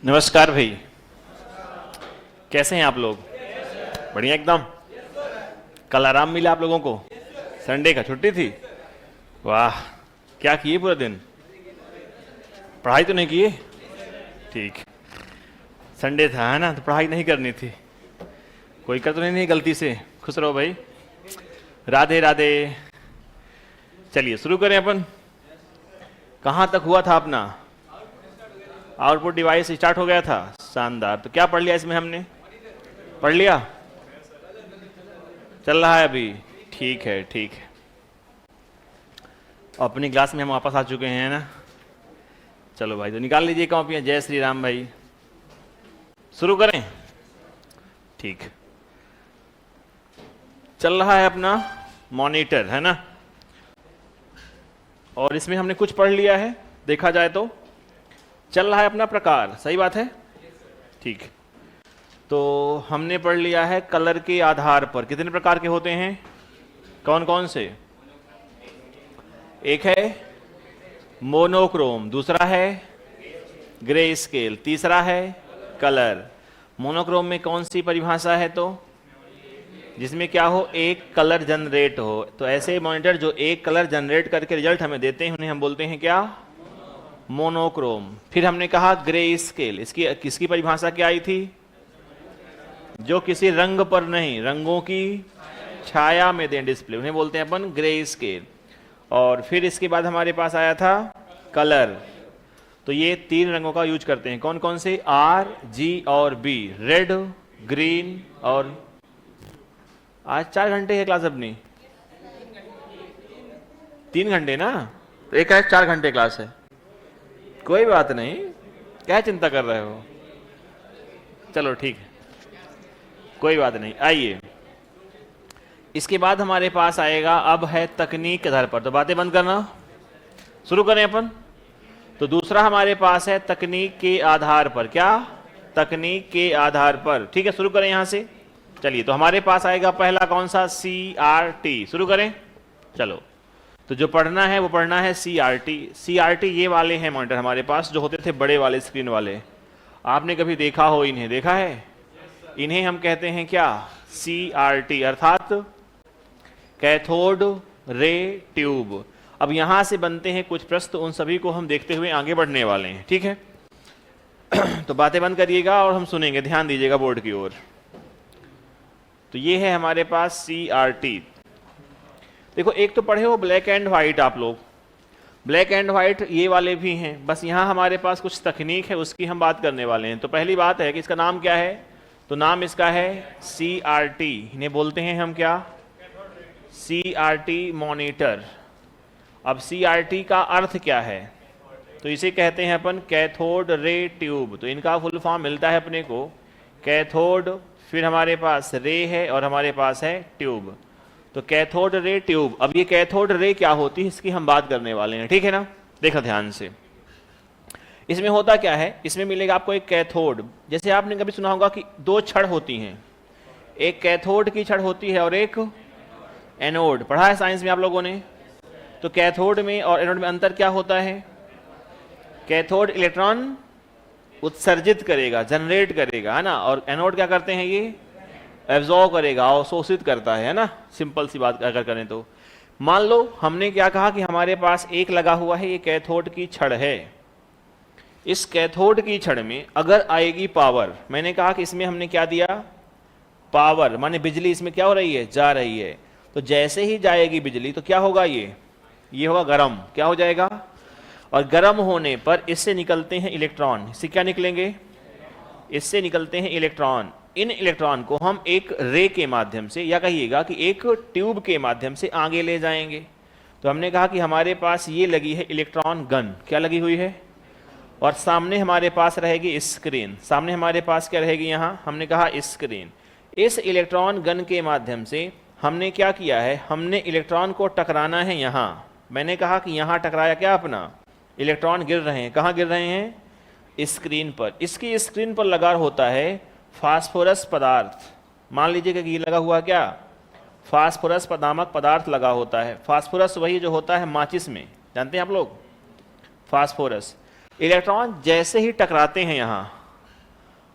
नमस्कार भाई, कैसे हैं आप लोग? बढ़िया एकदम। कल आराम मिला आप लोगों को? संडे का छुट्टी थी? वाह, क्या किए पूरे दिन? पढ़ाई तो नहीं किए? ठीक, संडे था है ना, तो पढ़ाई नहीं करनी थी। कोई कर तो नहीं गलती से? खुश रहो भाई। राधे राधे। चलिए शुरू करें अपन। कहाँ तक हुआ था अपना? आउटपुट डिवाइस स्टार्ट हो गया था। शानदार। तो क्या पढ़ लिया इसमें हमने? पढ़ लिया? चल रहा है अभी? ठीक है ठीक है। अपनी क्लास में हम वापस आ चुके हैं ना। चलो भाई, तो निकाल लीजिए कॉपियां। जय श्री राम भाई। शुरू करें? ठीक। चल रहा है अपना मॉनिटर है ना, और इसमें हमने कुछ पढ़ लिया है देखा जाए तो। चल रहा है अपना प्रकार, सही बात है? ठीक। तो हमने पढ़ लिया है कलर के आधार पर कितने प्रकार के होते हैं, कौन कौन से? एक है मोनोक्रोम, दूसरा है ग्रे स्केल, तीसरा है कलर। मोनोक्रोम में कौन सी परिभाषा है? तो जिसमें क्या हो, एक कलर जनरेट हो। तो ऐसे मॉनिटर जो एक कलर जनरेट करके रिजल्ट हमें देते हैं उन्हें हम बोलते हैं क्या? मोनोक्रोम। फिर हमने कहा ग्रे स्केल, इसकी किसकी परिभाषा क्या आई थी? जो किसी रंग पर नहीं, रंगों की छाया में दें डिस्प्ले, उन्हें बोलते हैं अपन ग्रे स्केल। और फिर इसके बाद हमारे पास आया था कलर। तो ये तीन रंगों का यूज करते हैं, कौन कौन से? आर, जी और बी। रेड, ग्रीन और आज 4 घंटे है क्लास अपनी? 3 घंटे ना, तो एक है 4 घंटे क्लास है। कोई बात नहीं, क्या चिंता कर रहे हो? चलो ठीक है, कोई बात नहीं। आइए, इसके बाद हमारे पास आएगा, अब है तकनीक के आधार पर। तो बातें बंद करना, शुरू करें अपन। तो दूसरा हमारे पास है तकनीक के आधार पर। क्या? तकनीक के आधार पर। ठीक है, शुरू करें यहां से। चलिए, तो हमारे पास आएगा पहला कौन सा? CRT। शुरू करें, चलो। तो जो पढ़ना है वो पढ़ना है CRT। CRT ये वाले हैं मॉनिटर हमारे पास, जो होते थे बड़े वाले स्क्रीन वाले। आपने कभी देखा हो इन्हें? देखा है? इन्हें हम कहते हैं क्या? CRT, अर्थात कैथोड रे ट्यूब। अब यहां से बनते हैं कुछ प्रश्न, उन सभी को हम देखते हुए आगे बढ़ने वाले हैं, ठीक है? तो बातें बंद करिएगा और हम सुनेंगे, ध्यान दीजिएगा बोर्ड की ओर। तो ये है हमारे पास CRT। देखो, एक तो पढ़े हो ब्लैक एंड व्हाइट आप लोग, ब्लैक एंड व्हाइट ये वाले भी हैं। बस यहाँ हमारे पास कुछ तकनीक है, उसकी हम बात करने वाले हैं। तो पहली बात है कि इसका नाम क्या है? तो नाम इसका है CRT। इन्हें बोलते हैं हम क्या? CRT monitor. अब CRT का अर्थ क्या है? तो इसे कहते हैं अपन कैथोड रे ट्यूब। तो इनका फुल फॉर्म मिलता है अपने को कैथोड, फिर हमारे पास रे है और हमारे पास है ट्यूब। तो कैथोड रे ट्यूब। अब ये कैथोड रे क्या होती है इसकी हम बात करने वाले हैं, ठीक है ना? देखो ध्यान से, इसमें होता क्या है, इसमें मिलेगा आपको एक कैथोड। जैसे आपने कभी सुना होगा कि 2 छड़ होती हैं, एक कैथोड की छड़ होती है और एक एनोड। पढ़ा है साइंस में आप लोगों ने? तो कैथोड में और एनोड में अंतर क्या होता है? कैथोड इलेक्ट्रॉन उत्सर्जित करेगा, जनरेट करेगा, है ना? और एनोड क्या करते हैं? ये एब्जॉर्ब करेगा, अवशोषित करता है ना? सिंपल सी बात अगर करें तो मान लो हमने क्या कहा कि हमारे पास एक लगा हुआ है, ये कैथोड की छड़ है। इस कैथोड की छड़ में अगर आएगी पावर, मैंने कहा कि इसमें हमने क्या दिया? पावर, माने बिजली इसमें क्या हो रही है? जा रही है। तो जैसे ही जाएगी बिजली तो क्या होगा? ये होगा गर्म। क्या हो जाएगा? और गर्म होने पर इससे निकलते हैं इलेक्ट्रॉन। इससे क्या निकलेंगे? इससे निकलते हैं इलेक्ट्रॉन। इन इलेक्ट्रॉन को हम एक रे के माध्यम से, या कहिएगा कि एक ट्यूब के माध्यम से आगे ले जाएंगे। तो हमने कहा कि हमारे पास ये लगी है इलेक्ट्रॉन गन। क्या लगी हुई है? और सामने हमारे पास रहेगी स्क्रीन। सामने हमारे पास क्या रहेगी? यहाँ हमने कहा स्क्रीन। इस इलेक्ट्रॉन गन के माध्यम से हमने क्या किया है? हमने इलेक्ट्रॉन को टकराना है यहाँ। मैंने कहा कि यहाँ टकराया क्या अपना? इलेक्ट्रॉन गिर रहे हैं। कहाँ गिर रहे हैं? स्क्रीन पर। इसकी स्क्रीन पर लगा होता है फास्फोरस पदार्थ। मान लीजिए कि ये लगा हुआ क्या? फास्फोरस नामक पदार्थ लगा होता है। फास्फोरस वही जो होता है माचिस में, जानते हैं आप लोग? फास्फोरस। इलेक्ट्रॉन जैसे ही टकराते हैं यहाँ,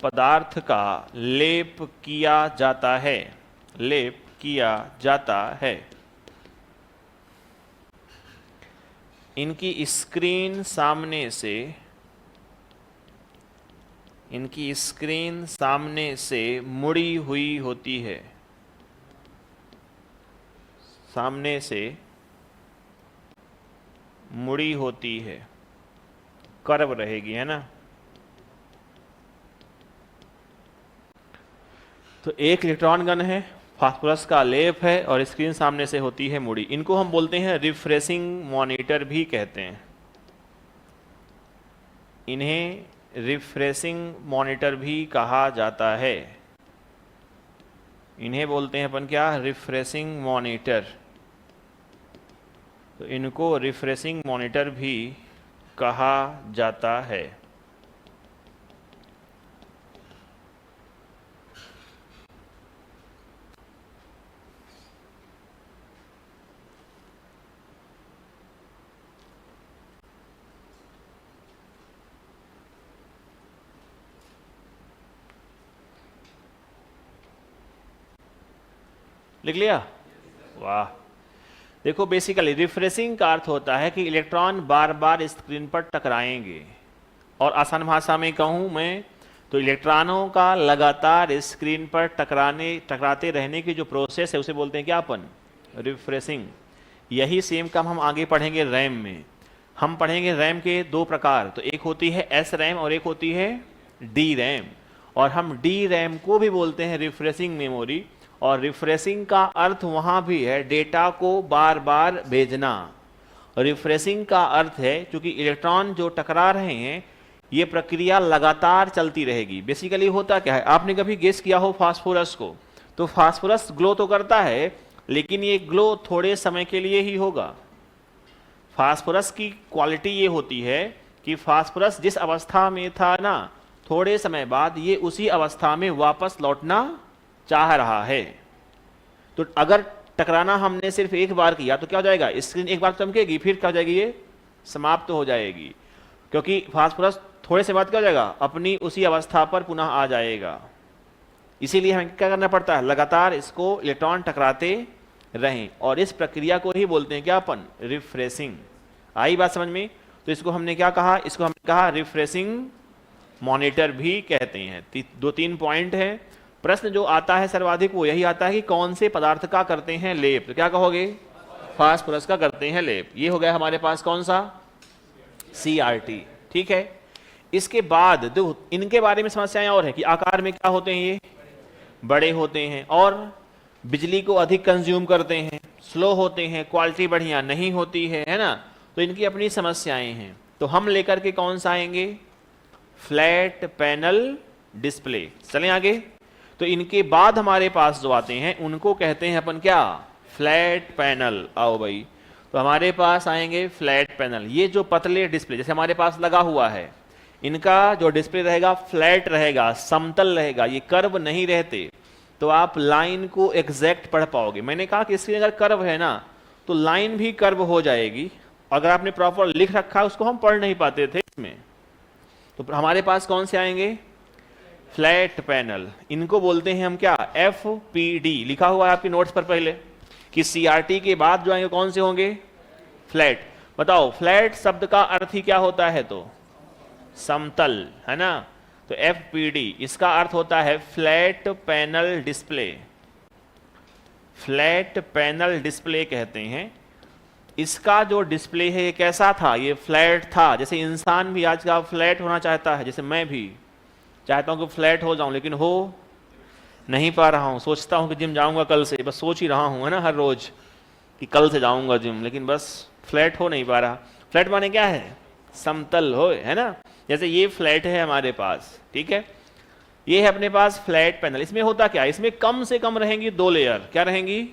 पदार्थ का लेप किया जाता है, लेप किया जाता है। इनकी स्क्रीन सामने से, इनकी स्क्रीन सामने से मुड़ी हुई होती है, सामने से मुड़ी होती है, कर्व रहेगी, है ना। तो एक इलेक्ट्रॉन गन है, फास्फोरस का लेप है और स्क्रीन सामने से होती है मुड़ी। इनको हम बोलते हैं रिफ्रेशिंग मॉनिटर भी कहते हैं। इन्हें रिफ्रेशिंग मॉनिटर भी कहा जाता है। इन्हें बोलते हैं अपन क्या, रिफ्रेशिंग मॉनिटर। तो इनको रिफ्रेशिंग मॉनिटर भी कहा जाता है। लिख लिया? वाह। देखो बेसिकली रिफ्रेशिंग का अर्थ होता है कि इलेक्ट्रॉन बार बार स्क्रीन पर टकराएंगे, और आसान भाषा में कहूं मैं तो इलेक्ट्रॉनों का लगातार स्क्रीन पर टकराते रहने की जो प्रोसेस है उसे बोलते हैं क्या अपन, रिफ्रेशिंग। यही सेम काम हम आगे पढ़ेंगे रैम में। हम पढ़ेंगे रैम के दो प्रकार, तो एक होती है एस रैम और एक होती है डी रैम, और हम डी रैम को भी बोलते हैं रिफ्रेशिंग मेमोरी। और रिफ्रेशिंग का अर्थ वहां भी है डेटा को बार बार भेजना। रिफ्रेशिंग का अर्थ है क्योंकि इलेक्ट्रॉन जो टकरा रहे हैं ये प्रक्रिया लगातार चलती रहेगी। बेसिकली होता क्या है, आपने कभी गेस किया हो फास्फोरस को, तो फास्फोरस ग्लो तो करता है लेकिन ये ग्लो थोड़े समय के लिए ही होगा। फास्फोरस की क्वालिटी ये होती है कि फास्फोरस जिस अवस्था में था ना, थोड़े समय बाद ये उसी अवस्था में वापस लौटना चाह रहा है। तो अगर टकराना हमने सिर्फ एक बार किया तो क्या हो जाएगा, स्क्रीन एक बार चमकेगी, फिर क्या हो जाएगी, ये समाप्त हो जाएगी, क्योंकि फास्फोरस थोड़े से बाद क्या हो जाएगा, अपनी उसी अवस्था पर पुनः आ जाएगा। इसीलिए हमें क्या करना पड़ता है, लगातार इसको इलेक्ट्रॉन टकराते रहें, और इस प्रक्रिया को ही बोलते हैं क्या अपन, रिफ्रेशिंग। आई बात समझ में? तो इसको हमने क्या कहा, इसको हमने कहा रिफ्रेशिंग मॉनिटर भी कहते हैं। दो तीन पॉइंट है। प्रश्न जो आता है सर्वाधिक वो यही आता है कि कौन से पदार्थ का करते हैं लेप, तो क्या कहोगे, फास्फोरस का करते हैं लेप। ये हो गया हमारे पास कौन सा, CRT। ठीक है, इसके बाद दो इनके बारे में समस्याएं और है कि आकार में क्या होते हैं, ये बड़े होते हैं और बिजली को अधिक कंज्यूम करते हैं, स्लो होते हैं, क्वालिटी बढ़िया नहीं होती है ना। तो इनकी अपनी समस्याएं हैं। तो हम लेकर के कौन सा आएंगे, फ्लैट पैनल डिस्प्ले। चलें आगे। तो इनके बाद हमारे पास जो आते हैं उनको कहते हैं अपन क्या, फ्लैट पैनल। आओ भाई, तो हमारे पास आएंगे फ्लैट पैनल। ये जो पतले डिस्प्ले जैसे हमारे पास लगा हुआ है, इनका जो डिस्प्ले रहेगा फ्लैट रहेगा, समतल रहेगा, ये कर्व नहीं रहते, तो आप लाइन को एग्जैक्ट पढ़ पाओगे। मैंने कहा कि इसकी अगर कर्व है ना तो लाइन भी कर्व हो जाएगी। अगर आपने प्रॉपर लिख रखा है उसको हम पढ़ नहीं पाते थे इसमें। तो हमारे पास कौन से आएंगे, फ्लैट पैनल। इनको बोलते हैं हम क्या, FPD। लिखा हुआ है आपकी नोट्स पर पहले कि CRT के बाद जो आएंगे कौन से होंगे, फ्लैट। बताओ फ्लैट शब्द का अर्थ ही क्या होता है, तो समतल, है ना। तो FPD इसका अर्थ होता है flat panel display. Flat panel display कहते हैं। इसका जो डिस्प्ले है ये कैसा था, ये फ्लैट था। जैसे इंसान भी आज का फ्लैट होना चाहता है, जैसे मैं भी चाहता हूं कि फ्लैट हो जाऊं, लेकिन हो नहीं पा रहा हूं। सोचता हूं कि जिम जाऊंगा कल से, बस सोच ही रहा हूं, है ना, हर रोज कि कल से जाऊंगा जिम, लेकिन बस फ्लैट हो नहीं पा रहा। फ्लैट माने क्या है, समतल हो, है ना। जैसे ये फ्लैट है हमारे पास, ठीक है, ये है अपने पास फ्लैट पैनल। इसमें होता क्या है, इसमें कम से कम रहेंगी दो लेयर, क्या रहेंगी,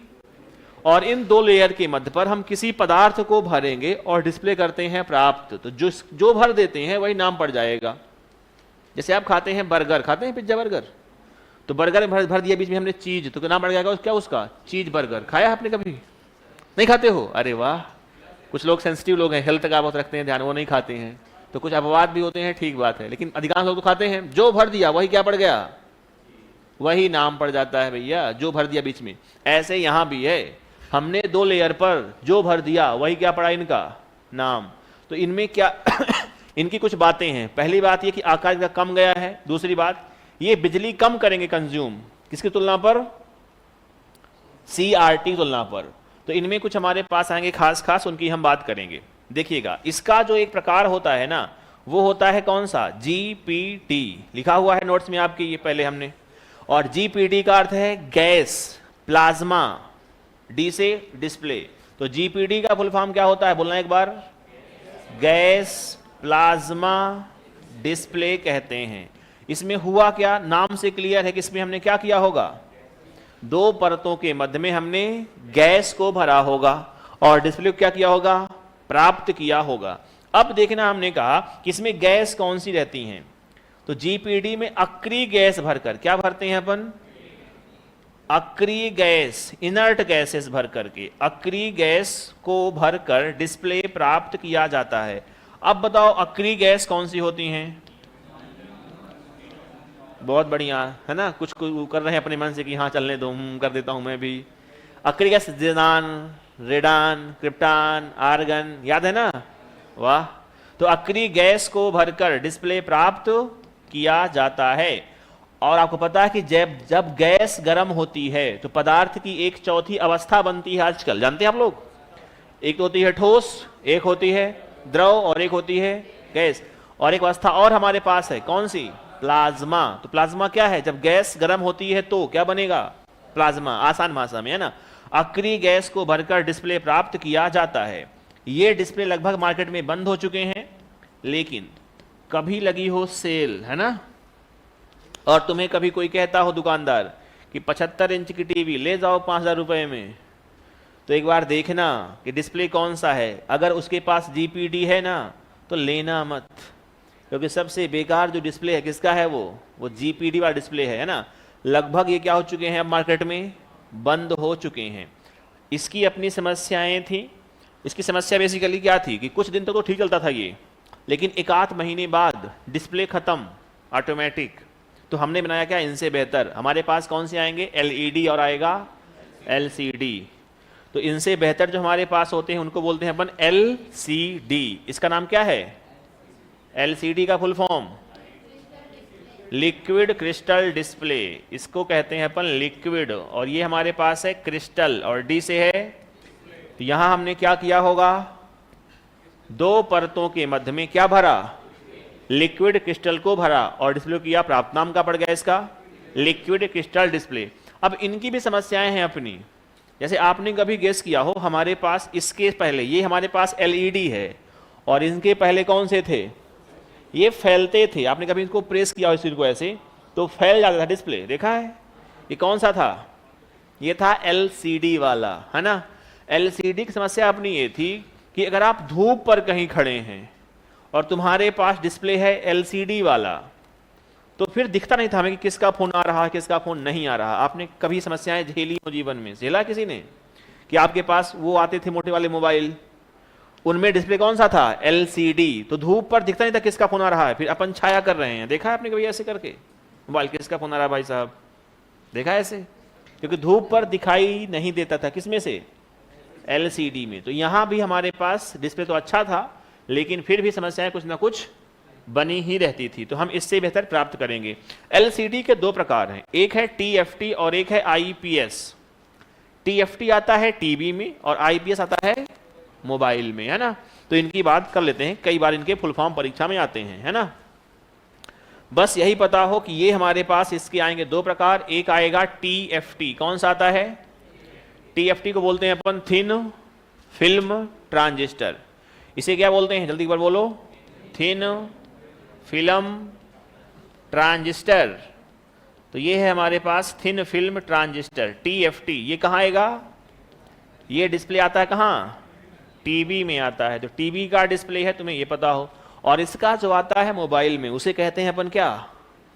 और इन दो लेयर के मध्य पर हम किसी पदार्थ को भरेंगे और डिस्प्ले करते हैं प्राप्त। तो जो भर देते हैं वही नाम पड़ जाएगा। जैसे आप खाते हैं बर्गर, खाते हैं पिज्जा बर्गर, तो बर्गर में भर दिया, बीच में हमने चीज, तो नाम पड़ जाएगा क्या उसका, चीज बर्गर। खाया आपने कभी, नहीं खाते हो, अरे वाह, कुछ लोग सेंसिटिव लोग हैं, हेल्थ का बहुत रखते हैं ध्यान, वो नहीं खाते हैं। तो कुछ अपवाद भी होते हैं, ठीक बात है, लेकिन अधिकांश लोग तो खाते हैं। जो भर दिया वही क्या पड़ गया, वही नाम पड़ जाता है भैया, जो भर दिया बीच में। ऐसे यहां भी है, हमने 2 लेयर पर जो भर दिया वही क्या पड़ा, इनका नाम। तो इनमें क्या इनकी कुछ बातें हैं। पहली बात ये कि आकार इनका कम गया है। दूसरी बात, ये बिजली कम करेंगे कंज्यूम, किसकी तुलना पर, CRT तुलना पर। तो इनमें कुछ हमारे पास आएंगे खास खास, उनकी हम बात करेंगे। देखिएगा, इसका जो एक प्रकार होता है ना, वो होता है कौन सा, GPT, लिखा हुआ है नोट्स में आपके, ये पहले हमने। और GPT का अर्थ है गैस प्लाज्मा, D से डिस्प्ले। तो GPD का फुल फॉर्म क्या होता है, बोलना एक बार, गैस प्लाज्मा डिस्प्ले कहते हैं। इसमें हुआ क्या, नाम से क्लियर है कि इसमें हमने क्या किया होगा, 2 परतों के मध्य में हमने गैस को भरा होगा और डिस्प्ले को क्या किया होगा, प्राप्त किया होगा। अब देखना, हमने कहा कि इसमें गैस कौन सी रहती हैं, तो GPD में अक्रिय गैस भरकर, क्या भरते हैं अपन, अक्रिय गैस, इनर्ट गैसेस भर करके, अक्रिय गैस को भरकर डिस्प्ले प्राप्त किया जाता है। अब बताओ अक्रिय गैस कौन सी होती हैं, बहुत बढ़िया है ना, कुछ कर रहे हैं अपने मन से कि हाँ चलने दो, कर देता हूं मैं भी। अक्रिय गैस जिनान, रेडान, क्रिप्टान, आर्गन, याद है ना, वाह। तो अक्रिय गैस को भरकर डिस्प्ले प्राप्त किया जाता है। और आपको पता है कि जब गैस गर्म होती है तो पदार्थ की एक चौथी अवस्था बनती है आजकल, जानते हैं आप लोग, एक तो होती है ठोस, एक होती है द्रव और एक होती है गैस। और एक अवस्था और हमारे पास है, कौन सी, प्लाज्मा। तो प्लाज्मा क्या है, जब गैस गर्म होती है तो क्या बनेगा, प्लाज्मा, आसान भाषा में है ना। अक्रिय गैस को भरकर डिस्प्ले प्राप्त किया जाता है। ये डिस्प्ले लगभग मार्केट में बंद हो चुके हैं, लेकिन कभी लगी हो सेल, है ना, और तुम्हें कभी कोई कहता हो दुकानदार कि 75 इंच की टीवी ले जाओ 5000 रुपए में, तो एक बार देखना कि डिस्प्ले कौन सा है। अगर उसके पास GPD है ना तो लेना मत, क्योंकि सबसे बेकार जो डिस्प्ले है किसका है, वो GPD वाला डिस्प्ले है ना। लगभग ये क्या हो चुके हैं, अब मार्केट में बंद हो चुके हैं। इसकी अपनी समस्याएं थी। इसकी समस्या बेसिकली क्या थी कि कुछ दिन तक तो ठीक चलता था ये, लेकिन 1-8 महीने बाद डिस्प्ले खत्म ऑटोमेटिक। तो हमने बनाया क्या, इनसे बेहतर हमारे पास कौन से आएंगे, LED और आएगा LCD। तो इनसे बेहतर जो हमारे पास होते हैं उनको बोलते हैं अपन LCD। इसका नाम क्या है, LCD का full form liquid crystal display, इसको कहते हैं अपन लिक्विड। और ये हमारे पास है क्रिस्टल और D से है। तो यहां हमने क्या किया होगा, 2 परतों के मध्य में क्या भरा, लिक्विड क्रिस्टल को भरा और डिस्प्ले किया प्राप्त। नाम का पड़ गया इसका लिक्विड क्रिस्टल डिस्प्ले। अब इनकी भी समस्याएं हैं अपनी। जैसे आपने कभी गेस किया हो, हमारे पास इसके पहले ये हमारे पास LED है और इनके पहले कौन से थे, ये फैलते थे। आपने कभी इनको प्रेस किया हो इस चीज को ऐसे तो फैल जाता था डिस्प्ले, देखा है। ये कौन सा था, ये था LCD वाला, है ना। LCD की समस्या अपनी ये थी कि अगर आप धूप पर कहीं खड़े हैं और तुम्हारे पास डिस्प्ले है LCD वाला, तो फिर दिखता नहीं था हमें कि किसका फोन आ रहा है किसका फोन नहीं आ रहा। आपने कभी समस्याएं झेली हो जीवन में, झेला किसी ने, कि आपके पास वो आते थे मोटे वाले मोबाइल, उनमें डिस्प्ले कौन सा था, LCD। तो धूप पर दिखता नहीं था किसका फोन आ रहा है, फिर अपन छाया कर रहे हैं। देखा है आपने कभी ऐसे करके मोबाइल, किसका फोन आ रहा है भाई साहब, देखा है ऐसे, क्योंकि धूप पर दिखाई नहीं देता था, किसमें से, LCD में। तो यहां भी हमारे पास डिस्प्ले तो अच्छा था, लेकिन फिर भी समस्याएं कुछ ना कुछ बनी ही रहती थी। तो हम इससे बेहतर प्राप्त करेंगे। LCD के 2 प्रकार हैं, एक है TFT और एक है IPS। TFT आता है टीवी में और IPS आता है मोबाइल में, है ना। तो इनकी बात कर लेते हैं, कई बार इनके फुल फॉर्म परीक्षा में आते हैं, है ना। बस यही पता हो कि ये हमारे पास इसके आएंगे 2 प्रकार। एक आएगा TFT, कौन सा आता है, TFT को बोलते हैं अपन थिन फिल्म ट्रांजिस्टर। इसे क्या बोलते हैं, जल्दी एक बार बोलो, थिन फिल्म ट्रांजिस्टर। तो ये है हमारे पास थिन फिल्म ट्रांजिस्टर TFT। ये कहाँ आएगा, ये डिस्प्ले आता है कहाँ, टीवी में आता है। तो टीवी का डिस्प्ले है, तुम्हें ये पता हो। और इसका जो आता है मोबाइल में, उसे कहते हैं अपन क्या,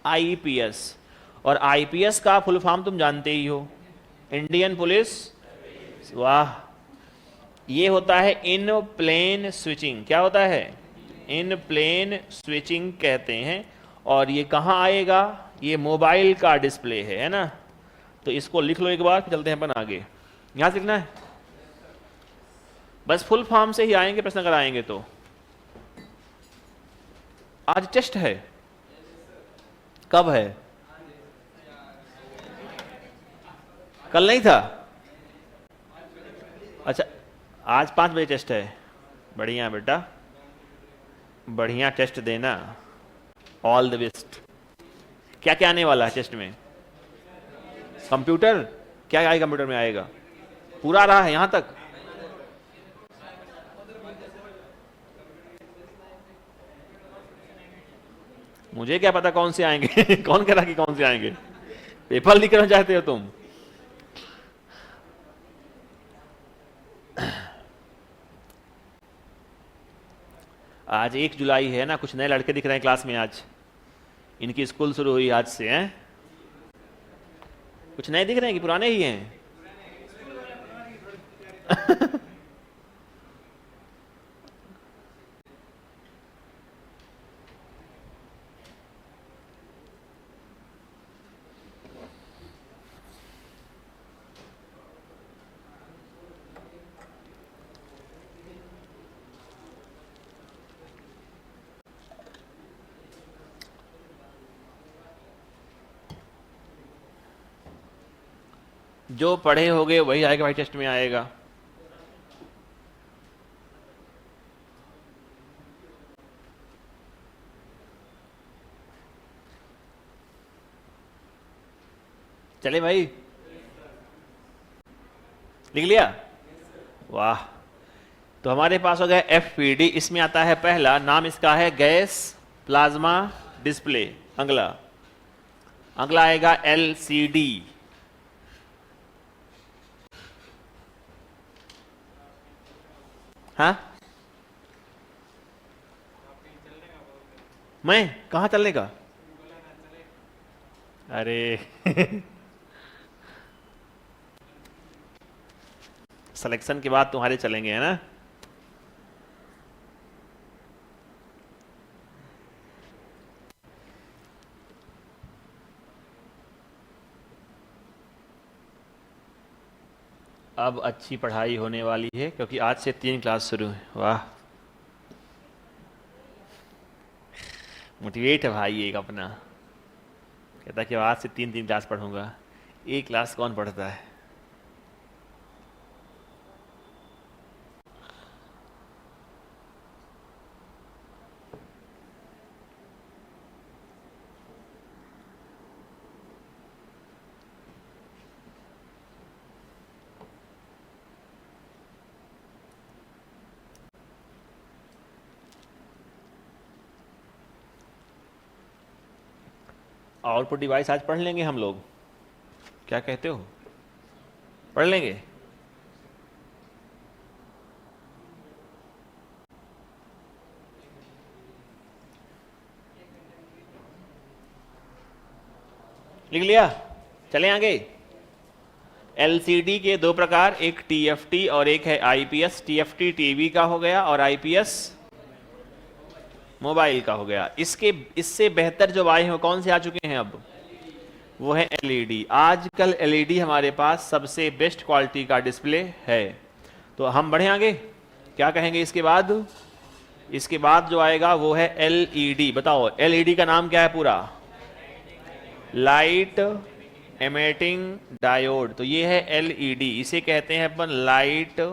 IPS। और IPS का फुल फॉर्म तुम जानते ही हो, इंडियन पुलिस, वाह। ये होता है इन प्लेन स्विचिंग। क्या होता है, इन प्लेन स्विचिंग कहते हैं। और ये कहाँ आएगा? ये मोबाइल का डिस्प्ले है ना? तो इसको लिख लो एक बार, फिर चलते हैं अपन आगे। यहाँ से लिखना है, बस फुल फॉर्म से ही आएंगे प्रश्न अगर आएंगे तो। आज टेस्ट है, कब है? कल नहीं था? अच्छा, आज 5 बजे टेस्ट है। बढ़िया बेटा, बढ़िया टेस्ट देना, ऑल द बेस्ट। क्या क्या आने वाला है टेस्ट में? कंप्यूटर, क्या आएगा कंप्यूटर में? आएगा पूरा आ रहा है यहां तक? मुझे क्या पता कौन से आएंगे कौन कह रहा कि कौन से आएंगे? पेपर लीक करना चाहते हो तुम? आज 1 जुलाई है ना, कुछ नए लड़के दिख रहे हैं क्लास में आज। इनकी स्कूल शुरू हुई आज से, हैं? कुछ नए दिख रहे हैं कि पुराने ही हैं? जो पढ़े होगे वही आएगा भाई, टेस्ट में आएगा। चले भाई, लिख लिया? वाह। तो हमारे पास हो गया FPD। इसमें आता है पहला नाम, इसका है गैस प्लाज्मा डिस्प्ले। अगला अगला आएगा LCD। हाँ, मैं कहाँ चलने का? अरे सिलेक्शन के बाद तुम्हारे चलेंगे, है ना? अब अच्छी पढ़ाई होने वाली है क्योंकि आज से 3 क्लास शुरू है। वाह, मोटिवेट है भाई एक अपना। कहता कि आज से 3 क्लास पढ़ूंगा। एक क्लास कौन पढ़ता है? आउटपुट डिवाइस आज पढ़ लेंगे हम लोग, क्या कहते हो? पढ़ लेंगे? लिख लिया? चलें आगे। LCD के 2 प्रकार, एक TFT और एक है IPS। TFT टीवी का हो गया और IPS मोबाइल का हो गया। इससे बेहतर जो आए हैं वो कौन से आ चुके हैं अब? वो है LED। आजकल LED हमारे पास सबसे बेस्ट क्वालिटी का डिस्प्ले है। तो हम बढ़े आगे, क्या कहेंगे इसके बाद? इसके बाद जो आएगा वो है LED। बताओ LED का नाम क्या है पूरा? Light emitting diode. तो ये है LED, इसे कहते हैं अपन लाइट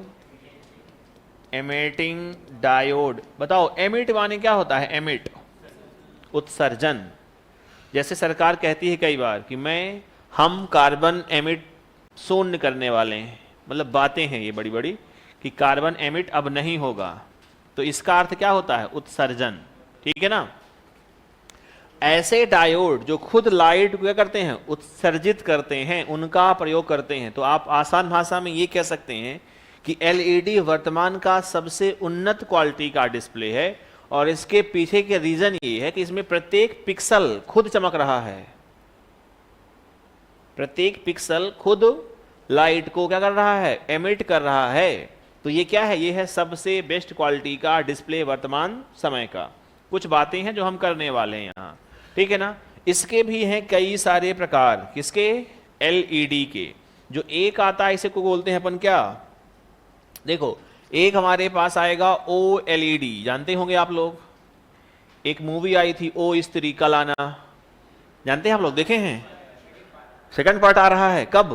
एमिटिंग डायोड। बताओ एमिट माने क्या होता है? एमिट, उत्सर्जन। जैसे सरकार कहती है कई बार कि हम कार्बन एमिट शून्य करने वाले हैं, मतलब बातें हैं ये बड़ी बड़ी कि कार्बन एमिट अब नहीं होगा। तो इसका अर्थ क्या होता है? उत्सर्जन। ठीक है ना? ऐसे डायोड जो खुद लाइट को क्या करते हैं? उत्सर्जित करते हैं, उनका प्रयोग करते हैं। तो आप आसान भाषा में ये कह सकते हैं कि LED वर्तमान का सबसे उन्नत क्वालिटी का डिस्प्ले है। और इसके पीछे के रीजन ये है कि इसमें प्रत्येक पिक्सल खुद चमक रहा है। प्रत्येक पिक्सल खुद लाइट को क्या कर रहा है? एमिट कर रहा है। तो ये क्या है, ये है सबसे बेस्ट क्वालिटी का डिस्प्ले वर्तमान समय का। कुछ बातें हैं जो हम करने वाले हैं यहाँ, ठीक है ना। इसके भी हैं कई सारे प्रकार, किसके, एलईडी के। जो एक आता है इसे को बोलते हैं अपन क्या, देखो एक हमारे पास आएगा ओ एलईडी, जानते होंगे आप लोग। एक मूवी आई थी ओ स्त्री कल आना, जानते हैं आप लोग, देखे हैं। सेकंड पार्ट आ रहा है कब,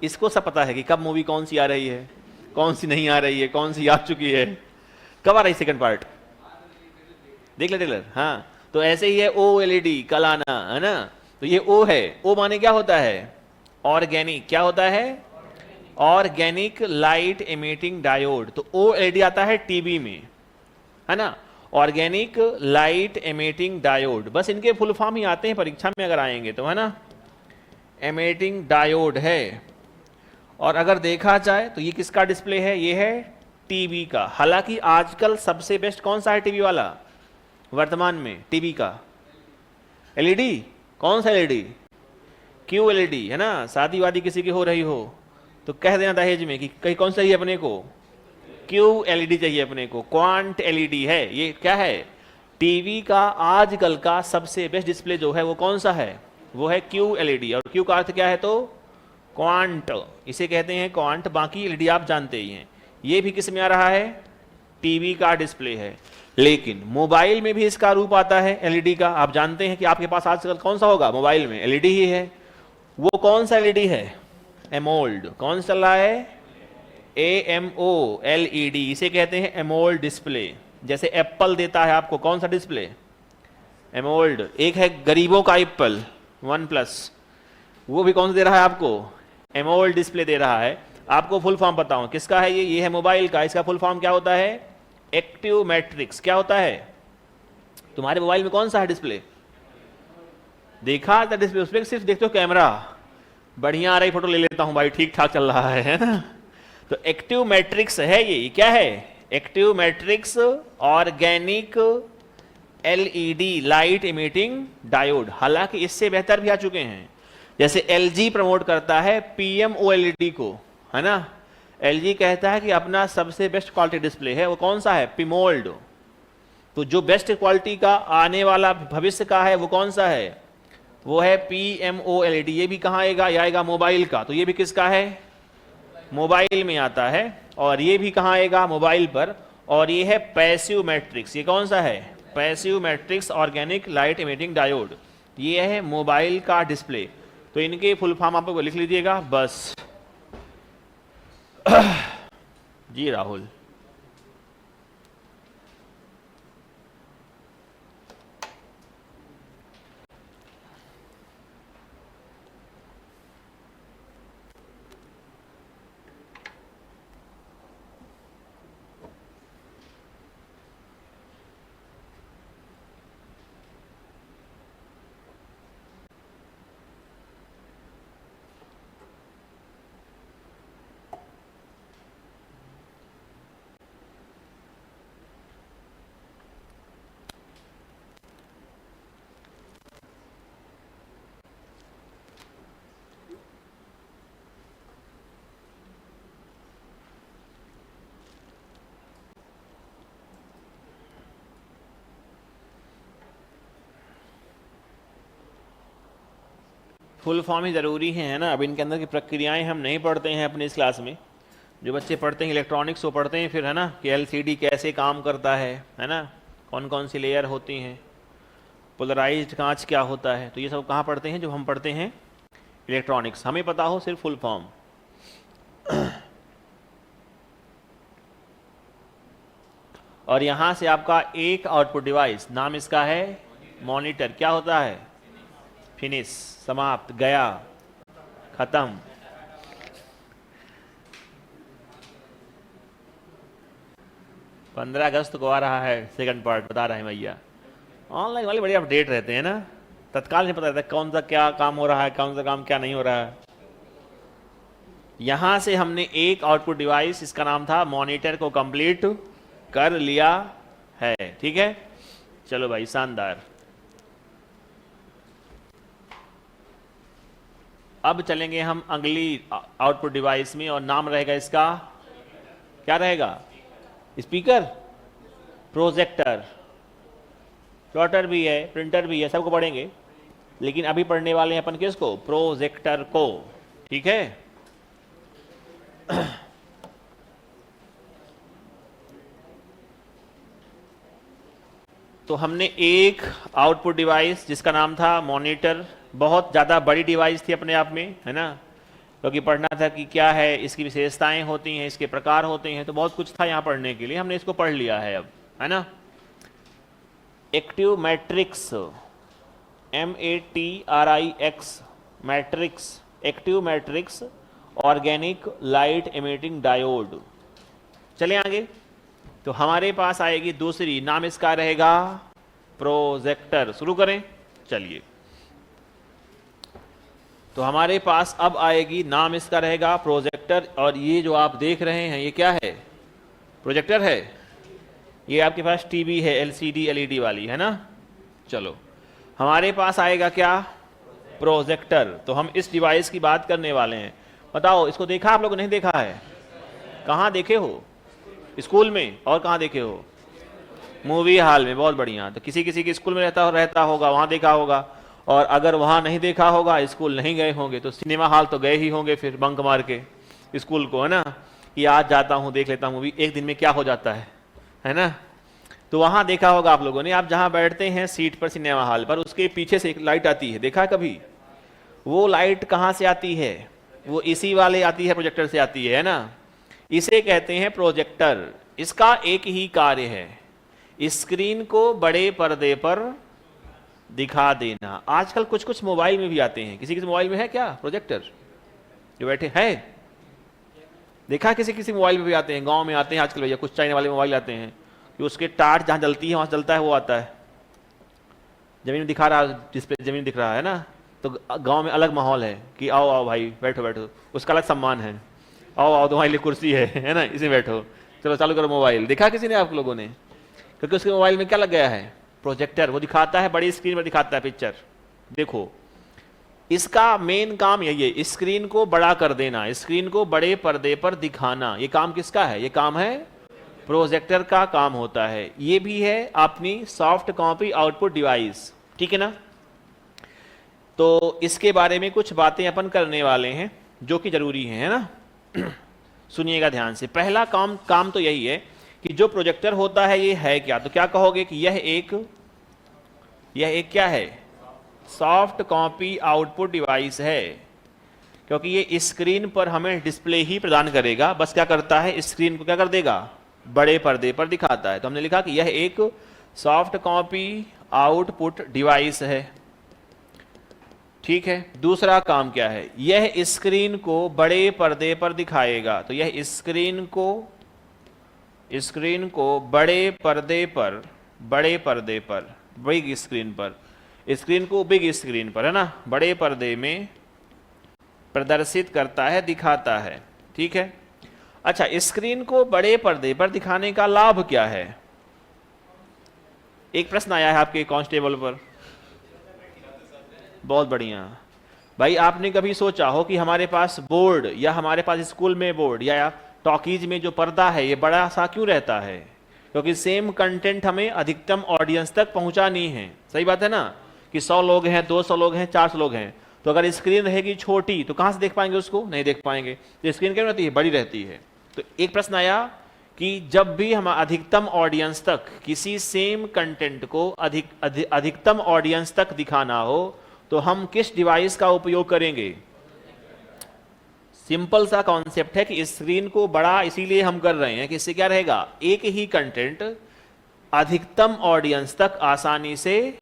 इसको सब पता है कि कब मूवी कौन सी आ रही है, कौन सी नहीं आ रही है, कौन सी आ चुकी है, कब आ रही सेकंड पार्ट, देख ले टेलर। हाँ तो ऐसे ही है ओ एलईडी कल आना, है ना। तो ये ओ है, ओ माने क्या होता है, ऑर्गेनिक, क्या होता है, ऑर्गेनिक लाइट एमिटिंग डायोड। तो ओ एलईडी आता है टीवी में, है ना, ऑर्गेनिक लाइट एमिटिंग डायोड। बस इनके फुल फॉर्म ही आते हैं परीक्षा में अगर आएंगे तो, है ना। एमिटिंग डायोड है। और अगर देखा जाए तो ये किसका डिस्प्ले है, ये है टीवी का। हालांकि आजकल सबसे बेस्ट कौन सा है टीवी वाला वर्तमान में, टीवी का एलईडी, कौन सा एलईडी, क्यू एलईडी, है ना। शादी वादी किसी की हो रही हो तो कह देना दहेज में कि कहीं कौन सा चाहिए अपने को, क्यू एलईडी चाहिए अपने को, क्वांट एलईडी है। ये क्या है, टीवी का आजकल का सबसे बेस्ट डिस्प्ले जो है वो कौन सा है, वो है क्यू एलईडी। और क्यू का अर्थ क्या है, तो क्वांट, इसे कहते हैं क्वांट। बाकी एलईडी आप जानते ही हैं। ये भी किस में आ रहा है, टीवी का डिस्प्ले है। लेकिन मोबाइल में भी इसका रूप आता है एलईडी का। आप जानते हैं कि आपके पास आजकल कौन सा होगा, मोबाइल में एलईडी ही है। वो कौन सा एलईडी है, एमोल्ड। कौन चल रहा है, AMO LED, इसे कहते हैं एमोल्ड डिस्प्ले। जैसे एप्पल देता है आपको कौन सा डिस्प्ले, एमोल्ड। एक है गरीबों का एप्पल OnePlus, वो भी कौन सा दे रहा है आपको, एमोल्ड डिस्प्ले दे रहा है। आपको फुल फॉर्म बताऊं किसका है, ये है मोबाइल का। इसका फुल फॉर्म क्या होता है, एक्टिव मैट्रिक्स। क्या होता है, तुम्हारे मोबाइल में कौन सा है डिस्प्ले, देखा था डिस्प्ले, उसमें सिर्फ देखते हो कैमरा, बढ़िया आ रही फोटो ले लेता हूं भाई, ठीक ठाक चल रहा है ना। तो एक्टिव मैट्रिक्स है ये, क्या है, active matrix organic LED light emitting diode. हालांकि इससे बेहतर भी आ चुके हैं। जैसे LG प्रमोट करता है PMOLED को, है ना। LG कहता है कि अपना सबसे बेस्ट क्वालिटी डिस्प्ले है, वो कौन सा है, पिमोल्ड। तो जो बेस्ट क्वालिटी का आने वाला भविष्य का है वो कौन सा है, वो है PMOLED। ये भी कहाँ आएगा, ये आएगा मोबाइल का। तो ये भी किसका है, मोबाइल में आता है। और ये भी कहाँ आएगा, मोबाइल पर। और ये है पैसिव मैट्रिक्स। ये कौन सा है, passive matrix organic light emitting diode. ये है मोबाइल का डिस्प्ले। तो इनके फुल फॉर्म आप लिख लीजिएगा बस। जी राहुल, फुल फॉर्म ही ज़रूरी है ना। अब इनके अंदर की प्रक्रियाएं हम नहीं पढ़ते हैं अपनी इस क्लास में। जो बच्चे पढ़ते हैं इलेक्ट्रॉनिक्स वो पढ़ते हैं फिर, है ना, कि LCD कैसे काम करता है ना, कौन कौन सी लेयर होती हैं, पोलराइज्ड कांच क्या होता है। तो ये सब कहाँ पढ़ते हैं, जब हम पढ़ते हैं इलेक्ट्रॉनिक्स। हमें पता हो सिर्फ फुल फॉर्म। और यहाँ से आपका एक आउटपुट डिवाइस, नाम इसका है मॉनिटर। क्या होता है, फिनिश, समाप्त, गया, खत्म। पंद्रह अगस्त को आ रहा है सेकंड पार्ट, बता रहे हैं भैया। ऑनलाइन वाले बड़े अपडेट रहते हैं ना, तत्काल नहीं पता रहता कौन सा क्या काम हो रहा है, कौन सा काम क्या नहीं हो रहा है। यहां से हमने एक आउटपुट डिवाइस, इसका नाम था मॉनिटर, को कंप्लीट कर लिया है। ठीक है, चलो भाई, शानदार। अब चलेंगे हम अगली आउटपुट डिवाइस में, और नाम रहेगा इसका क्या रहेगा? स्पीकर, प्रोजेक्टर, प्लॉटर भी है, प्रिंटर भी है, सबको पढ़ेंगे, लेकिन अभी पढ़ने वाले हैं अपन किसको? प्रोजेक्टर को। ठीक है। तो हमने एक आउटपुट डिवाइस जिसका नाम था मॉनिटर, बहुत ज़्यादा बड़ी डिवाइस थी अपने आप में, है ना, क्योंकि पढ़ना था कि क्या है, इसकी विशेषताएं होती हैं, इसके प्रकार होते हैं, तो बहुत कुछ था यहाँ पढ़ने के लिए, हमने इसको पढ़ लिया है अब, है ना। Active matrix, MATRIX, matrix, active matrix organic light emitting diode. चले आगे। तो हमारे पास आएगी दूसरी, नाम इसका रहेगा प्रोजेक्टर। शुरू करें, चलिए। तो हमारे पास अब आएगी, नाम इसका रहेगा प्रोजेक्टर, और ये जो आप देख रहे हैं ये क्या है? प्रोजेक्टर है। ये आपके पास टीवी है, LCD LED वाली, है ना। चलो, हमारे पास आएगा क्या? प्रोजेक्टर। तो हम इस डिवाइस की बात करने वाले हैं। बताओ, इसको देखा आप लोगों ने? नहीं देखा है? कहाँ देखे हो? स्कूल में? और कहाँ देखे हो? मूवी हॉल में। बहुत बढ़िया। तो किसी किसी के स्कूल में रहता होगा, वहाँ देखा होगा, और अगर वहाँ नहीं देखा होगा, स्कूल नहीं गए होंगे, तो सिनेमा हॉल तो गए ही होंगे फिर, बंक मार के स्कूल को, है ना, कि आज जाता हूँ देख लेता हूँ मूवी, एक दिन में क्या हो जाता है ना। तो वहाँ देखा होगा आप लोगों ने, आप जहाँ बैठते हैं सीट पर सिनेमा हॉल पर, उसके पीछे से एक लाइट आती है, देखा कभी? वो लाइट कहाँ से आती है? वो इसी वाले आती है, प्रोजेक्टर से आती है ना। इसे कहते हैं प्रोजेक्टर। इसका एक ही कार्य है, स्क्रीन को बड़े पर्दे पर दिखा देना। आजकल कुछ कुछ मोबाइल में भी आते हैं। किसी किसी मोबाइल में है क्या प्रोजेक्टर? जो बैठे है, देखा? किसी किसी मोबाइल में भी आते हैं, गांव में आते हैं आजकल भैया, कुछ चाइना वाले मोबाइल आते हैं कि उसके टार्च जहां जलती है वहां जलता है, वो आता है, जमीन में दिखा रहा है, डिस्प्ले जमीन दिख रहा है ना। तो गांव में अलग माहौल है कि आओ आओ भाई, बैठो बैठो, उसका अलग सम्मान है। आओ आओ, तुम्हारे लिए कुर्सी है ना, इसे बैठो, चलो चालू करो मोबाइल। देखा किसी ने आप लोगों ने? क्योंकि उसके मोबाइल में क्या लग गया है? प्रोजेक्टर। वो दिखाता है, बड़ी स्क्रीन पर दिखाता है पिक्चर। देखो, इसका मेन काम यही है, स्क्रीन को बड़ा कर देना, स्क्रीन को बड़े पर्दे पर दिखाना। ये काम किसका है? ये काम है प्रोजेक्टर का काम होता है। ये भी है अपनी सॉफ्ट कॉपी आउटपुट डिवाइस, ठीक है ना। तो इसके बारे में कुछ बातें अपन करने वाले हैं जो कि जरूरी है ना। सुनिएगा ध्यान से। पहला काम तो यही है कि जो प्रोजेक्टर होता है ये है क्या? तो क्या कहोगे कि यह एक क्या है? सॉफ्ट कॉपी आउटपुट डिवाइस है, क्योंकि ये स्क्रीन पर हमें डिस्प्ले ही प्रदान करेगा। बस क्या करता है? स्क्रीन को क्या कर देगा? बड़े पर्दे पर दिखाता है। तो हमने लिखा कि यह एक सॉफ्ट कॉपी आउटपुट डिवाइस है, ठीक है। दूसरा काम क्या है? यह स्क्रीन को बड़े पर्दे पर दिखाएगा। तो यह स्क्रीन को बड़े पर्दे पर, बिग स्क्रीन पर, स्क्रीन को बिग स्क्रीन पर, है ना, बड़े पर्दे में प्रदर्शित करता है, दिखाता है, ठीक है। अच्छा, स्क्रीन को बड़े पर्दे पर दिखाने का लाभ क्या है? एक प्रश्न आया है आपके कांस्टेबल पर। बहुत बढ़िया भाई। आपने कभी सोचा हो कि हमारे पास बोर्ड, या हमारे पास स्कूल में बोर्ड या टॉकीज में जो पर्दा है ये बड़ा सा क्यों रहता है? क्योंकि सेम कंटेंट हमें अधिकतम ऑडियंस तक पहुंचानी है। सही बात है ना, कि 100 लोग हैं, 200 लोग हैं, 400 लोग हैं, तो अगर स्क्रीन रहेगी छोटी तो कहां से देख पाएंगे उसको? नहीं देख पाएंगे। तो स्क्रीन क्या रहती है? बड़ी रहती है। तो एक प्रश्न आया कि जब भी हम अधिकतम ऑडियंस तक किसी सेम कंटेंट को अधिकतम ऑडियंस तक दिखाना हो तो हम किस डिवाइस का उपयोग करेंगे? सिंपल सा कॉन्सेप्ट है कि स्क्रीन को बड़ा इसीलिए हम कर रहे हैं कि इससे क्या रहेगा? एक ही कंटेंट अधिकतम ऑडियंस तक आसानी से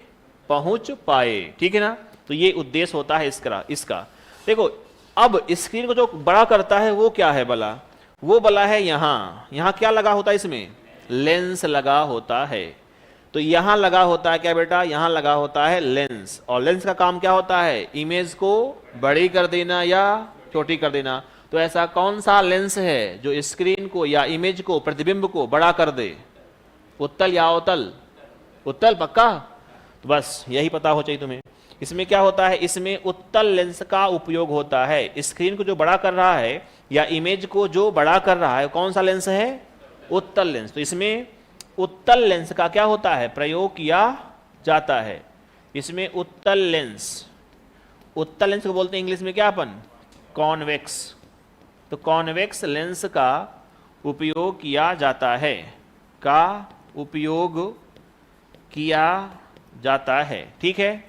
पहुंच पाए, ठीक है ना। तो ये उद्देश्य होता है इसका। देखो, अब स्क्रीन को जो बड़ा करता है वो क्या है भला? वो भला है यहां क्या लगा होता है? इसमें लेंस लगा होता है। तो यहां लगा होता है क्या बेटा? यहां लगा होता है लेंस। और लेंस का काम क्या होता है? इमेज को बड़ी कर देना या छोटी कर देना। तो ऐसा कौन सा लेंस है जो स्क्रीन को या इमेज को, प्रतिबिंब को बड़ा कर दे? उत्तल या अवतल? उत्तल, पक्का। तो बस यही पता हो चाहिए तुम्हें। इसमें क्या होता है, इसमें उत्तल लेंस का उपयोग होता है। स्क्रीन को जो बड़ा कर रहा है या इमेज को जो बड़ा कर रहा है, कौन सा लेंस है, उत्तल लेंस। तो इसमें उत्तल लेंस का क्या होता है, प्रयोग किया जाता है। इसमें उत्तल लेंस, उत्तल लेंस को बोलते हैं इंग्लिश में क्या अपन, कॉन्वेक्स। तो कॉन्वेक्स लेंस का उपयोग किया जाता है, का उपयोग किया जाता है। ठीक है,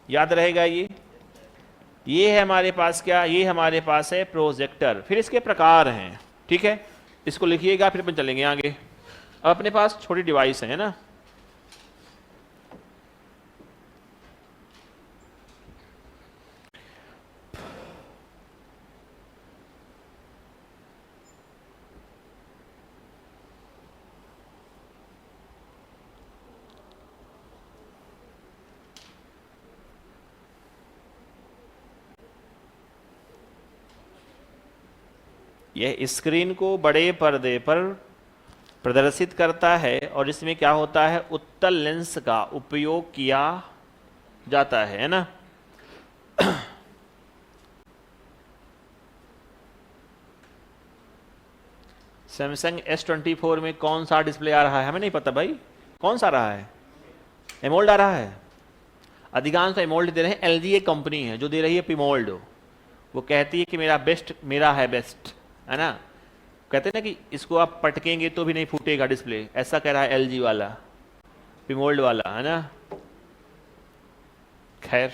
याद रहेगा ये है हमारे पास क्या, ये हमारे पास है प्रोजेक्टर। फिर इसके प्रकार हैं, ठीक है, इसको लिखिएगा फिर अपन चलेंगे आगे। अब अपने पास छोटी डिवाइस है ना, यह स्क्रीन को बड़े पर्दे पर प्रदर्शित करता है और इसमें क्या होता है, उत्तल लेंस का उपयोग किया जाता है ना। सैमसंग S24 में कौन सा डिस्प्ले आ रहा है, हमें नहीं पता भाई, कौन सा आ रहा है, एमोल्ड आ रहा है। अधिकांश एमोल्ड दे रहे हैं, LG एक कंपनी है जो दे रही है पिमोल्ड। वो कहती है कि मेरा बेस्ट, मेरा है बेस्ट, है ना। कहते हैं ना कि इसको आप पटकेंगे तो भी नहीं फूटेगा डिस्प्ले, ऐसा कह रहा है LG वाला, पिमोल्ड वाला, है ना। खैर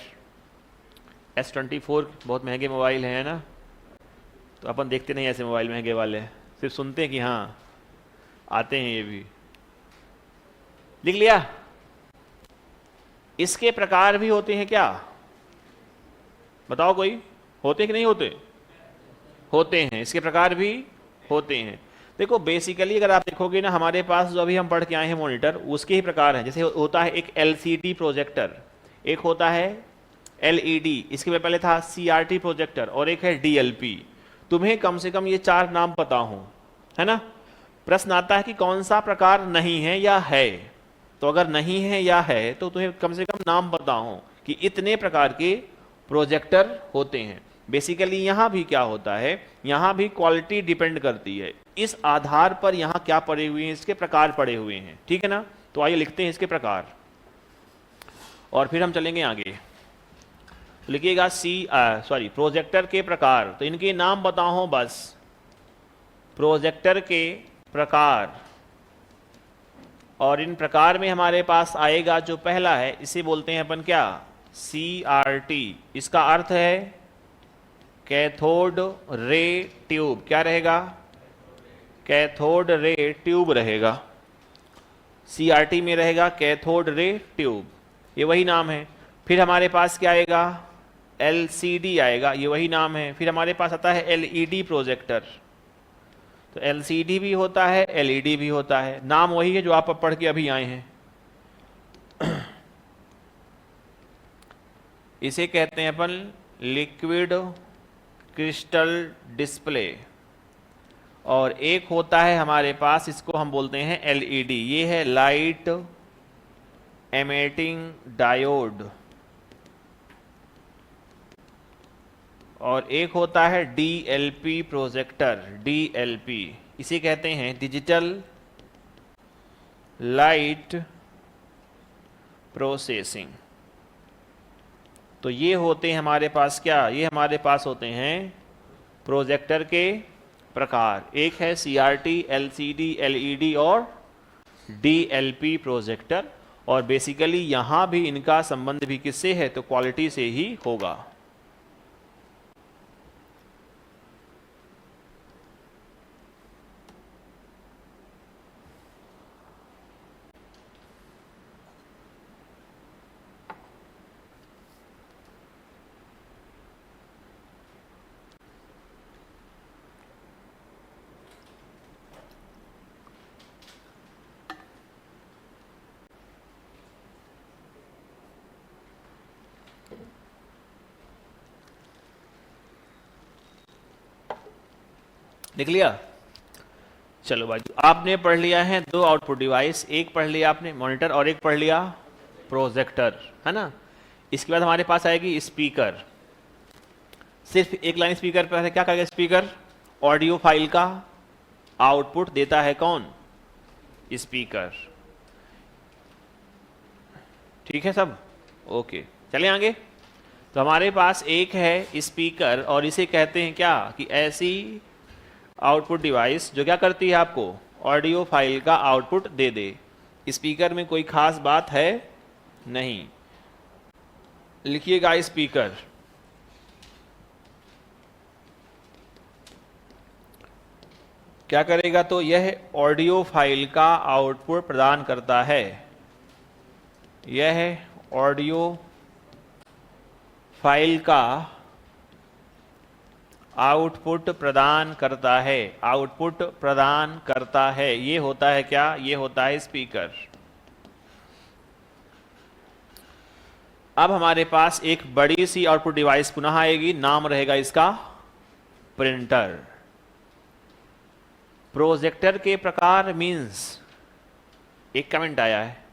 S24 बहुत महंगे मोबाइल है ना, तो अपन देखते नहीं ऐसे मोबाइल महंगे वाले, सिर्फ सुनते हैं कि हाँ आते हैं। ये भी लिख लिया। इसके प्रकार भी होते हैं क्या, बताओ कोई, होते हैं कि नहीं होते, होते हैं, इसके प्रकार भी होते हैं। देखो बेसिकली अगर आप देखोगे ना, हमारे पास जो अभी हम पढ़ के आए हैं मॉनिटर, उसके ही प्रकार हैं। जैसे होता है एक LCD प्रोजेक्टर, एक होता है LED, इसके पहले था CRT प्रोजेक्टर, और एक है DLP। तुम्हें कम से कम ये 4 नाम पता हो, है ना। प्रश्न आता है कि कौन सा प्रकार नहीं है या है, तो अगर नहीं है या है तो तुम्हें कम से कम नाम पता हो कि इतने प्रकार के प्रोजेक्टर होते हैं। बेसिकली यहाँ भी क्या होता है, यहाँ भी क्वालिटी डिपेंड करती है, इस आधार पर यहाँ क्या पड़े हुए हैं, इसके प्रकार पड़े हुए हैं, ठीक है ना। तो आइए लिखते हैं इसके प्रकार और फिर हम चलेंगे आगे। लिखिएगा प्रोजेक्टर के प्रकार, तो इनके नाम बताओ बस, प्रोजेक्टर के प्रकार। और इन प्रकार में हमारे पास आएगा जो पहला है, इसे बोलते हैं अपन क्या, CRT। इसका अर्थ है कैथोड रे ट्यूब। क्या रहेगा, कैथोड रे ट्यूब रहेगा। CRT में रहेगा कैथोड रे ट्यूब, ये वही नाम है। फिर हमारे पास क्या आएगा, LCD आएगा, ये वही नाम है। फिर हमारे पास आता है LED प्रोजेक्टर। तो LCD भी होता है, LED भी होता है, नाम वही है जो आप पढ़ के अभी आए हैं। इसे कहते हैं अपन लिक्विड क्रिस्टल डिस्प्ले। और एक होता है हमारे पास, इसको हम बोलते हैं LED, ये है लाइट एमिटिंग डायोड। और एक होता है DLP प्रोजेक्टर, DLP इसे कहते हैं डिजिटल लाइट प्रोसेसिंग। तो ये होते हैं हमारे पास क्या, ये हमारे पास होते हैं प्रोजेक्टर के प्रकार। एक है CRT, LCD, LED और DLP प्रोजेक्टर। और बेसिकली यहाँ भी इनका संबंध भी किससे है, तो क्वालिटी से ही होगा। लिख लिया, चलो भाई। आपने पढ़ लिया है 2 आउटपुट डिवाइस, एक पढ़ लिया आपने मॉनिटर और एक पढ़ लिया प्रोजेक्टर, है ना। इसके बाद हमारे पास आएगी स्पीकर। सिर्फ एक लाइन स्पीकर पर है, क्या करेगा स्पीकर? ऑडियो फाइल का आउटपुट देता है कौन? स्पीकर। ठीक है सब? ओके, चलें आगे। तो हमारे पास एक है स्पीकर और इसे कहते हैं क्या कि ऐसी आउटपुट डिवाइस जो क्या करती है, आपको ऑडियो फाइल का आउटपुट दे दे। स्पीकर में कोई खास बात है नहीं। लिखिएगा स्पीकर। क्या करेगा? तो यह ऑडियो फाइल का आउटपुट प्रदान करता है। यह ऑडियो फाइल का आउटपुट प्रदान करता है। आउटपुट प्रदान करता है, ये होता है क्या? ये होता है स्पीकर। अब हमारे पास एक बड़ी सी आउटपुट डिवाइस पुनः आएगी, नाम रहेगा इसका प्रिंटर। प्रोजेक्टर के प्रकार मींस एक कमेंट आया है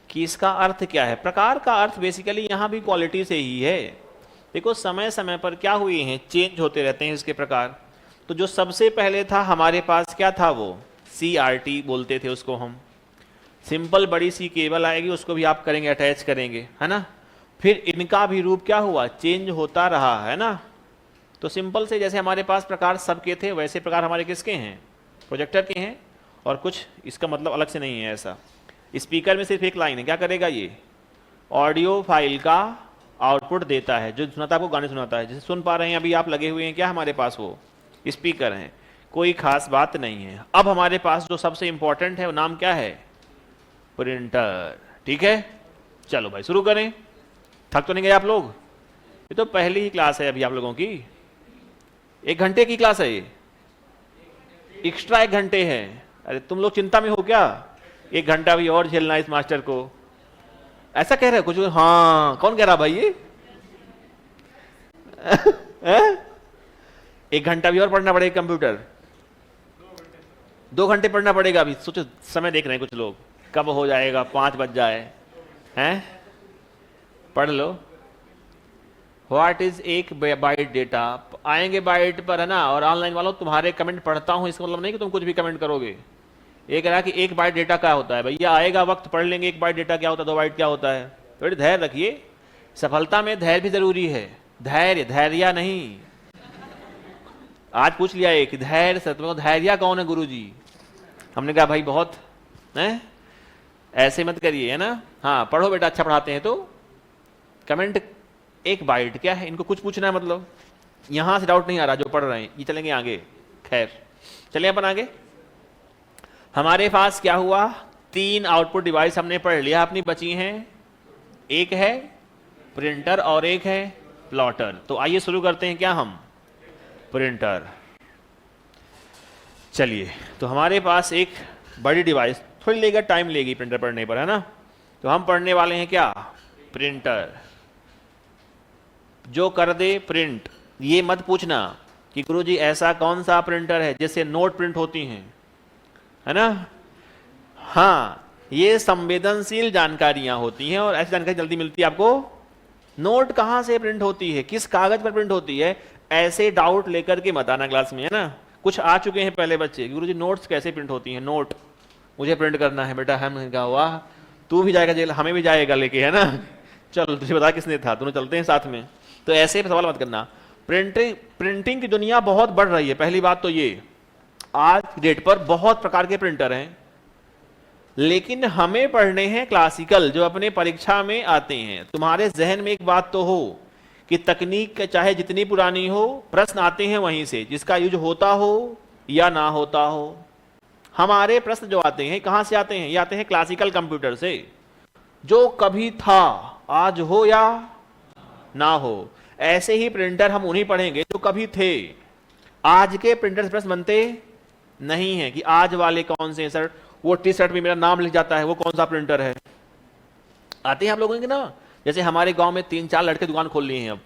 कि इसका अर्थ क्या है। प्रकार का अर्थ बेसिकली यहां भी क्वालिटी से ही है। देखो समय समय पर क्या हुए हैं, चेंज होते रहते हैं इसके प्रकार। तो जो सबसे पहले था हमारे पास क्या था, वो CRT बोलते थे उसको हम। सिंपल बड़ी सी केबल आएगी, उसको भी आप करेंगे अटैच करेंगे, है ना। फिर इनका भी रूप क्या हुआ, चेंज होता रहा, है ना। तो सिंपल से जैसे हमारे पास प्रकार सबके थे वैसे प्रकार हमारे किसके हैं, प्रोजेक्टर के हैं। और कुछ इसका मतलब अलग से नहीं है ऐसा। स्पीकर में सिर्फ एक लाइन है, क्या करेगा ये, ऑडियो फाइल का आउटपुट देता है। जो सुनाता है आपको गाने सुनाता है, जैसे सुन पा रहे हैं अभी आप लगे हुए हैं, क्या हमारे पास वो स्पीकर हैं। कोई खास बात नहीं है। अब हमारे पास जो सबसे इंपॉर्टेंट है वो नाम क्या है, प्रिंटर। ठीक है, चलो भाई शुरू करें। थक तो नहीं गए आप लोग? ये तो पहली ही क्लास है अभी आप लोगों की। 1 घंटे की क्लास है ये, एक्स्ट्रा 1 घंटे है। अरे तुम लोग चिंता में हो क्या, 1 घंटा भी और झेलना इस मास्टर को? ऐसा कह रहे हो कुछ? हाँ, कौन कह रहा भाई ये? 1 घंटा भी और पढ़ना पड़ेगा कंप्यूटर? 2 घंटे पढ़ना पड़ेगा अभी। सोचो, समय देख रहे हैं कुछ लोग, कब हो जाएगा, 5 बज जाए हैं। पढ़ लो। व्हाट इज एक बाइट डेटा? आएंगे बाइट पर, है ना। और ऑनलाइन वालों तुम्हारे कमेंट पढ़ता हूं, इसका मतलब नहीं कि तुम कुछ भी कमेंट करोगे। ये कह रहा कि 1 बाइट डेटा क्या होता है, भैया आएगा वक्त पढ़ लेंगे 1 बाइट डेटा क्या होता है, 2 बाइट क्या होता है। थोड़ी धैर्य रखिए, सफलता में धैर्य भी जरूरी है। धैर्य नहीं। आज पूछ लिया एक धैर्य सत्य, धैर्य कौन है गुरुजी? हमने कहा भाई बहुत है, ऐसे मत करिए, है ना। हाँ पढ़ो बेटा, अच्छा पढ़ाते हैं। तो कमेंट 1 बाइट क्या है, इनको कुछ पूछना है मतलब? यहां से डाउट नहीं आ रहा जो पढ़ रहे हैं, ये चलेंगे आगे। खैर चलिए अपन आगे। हमारे पास क्या हुआ, 3 आउटपुट डिवाइस हमने पढ़ लिया अपनी, बची हैं। एक है प्रिंटर और एक है प्लॉटर। तो आइए शुरू करते हैं क्या हम, प्रिंटर। चलिए, तो हमारे पास एक बड़ी डिवाइस, थोड़ी लेगा टाइम लेगी प्रिंटर पढ़ने पर, है ना। तो हम पढ़ने वाले हैं क्या, प्रिंटर। जो कर दे प्रिंट। ये मत पूछना कि गुरुजी ऐसा कौन सा प्रिंटर है जिससे नोट प्रिंट होती हैं, है ना। हाँ, ये संवेदनशील जानकारियां होती हैं और ऐसी जानकारी जल्दी मिलती है आपको। नोट कहां से प्रिंट होती है, किस कागज पर प्रिंट होती है, ऐसे डाउट लेकर के मत आना क्लास में, है ना। कुछ आ चुके हैं पहले बच्चे, गुरुजी नोट्स कैसे प्रिंट होती हैं, नोट मुझे प्रिंट करना है बेटा। हम कहा वाह, तू भी जाएगा जेल, हमें भी जाएगा लेके, है ना। चल तुझे बता किसने था, दोनों चलते हैं साथ में। तो ऐसे सवाल मत करना। प्रिंटिंग की दुनिया बहुत बढ़ रही है। पहली बात तो ये, आज डेट पर बहुत प्रकार के प्रिंटर हैं, लेकिन हमें पढ़ने हैं क्लासिकल जो अपने परीक्षा में आते हैं। तुम्हारे जहन में एक बात तो हो कि तकनीक चाहे जितनी पुरानी हो, प्रश्न आते हैं वहीं से, जिसका यूज होता हो या ना होता हो। हमारे प्रश्न जो आते हैं कहां से आते हैं, ये आते हैं क्लासिकल कंप्यूटर से। जो कभी था, आज हो या ना हो, ऐसे ही प्रिंटर हम उन्हीं पढ़ेंगे जो कभी थे। आज के प्रिंटर प्रश्न बनते नहीं है कि आज वाले कौन से हैं सर, वो टी शर्ट में मेरा नाम लिख जाता है, वो कौन सा प्रिंटर है। आते हैं आप लोगों के ना। जैसे हमारे गांव में 3-4 लड़के दुकान खोल लिए हैं। अब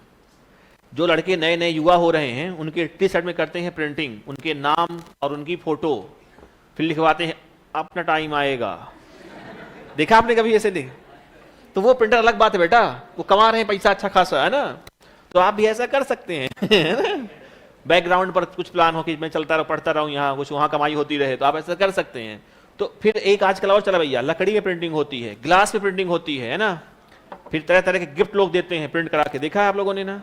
जो लड़के नए नए युवा हो रहे हैं, उनके टी शर्ट में करते हैं प्रिंटिंग, उनके नाम और उनकी फोटो, फिर लिखवाते हैं अपना टाइम आएगा, देखा आपने कभी ऐसे नहीं? तो वो प्रिंटर अलग बात है बेटा, वो कमा रहे हैं पैसा अच्छा खासा, है ना? तो आप भी ऐसा कर सकते हैं। बैकग्राउंड पर कुछ प्लान हो कि मैं चलता रहूं, पढ़ता रहूं, यहाँ कुछ वहां कमाई होती रहे, तो आप ऐसा कर सकते हैं। तो फिर एक आजकल और चला भैया, लकड़ी में प्रिंटिंग होती है, ग्लास में प्रिंटिंग होती है ना? फिर तरह तरह के गिफ्ट लोग देते हैं प्रिंट करा के, देखा है आप लोगों ने ना?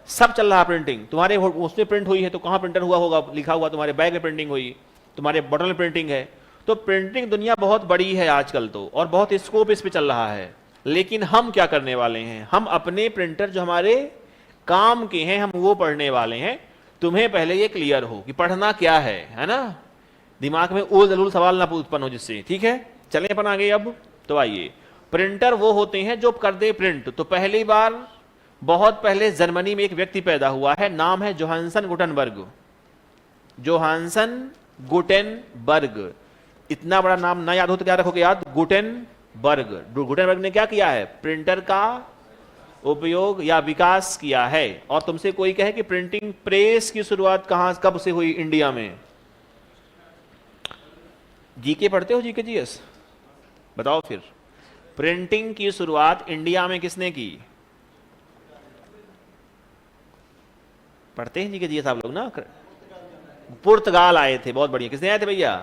सब चल रहा प्रिंटिंग। तुम्हारे उसमें प्रिंट हुई है तो कहाँ प्रिंटर हुआ होगा, लिखा हुआ तुम्हारे बैग में प्रिंटिंग हुई, तुम्हारे बॉटल में प्रिंटिंग है। तो प्रिंटिंग दुनिया बहुत बड़ी है आजकल तो, और बहुत स्कोप इस पे चल रहा है। लेकिन हम क्या करने वाले हैं, हम अपने प्रिंटर जो हमारे काम के हैं हम वो पढ़ने वाले हैं। तुम्हें पहले ये क्लियर हो कि पढ़ना क्या है ना? दिमाग में उल जलूल सवाल ना उत्पन्न हो जिससे, ठीक है? चलें अपन आगे अब। तो आइए, प्रिंटर वो होते हैं जो कर दे प्रिंट। तो पहली बार बहुत पहले जर्मनी में एक व्यक्ति पैदा हुआ है, नाम है जोहानसन गुटेनबर्ग। Johansson Gutenberg. इतना बड़ा नाम ना याद हो तो क्या रखोगे याद? गुटेनबर्ग। गुटेनबर्ग ने क्या किया है? प्रिंटर का उपयोग या विकास किया है। और तुमसे कोई कहे कि प्रिंटिंग प्रेस की शुरुआत कहां कब से हुई इंडिया में? जीके पढ़ते हो, जीके जीएस? बताओ फिर, प्रिंटिंग की शुरुआत इंडिया में किसने की? पढ़ते हैं जीके जीएस आप लोग ना? पुर्तगाल आए थे, बहुत बढ़िया। किसने आए थे भैया?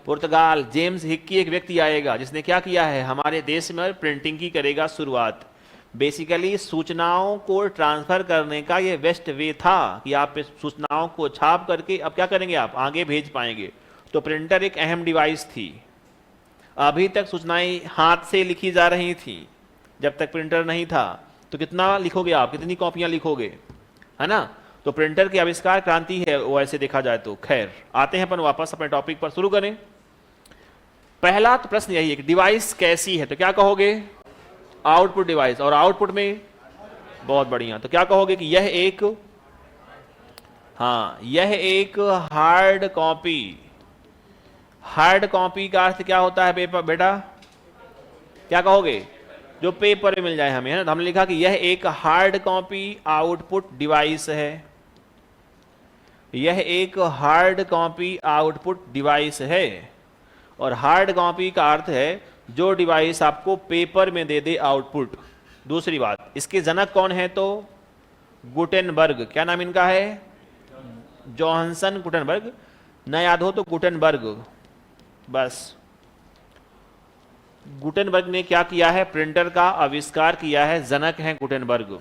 पुर्तगाल। जेम्स हिक्की एक व्यक्ति आएगा जिसने क्या किया है, हमारे देश में प्रिंटिंग की करेगा शुरुआत। बेसिकली सूचनाओं को ट्रांसफर करने का ये बेस्ट वे था कि आप सूचनाओं को छाप करके अब क्या करेंगे, आप आगे भेज पाएंगे। तो प्रिंटर एक अहम डिवाइस थी। अभी तक सूचनाएं हाथ से लिखी जा रही थी, जब तक प्रिंटर नहीं था। तो कितना लिखोगे आप, कितनी कॉपियां लिखोगे, है ना? तो प्रिंटर की आविष्कार क्रांति है वो, ऐसे देखा जाए तो। खैर, आते हैं अपन वापस अपने टॉपिक पर, शुरू करें। पहला तो प्रश्न यही है कि डिवाइस कैसी है, तो क्या कहोगे? Output device. और आउटपुट में बहुत बढ़िया, तो क्या कहोगे कि यह एक, हाँ, यह एक हार्ड कॉपी। हार्ड कॉपी का अर्थ क्या होता है पेपर बेटा? क्या कहोगे? जो पेपर में मिल जाए हमें, है ना? तो हमने लिखा कि यह एक हार्ड कॉपी आउटपुट डिवाइस है। यह एक हार्ड कॉपी आउटपुट डिवाइस है। और हार्ड कॉपी का अर्थ है जो डिवाइस आपको पेपर में दे दे आउटपुट। दूसरी बात, इसके जनक कौन है? तो गुटेनबर्ग। क्या नाम इनका है? Johansson Gutenberg. न याद हो तो गुटेनबर्ग, बस। गुटेनबर्ग ने क्या किया है? प्रिंटर का आविष्कार किया है, जनक है गुटेनबर्ग।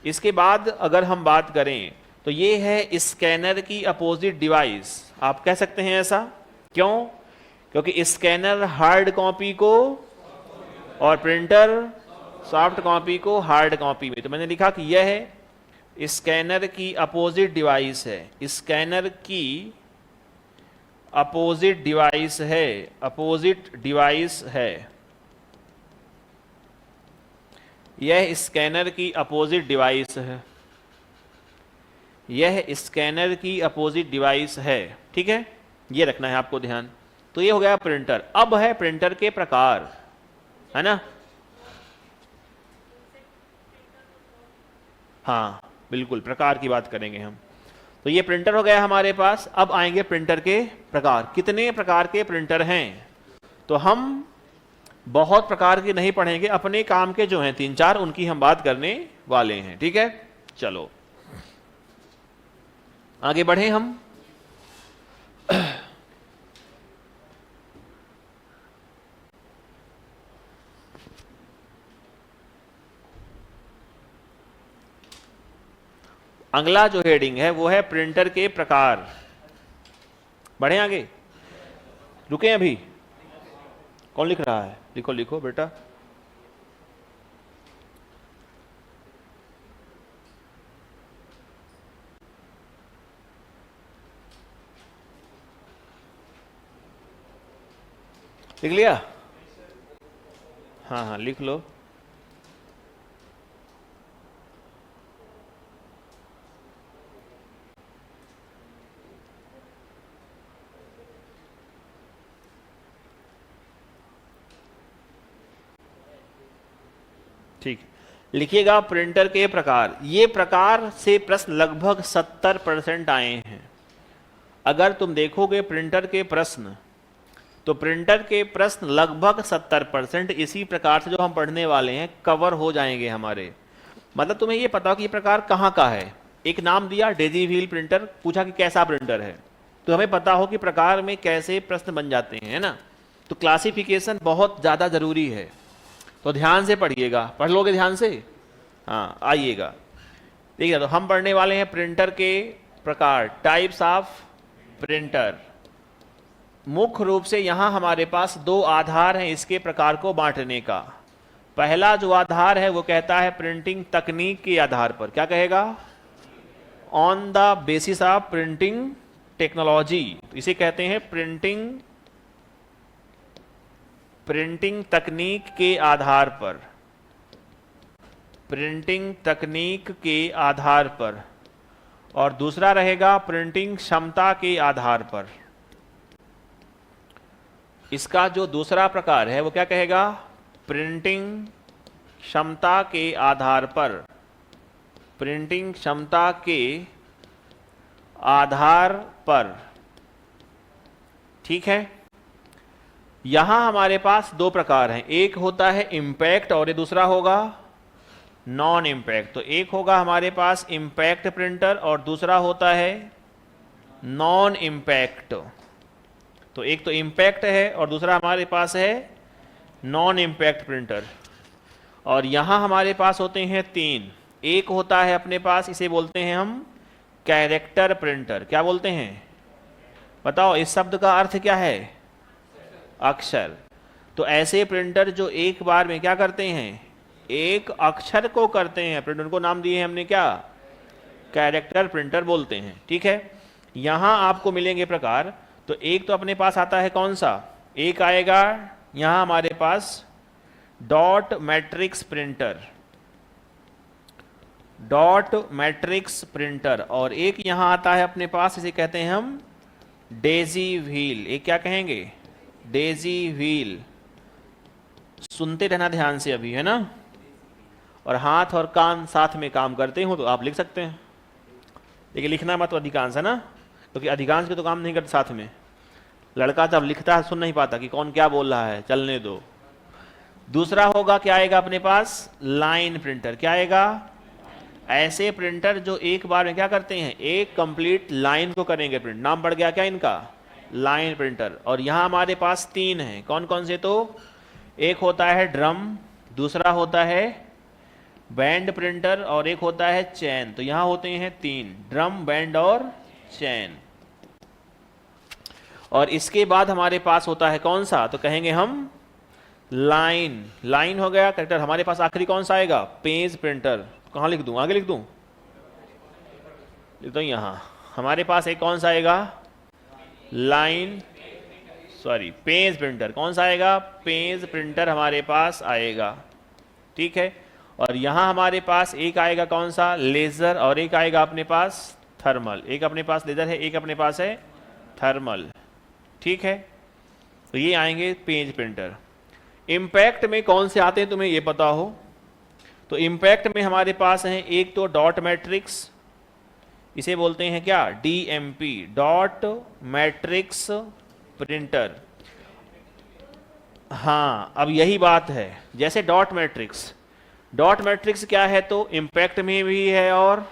इसके बाद अगर हम बात करें तो ये है स्कैनर की अपोजिट डिवाइस। आप कह सकते हैं ऐसा, क्यों? क्योंकि स्कैनर हार्ड कॉपी को और प्रिंटर सॉफ्ट कॉपी को हार्ड कॉपी में। तो मैंने लिखा कि यह स्कैनर की अपोजिट डिवाइस है। स्कैनर की अपोजिट डिवाइस है, अपोजिट डिवाइस है। यह स्कैनर की अपोजिट डिवाइस है। यह स्कैनर की अपोजिट डिवाइस है, ठीक है? ये रखना है आपको ध्यान। तो ये हो गया प्रिंटर। अब है प्रिंटर के प्रकार, है ना? हाँ बिल्कुल, प्रकार की बात करेंगे हम। तो ये प्रिंटर हो गया हमारे पास। अब आएंगे प्रिंटर के प्रकार। कितने प्रकार के प्रिंटर हैं? तो हम बहुत प्रकार के नहीं पढ़ेंगे, अपने काम के जो हैं 3-4 उनकी हम बात करने वाले हैं, ठीक है? चलो आगे बढ़े हम। अगला जो हेडिंग है वो है प्रिंटर के प्रकार। बढ़े आगे, रुके अभी? कौन लिख रहा है? लिखो लिखो बेटा। लिख लिया? हाँ हाँ लिख लो। ठीक, लिखिएगा प्रिंटर के प्रकार। ये प्रकार से प्रश्न लगभग 70% आए हैं। अगर तुम देखोगे प्रिंटर के प्रश्न तो प्रिंटर के प्रश्न लगभग 70% इसी प्रकार से जो हम पढ़ने वाले हैं कवर हो जाएंगे हमारे। मतलब तुम्हें ये पता हो कि ये प्रकार कहाँ का है। एक नाम दिया डेजी व्हील प्रिंटर, पूछा कि कैसा प्रिंटर है, तो हमें पता हो कि प्रकार में कैसे प्रश्न बन जाते हैं, है ना। तो क्लासिफिकेशन बहुत ज़्यादा ज़रूरी है, तो ध्यान से पढ़िएगा। पढ़ लोगे ध्यान से? हाँ, आइएगा देखिए। तो हम पढ़ने वाले हैं प्रिंटर के प्रकार, टाइप्स ऑफ प्रिंटर। मुख्य रूप से यहाँ हमारे पास दो आधार हैं इसके प्रकार को बांटने का। पहला जो आधार है वो कहता है प्रिंटिंग तकनीक के आधार पर, क्या कहेगा? On the basis of printing technology. इसे कहते हैं प्रिंटिंग तकनीक के आधार पर, प्रिंटिंग तकनीक के आधार पर। और दूसरा रहेगा प्रिंटिंग क्षमता के आधार पर। इसका जो दूसरा प्रकार है वो क्या कहेगा? प्रिंटिंग क्षमता के आधार पर, प्रिंटिंग क्षमता के आधार पर। ठीक है। यहां हमारे पास दो प्रकार हैं, एक होता है इम्पैक्ट और ये दूसरा होगा नॉन इम्पैक्ट। तो एक होगा हमारे पास इम्पैक्ट प्रिंटर और दूसरा होता है नॉन इम्पैक्ट। तो एक तो इम्पैक्ट है और दूसरा हमारे पास है नॉन इम्पैक्ट प्रिंटर। और यहां हमारे पास होते हैं तीन। एक होता है अपने पास, इसे बोलते हैं हम कैरेक्टर प्रिंटर। क्या बोलते हैं? बताओ, इस शब्द का अर्थ क्या है? अक्षर। तो ऐसे प्रिंटर जो एक बार में क्या करते हैं? एक अक्षर को करते हैं प्रिंट, उनको नाम दिए हैं हमने क्या? कैरेक्टर प्रिंटर बोलते हैं। ठीक है। यहां आपको मिलेंगे प्रकार। तो एक तो अपने पास आता है कौन सा? एक आएगा यहां हमारे पास dot matrix printer, dot matrix printer. और एक यहां आता है अपने पास, इसे कहते हैं हम डेजी व्हील। एक क्या कहेंगे? Daisy wheel. सुनते रहना ध्यान से अभी, है ना। और हाथ और कान साथ में काम करते हो तो आप लिख सकते हैं, लेकिन लिखना मत अधिकांश, है ना, क्योंकि अधिकांश के तो काम नहीं करते साथ में। लड़का जब लिखता है सुन नहीं पाता कि कौन क्या बोल रहा है, चलने दो। दूसरा होगा क्या आएगा अपने पास? Line printer. क्या आएगा? ऐसे प्रिंटर जो एक बार में क्या करते हैं? एक कंप्लीट लाइन को करेंगे प्रिंट। नाम बढ़ गया क्या इनका? Line printer. और यहां हमारे पास तीन हैं। कौन कौन से? तो एक होता है ड्रम, दूसरा होता है बैंड प्रिंटर और एक होता है चैन। तो यहां होते हैं तीन, ड्रम, बैंड और चैन। और इसके बाद हमारे पास होता है कौन सा? तो कहेंगे हम लाइन। लाइन हो गया करेक्टर। हमारे पास आखिरी कौन सा आएगा? Page printer. कहां लिख दूं? आगे लिख दूं? लिख दो यहां। हमारे पास एक कौन सा आएगा? Line, sorry, page printer. कौन सा आएगा? पेज प्रिंटर हमारे पास आएगा। ठीक है। और यहां हमारे पास एक आएगा कौन सा? लेजर। और एक आएगा अपने पास थर्मल। एक अपने पास लेजर है, एक अपने पास है थर्मल। ठीक है। तो ये आएंगे पेज प्रिंटर। इम्पैक्ट में कौन से आते हैं तुम्हें ये पता हो? तो इम्पैक्ट में हमारे पास है एक तो डॉट मैट्रिक्स, इसे बोलते हैं क्या? DMP, dot matrix printer. हाँ, अब यही बात है। जैसे डॉट मैट्रिक्स, डॉट मैट्रिक्स क्या है? तो इम्पैक्ट में भी है और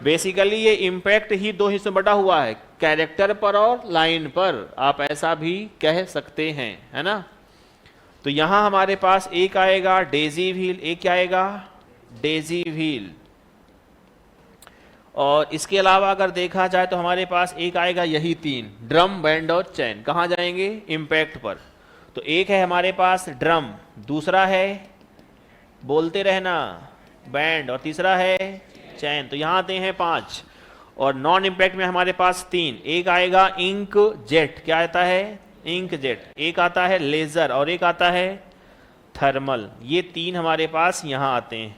बेसिकली ये इम्पैक्ट ही दो हिस्सों में बटा हुआ है, कैरेक्टर पर और लाइन पर, आप ऐसा भी कह सकते हैं, है ना। तो यहां हमारे पास एक आएगा डेजी व्हील, एक क्या आएगा? Daisy wheel. और इसके अलावा अगर देखा जाए तो हमारे पास एक आएगा यही तीन, ड्रम, बैंड और चैन। कहां जाएंगे? इम्पैक्ट पर। तो एक है हमारे पास ड्रम, दूसरा है बोलते रहना बैंड और तीसरा है चैन। तो यहां आते हैं पांच। और नॉन इम्पैक्ट में हमारे पास तीन, एक आएगा इंक जेट। क्या आता है? Ink jet. एक आता है लेजर और एक आता है थर्मल। ये तीन हमारे पास यहां आते हैं।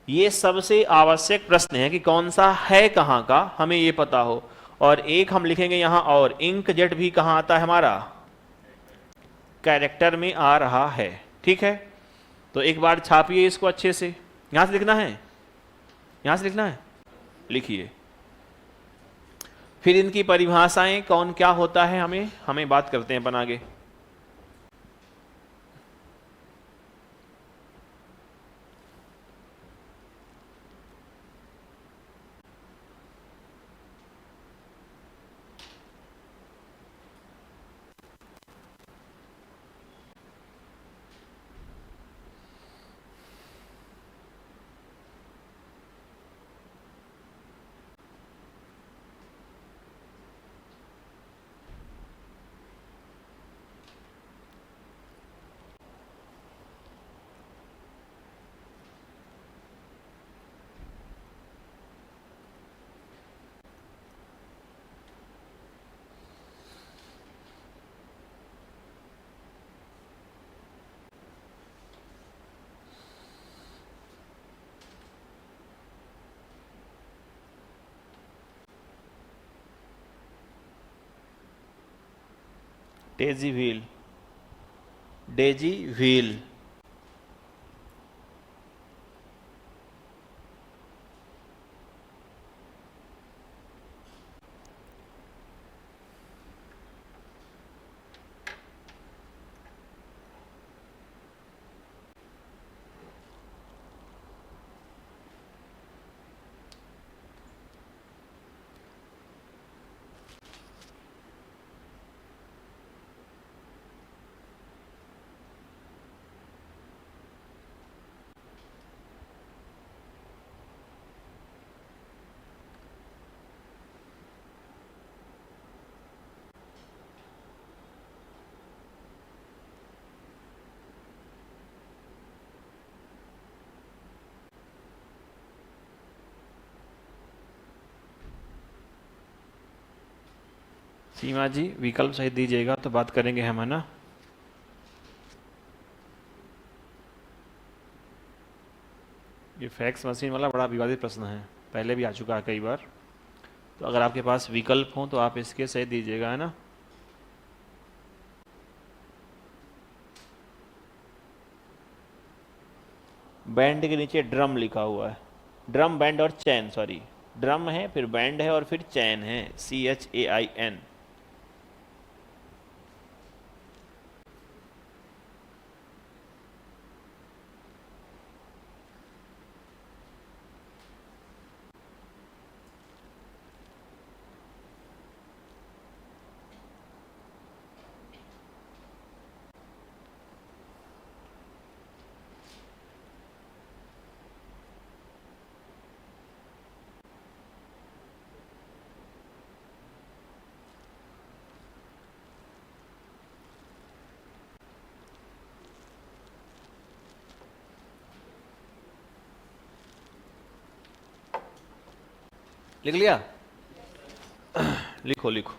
ये सबसे आवश्यक प्रश्न है कि कौन सा है कहां का, हमें ये पता हो। और एक हम लिखेंगे यहां, और इंक जेट भी कहां आता है? हमारा कैरेक्टर में आ रहा है। ठीक है। तो एक बार छापिए इसको अच्छे से। यहां से लिखना है, यहां से लिखना है, लिखिए। फिर इनकी परिभाषाएं कौन क्या होता है हमें हमें बात करते हैं अपन आगे। डेजी व्हील, डेजी व्हील, सीमा जी विकल्प सही दीजिएगा तो बात करेंगे हम, है ना। ये फैक्स मशीन वाला बड़ा विवादित प्रश्न है, पहले भी आ चुका है कई बार, तो अगर आपके पास विकल्प हो तो आप इसके सही दीजिएगा, है ना। बैंड के नीचे ड्रम लिखा हुआ है, ड्रम बैंड और चैन, सॉरी ड्रम है फिर बैंड है और फिर चैन है, CHAIN। लिख लिया, लिखो लिखो।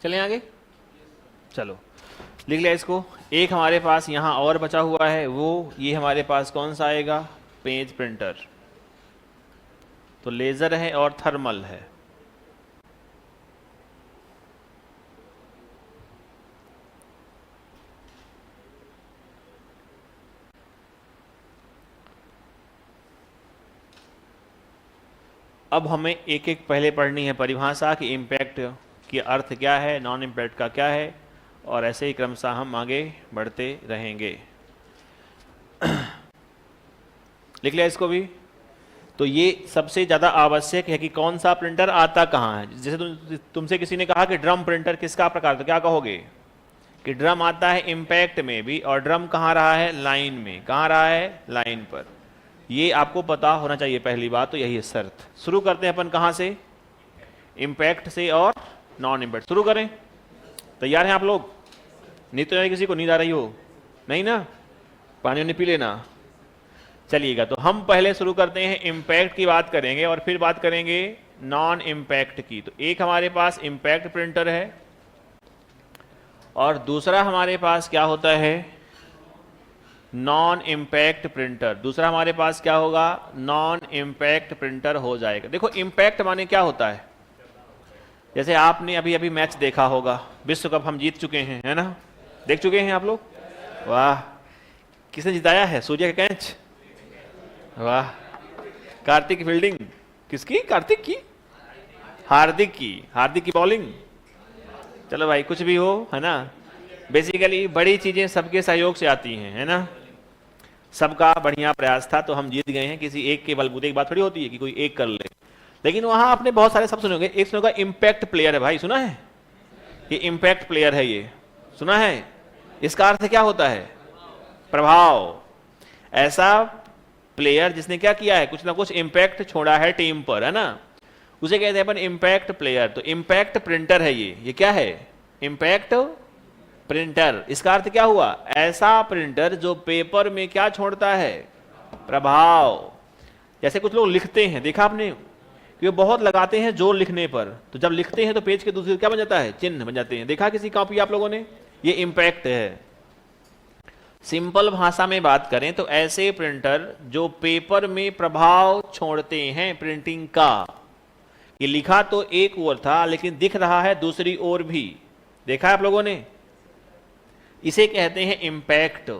चलें आगे, चलो लिख लिया इसको। एक हमारे पास यहाँ और बचा हुआ है, वो ये हमारे पास कौन सा आएगा, पेज प्रिंटर। तो लेज़र है और थर्मल है। अब हमें एक एक पहले पढ़नी है परिभाषा कि इम्पैक्ट की अर्थ क्या है, नॉन इम्पैक्ट का क्या है, और ऐसे ही क्रमशः हम आगे बढ़ते रहेंगे। लिख लिया इसको भी। तो ये सबसे ज़्यादा आवश्यक है कि कौन सा प्रिंटर आता कहाँ है। जैसे तुमसे किसी ने कहा कि ड्रम प्रिंटर किसका प्रकार, तो क्या कहोगे कि ड्रम आता है इम्पैक्ट में भी, और ड्रम कहाँ रहा है, लाइन में। कहाँ रहा है, लाइन पर। ये आपको पता होना चाहिए, पहली बात तो यही है शर्त। शुरू करते हैं अपन कहाँ से, इम्पैक्ट से और नॉन इम्पैक्ट। शुरू करें, तैयार हैं आप लोग? नहीं तो किसी को नींद आ रही हो, नहीं ना, पानी उन्हें पी लेना। चलिएगा, तो हम पहले शुरू करते हैं, इम्पैक्ट की बात करेंगे और फिर बात करेंगे नॉन इम्पैक्ट की। तो एक हमारे पास इम्पैक्ट प्रिंटर है और दूसरा हमारे पास क्या होता है, नॉन इम्पैक्ट प्रिंटर। दूसरा हमारे पास क्या होगा, नॉन इम्पैक्ट प्रिंटर हो जाएगा। देखो इम्पैक्ट माने क्या होता है, जैसे आपने अभी अभी मैच देखा होगा, विश्व कप हम जीत चुके हैं, है ना, देख चुके हैं आप लोग। वाह, किसने जिताया है, सूर्य का कैच, वाह। कार्तिक की फील्डिंग, किसकी, कार्तिक की, हार्दिक की, हार्दिक की बॉलिंग। चलो भाई, कुछ भी हो, है ना, बेसिकली बड़ी चीजें सबके सहयोग से आती हैं, है ना, सबका बढ़िया प्रयास था तो हम जीत गए हैं। किसी एक के बलबूते की बात थोड़ी होती है कि कोई एक कर ले। लेकिन वहां आपने बहुत सारे शब्द सुने होंगे, एक सुना होगा इम्पैक्ट प्लेयर है, भाई सुना है, ये इम्पैक्ट प्लेयर है, ये सुना है। इसका अर्थ क्या होता है, प्रभाव। ऐसा प्लेयर जिसने क्या किया है, कुछ ना कुछ इम्पैक्ट छोड़ा है टीम पर, है ना, उसे कहते हैं अपन इम्पैक्ट प्लेयर। तो इम्पैक्ट प्रिंटर है ये क्या है, इम्पैक्ट प्रिंटर। इसका अर्थ क्या हुआ, ऐसा प्रिंटर जो पेपर में क्या छोड़ता है, प्रभाव। जैसे कुछ लोग लिखते हैं, देखा आपने कि वो बहुत लगाते हैं जोर लिखने पर, तो जब लिखते हैं तो पेज के दूसरे क्या बन जाता है, चिन्ह बन जाते हैं। देखा किसी कॉपी आप लोगों ने, ये इम्पैक्ट है। सिंपल भाषा में बात करें तो ऐसे प्रिंटर जो पेपर में प्रभाव छोड़ते हैं प्रिंटिंग का। ये लिखा तो एक ओर था लेकिन दिख रहा है दूसरी ओर भी, देखा है आप लोगों ने, इसे कहते हैं इम्पैक्ट।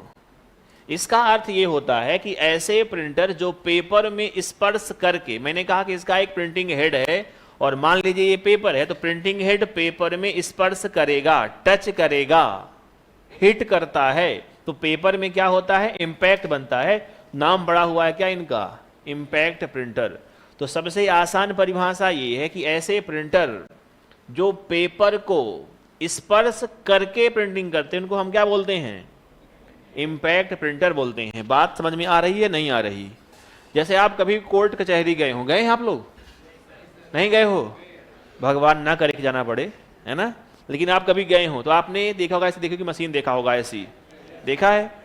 इसका अर्थ ये होता है कि ऐसे प्रिंटर जो पेपर में स्पर्श करके, मैंने कहा कि इसका एक प्रिंटिंग हेड है और मान लीजिए ये पेपर है, तो प्रिंटिंग हेड पेपर में स्पर्श करेगा, टच करेगा, हिट करता है, तो पेपर में क्या होता है, इम्पैक्ट बनता है। नाम बड़ा हुआ है क्या इनका, इम्पैक्ट प्रिंटर। तो सबसे आसान परिभाषा ये है कि ऐसे प्रिंटर जो पेपर को स्पर्श करके प्रिंटिंग करते हैं उनको हम क्या बोलते हैं, इम्पैक्ट प्रिंटर बोलते हैं। बात समझ में आ रही है, नहीं आ रही। जैसे आप कभी कोर्ट कचहरी गए हो, गए हैं आप लोग, नहीं गए हो, भगवान ना करे कि जाना पड़े, है ना, लेकिन आप कभी गए हो तो आपने देखा होगा, ऐसे देखो कि मशीन देखा होगा, ऐसी देखा है।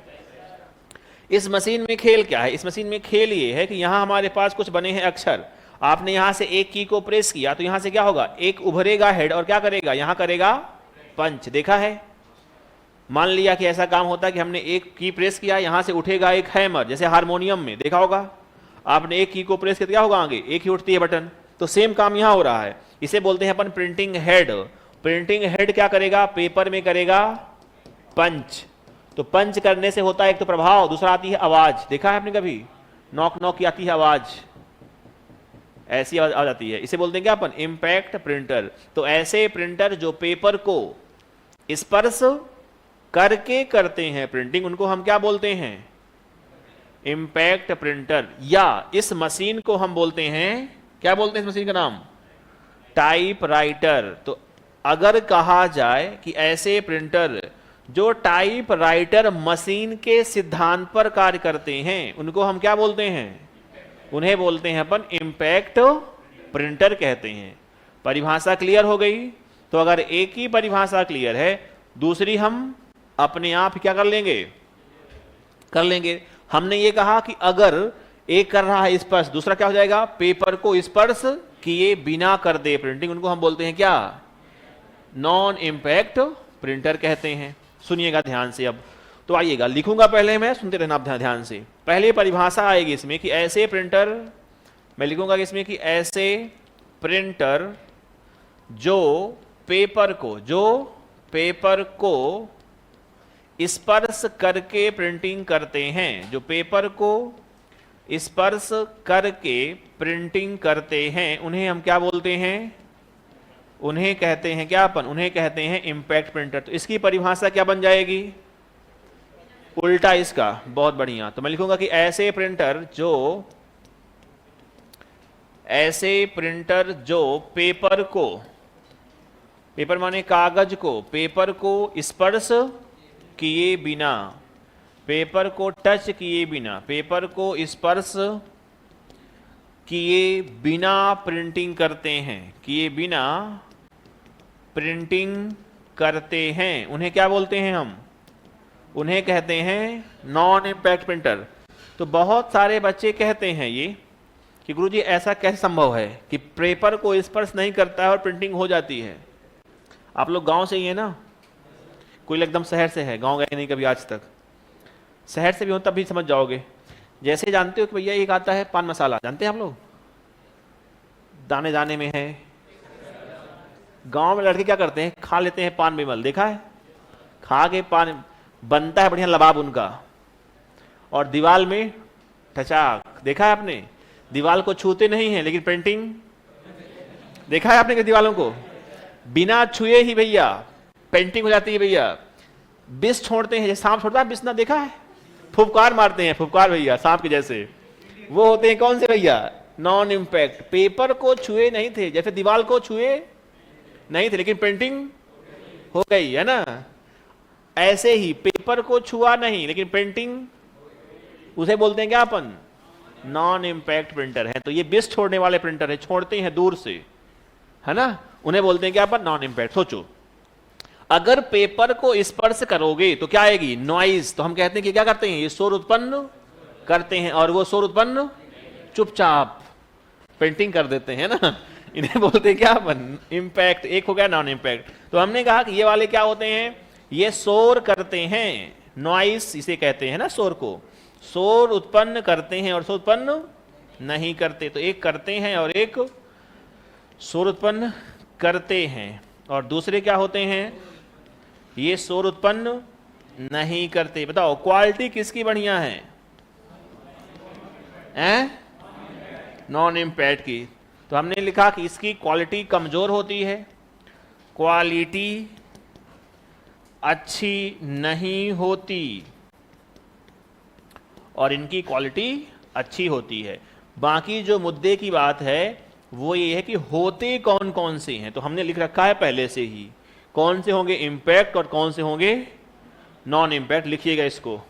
इस मशीन में खेल क्या है, इस मशीन में खेल ये है कि यहां हमारे पास कुछ बने हैं अक्षर, आपने यहां से एक की को प्रेस किया तो यहां से क्या होगा, एक उभरेगा हेड और क्या करेगा, यहां करेगा पंच, देखा है। मान लिया कि ऐसा काम होता है कि हमने एक की प्रेस किया, यहां से उठेगा एक हैमर, जैसे हारमोनियम में देखा होगा, आपने एक की को प्रेस किया क्या होगा, आगे एक ही उठती है बटन। तो सेम काम यहां हो रहा है, इसे बोलते हैं अपन प्रिंटिंग हेड। प्रिंटिंग हेड क्या करेगा, पेपर में करेगा पंच। तो पंच करने से होता है एक तो प्रभाव, दूसरा आती है आवाज, देखा है आपने कभी, नॉक नॉक की आती है आवाज, ऐसी आवाज आती है, इसे बोलते हैं क्या अपन, इम्पैक्ट प्रिंटर। तो ऐसे प्रिंटर जो पेपर को स्पर्श करके करते हैं प्रिंटिंग, उनको हम क्या बोलते हैं, इम्पैक्ट प्रिंटर। या इस मशीन को हम बोलते हैं, क्या बोलते हैं इस मशीन का नाम, टाइपराइटर। तो अगर कहा जाए कि ऐसे प्रिंटर जो टाइपराइटर मशीन के सिद्धांत पर कार्य करते हैं उनको हम क्या बोलते हैं, उन्हें बोलते हैं अपन इम्पैक्ट प्रिंटर कहते हैं। परिभाषा क्लियर हो गई। तो अगर एक ही परिभाषा क्लियर है, दूसरी हम अपने आप क्या कर लेंगे, कर लेंगे। हमने ये कहा कि अगर एक कर रहा है स्पर्श, दूसरा क्या हो जाएगा, पेपर को स्पर्श किए बिना कर दे प्रिंटिंग, उनको हम बोलते हैं क्या, नॉन इम्पैक्ट प्रिंटर कहते हैं। सुनिएगा ध्यान से अब, तो आइएगा, लिखूंगा पहले मैं, सुनते रहना आप ध्यान से। पहले परिभाषा आएगी इसमें कि ऐसे प्रिंटर, मैं लिखूंगा इसमें कि ऐसे प्रिंटर जो पेपर को स्पर्श करके प्रिंटिंग करते हैं, जो पेपर को स्पर्श करके प्रिंटिंग करते हैं, उन्हें हम क्या बोलते हैं, उन्हें कहते हैं क्या अपन, उन्हें कहते हैं इम्पैक्ट प्रिंटर। तो इसकी परिभाषा क्या बन जाएगी, उल्टा इसका, बहुत बढ़िया। तो मैं लिखूंगा कि ऐसे प्रिंटर जो पेपर को, पेपर माने कागज को, पेपर को स्पर्श किए बिना, पेपर को टच किए बिना, पेपर को स्पर्श किए बिना प्रिंटिंग करते हैं, किए बिना प्रिंटिंग करते हैं, उन्हें क्या बोलते हैं हम, उन्हें कहते हैं नॉन इम्पैक्ट प्रिंटर। तो बहुत सारे बच्चे कहते हैं ये कि गुरुजी ऐसा कैसे संभव है कि पेपर को स्पर्श नहीं करता है और प्रिंटिंग हो जाती है। आप लोग गांव से ही है ना, कोई एकदम शहर से है, गांव गए नहीं कभी आज तक। शहर से भी हो तब भी समझ जाओगे। जैसे जानते हो कि भैया एक आता है पान मसाला, जानते हैं आप लोग, दाने दाने में है। गांव में लड़के क्या करते हैं, खा लेते हैं पान बिमल, देखा है, खा के पान बनता है बढ़िया लबाब उनका, और दीवाल में ठचाक, देखा है आपने, दीवाल को छूते नहीं है लेकिन पेंटिंग, देखा है आपने कि दीवालों को बिना छुए ही भैया पेंटिंग हो जाती है भैया। बिस छोड़ते हैं, जैसे सांप छोड़ता है बिस, ना देखा है, फुफकार मारते हैं, फुफकार भैया सांप के जैसे, वो होते हैं कौन से भैया, नॉन इम्पैक्ट। पेपर को छुए नहीं थे, जैसे दीवार को छुए नहीं थे लेकिन पेंटिंग हो गई है ना, ऐसे ही पेपर को छुआ नहीं लेकिन पेंटिंग, उसे बोलते हैं क्या अपन, नॉन इम्पैक्ट प्रिंटर है। तो ये बिस छोड़ने वाले प्रिंटर है, छोड़ते हैं दूर से, है ना, उन्हें बोलते हैं क्या अपन, नॉन इम्पैक्ट। सोचो अगर पेपर को स्पर्श करोगे तो क्या आएगी, नॉइज। तो हम कहते हैं कि क्या करते हैं, ये शोर उत्पन्न करते हैं, और वो शोर उत्पन्न चुपचाप पेंटिंग कर देते हैं ना, इन्हें बोलते हैं क्या अपन, इम्पैक्ट। एक हो गया नॉन इम्पैक्ट। तो हमने कहा कि ये वाले क्या होते हैं, ये शोर करते हैं, नॉइस इसे कहते हैं ना, शोर को, शोर उत्पन्न करते हैं और शोर उत्पन्न नहीं करते। तो एक करते हैं और एक शोर उत्पन्न करते हैं, और दूसरे क्या होते हैं, ये शोर उत्पन्न नहीं करते। बताओ क्वालिटी किसकी बढ़िया है, नॉन इम्पैक्ट की। तो हमने लिखा कि इसकी क्वालिटी कमजोर होती है, क्वालिटी अच्छी नहीं होती, और इनकी क्वालिटी अच्छी होती है। बाकी जो मुद्दे की बात है वो ये है कि होते कौन कौन से हैं। तो हमने लिख रखा है पहले से ही, कौन से होंगे इम्पैक्ट और कौन से होंगे नॉन इम्पैक्ट। लिखिएगा इसको,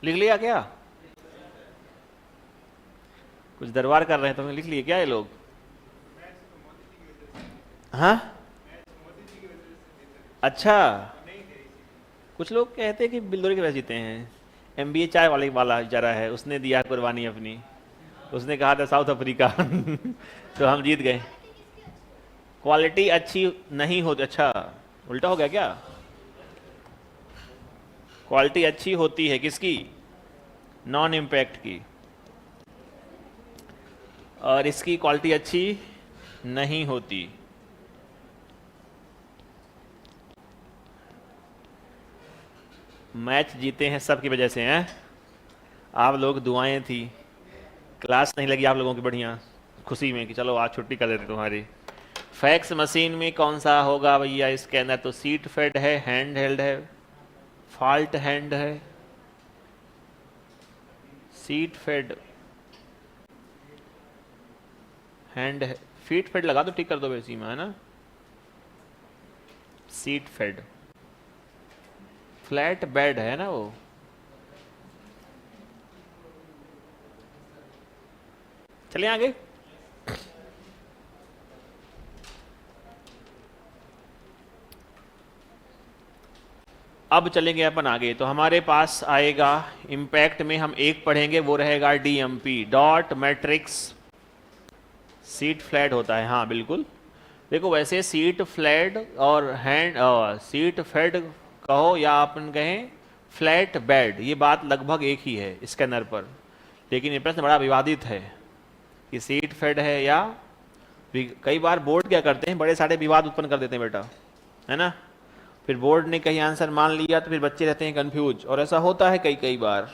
लिख लिया क्या, कुछ दरबार कर रहे हैं तो लिख लिए क्या ये लोग, हाँ अच्छा। कुछ लोग कहते हैं कि बिल्दौरी के वैसे जीते हैं, एमबीए चाय वाले वाला जरा है, उसने दिया कुर्बानी अपनी, उसने कहा था साउथ अफ्रीका तो हम जीत गए। क्वालिटी अच्छी नहीं होती, अच्छा उल्टा हो गया क्या, क्वालिटी अच्छी होती है किसकी, नॉन इम्पैक्ट की, और इसकी क्वालिटी अच्छी नहीं होती। मैच जीते हैं सब की वजह से हैं, आप लोग दुआएं थी, क्लास नहीं लगी आप लोगों की बढ़िया खुशी में कि चलो आज छुट्टी कर देते तुम्हारी, फैक्स मशीन में कौन सा होगा भैया इसके अंदर? तो सीट फेड है, हैंड हेल्ड है, फॉल्ट हैंड है, सीट फेड हैंड है, फीट फेड लगा दो, टिक कर दो वैसी में, है ना। सीट फेड, फ्लैट बेड है ना वो। चलिए आगे। अब चलेंगे अपन आगे, तो हमारे पास आएगा इम्पैक्ट में हम एक पढ़ेंगे, वो रहेगा DMP, dot matrix. Seat flat होता है, हाँ बिल्कुल। देखो वैसे सीट फ्लैट और हैंड सीट फेड कहो या अपन कहें फ्लैट बेड, ये बात लगभग एक ही है स्कैनर पर, लेकिन ये प्रश्न बड़ा विवादित है कि सीट फेड है या, कई बार बोर्ड क्या करते हैं, बड़े सारे विवाद उत्पन्न कर देते हैं बेटा, है ना। फिर बोर्ड ने कहीं आंसर मान लिया तो फिर बच्चे रहते हैं कंफ्यूज, और ऐसा होता है कई कई बार,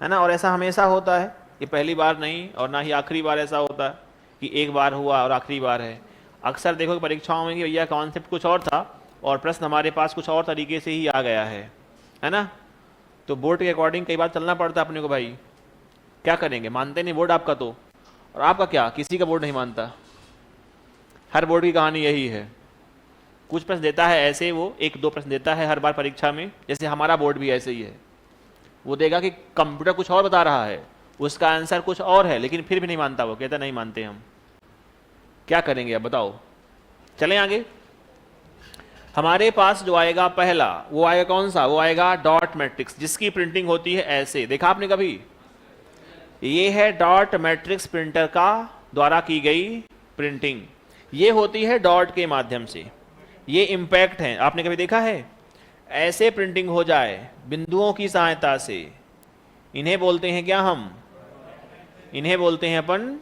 है ना। और ऐसा हमेशा होता है, ये पहली बार नहीं और ना ही आखिरी बार ऐसा होता है कि एक बार हुआ और आखिरी बार है। अक्सर देखो परीक्षाओं में कि भैया कॉन्सेप्ट कुछ और था और प्रश्न हमारे पास कुछ और तरीके से ही आ गया है ना। तो बोर्ड के अकॉर्डिंग कई बार चलना पड़ता है अपने को, भाई क्या करेंगे, मानते नहीं बोर्ड आपका तो, और आपका क्या, किसी का बोर्ड नहीं मानता। हर बोर्ड की कहानी यही है, कुछ प्रश्न देता है ऐसे, वो एक दो प्रश्न देता है हर बार परीक्षा में, जैसे हमारा बोर्ड भी ऐसे ही है, वो देगा कि कंप्यूटर कुछ और बता रहा है, उसका आंसर कुछ और है, लेकिन फिर भी नहीं मानता, वो कहता नहीं मानते हम, क्या करेंगे अब बताओ। चलें आगे। हमारे पास जो आएगा पहला, वो आएगा कौन सा, वो आएगा डॉट मैट्रिक्स, जिसकी प्रिंटिंग होती है ऐसे, देखा आपने कभी, ये है डॉट मैट्रिक्स प्रिंटर का द्वारा की गई प्रिंटिंग, ये होती है डॉट के माध्यम से, ये इम्पैक्ट है, आपने कभी देखा है ऐसे प्रिंटिंग हो जाए बिंदुओं की सहायता से, इन्हें बोलते हैं क्या हम, इन्हें बोलते हैं अपन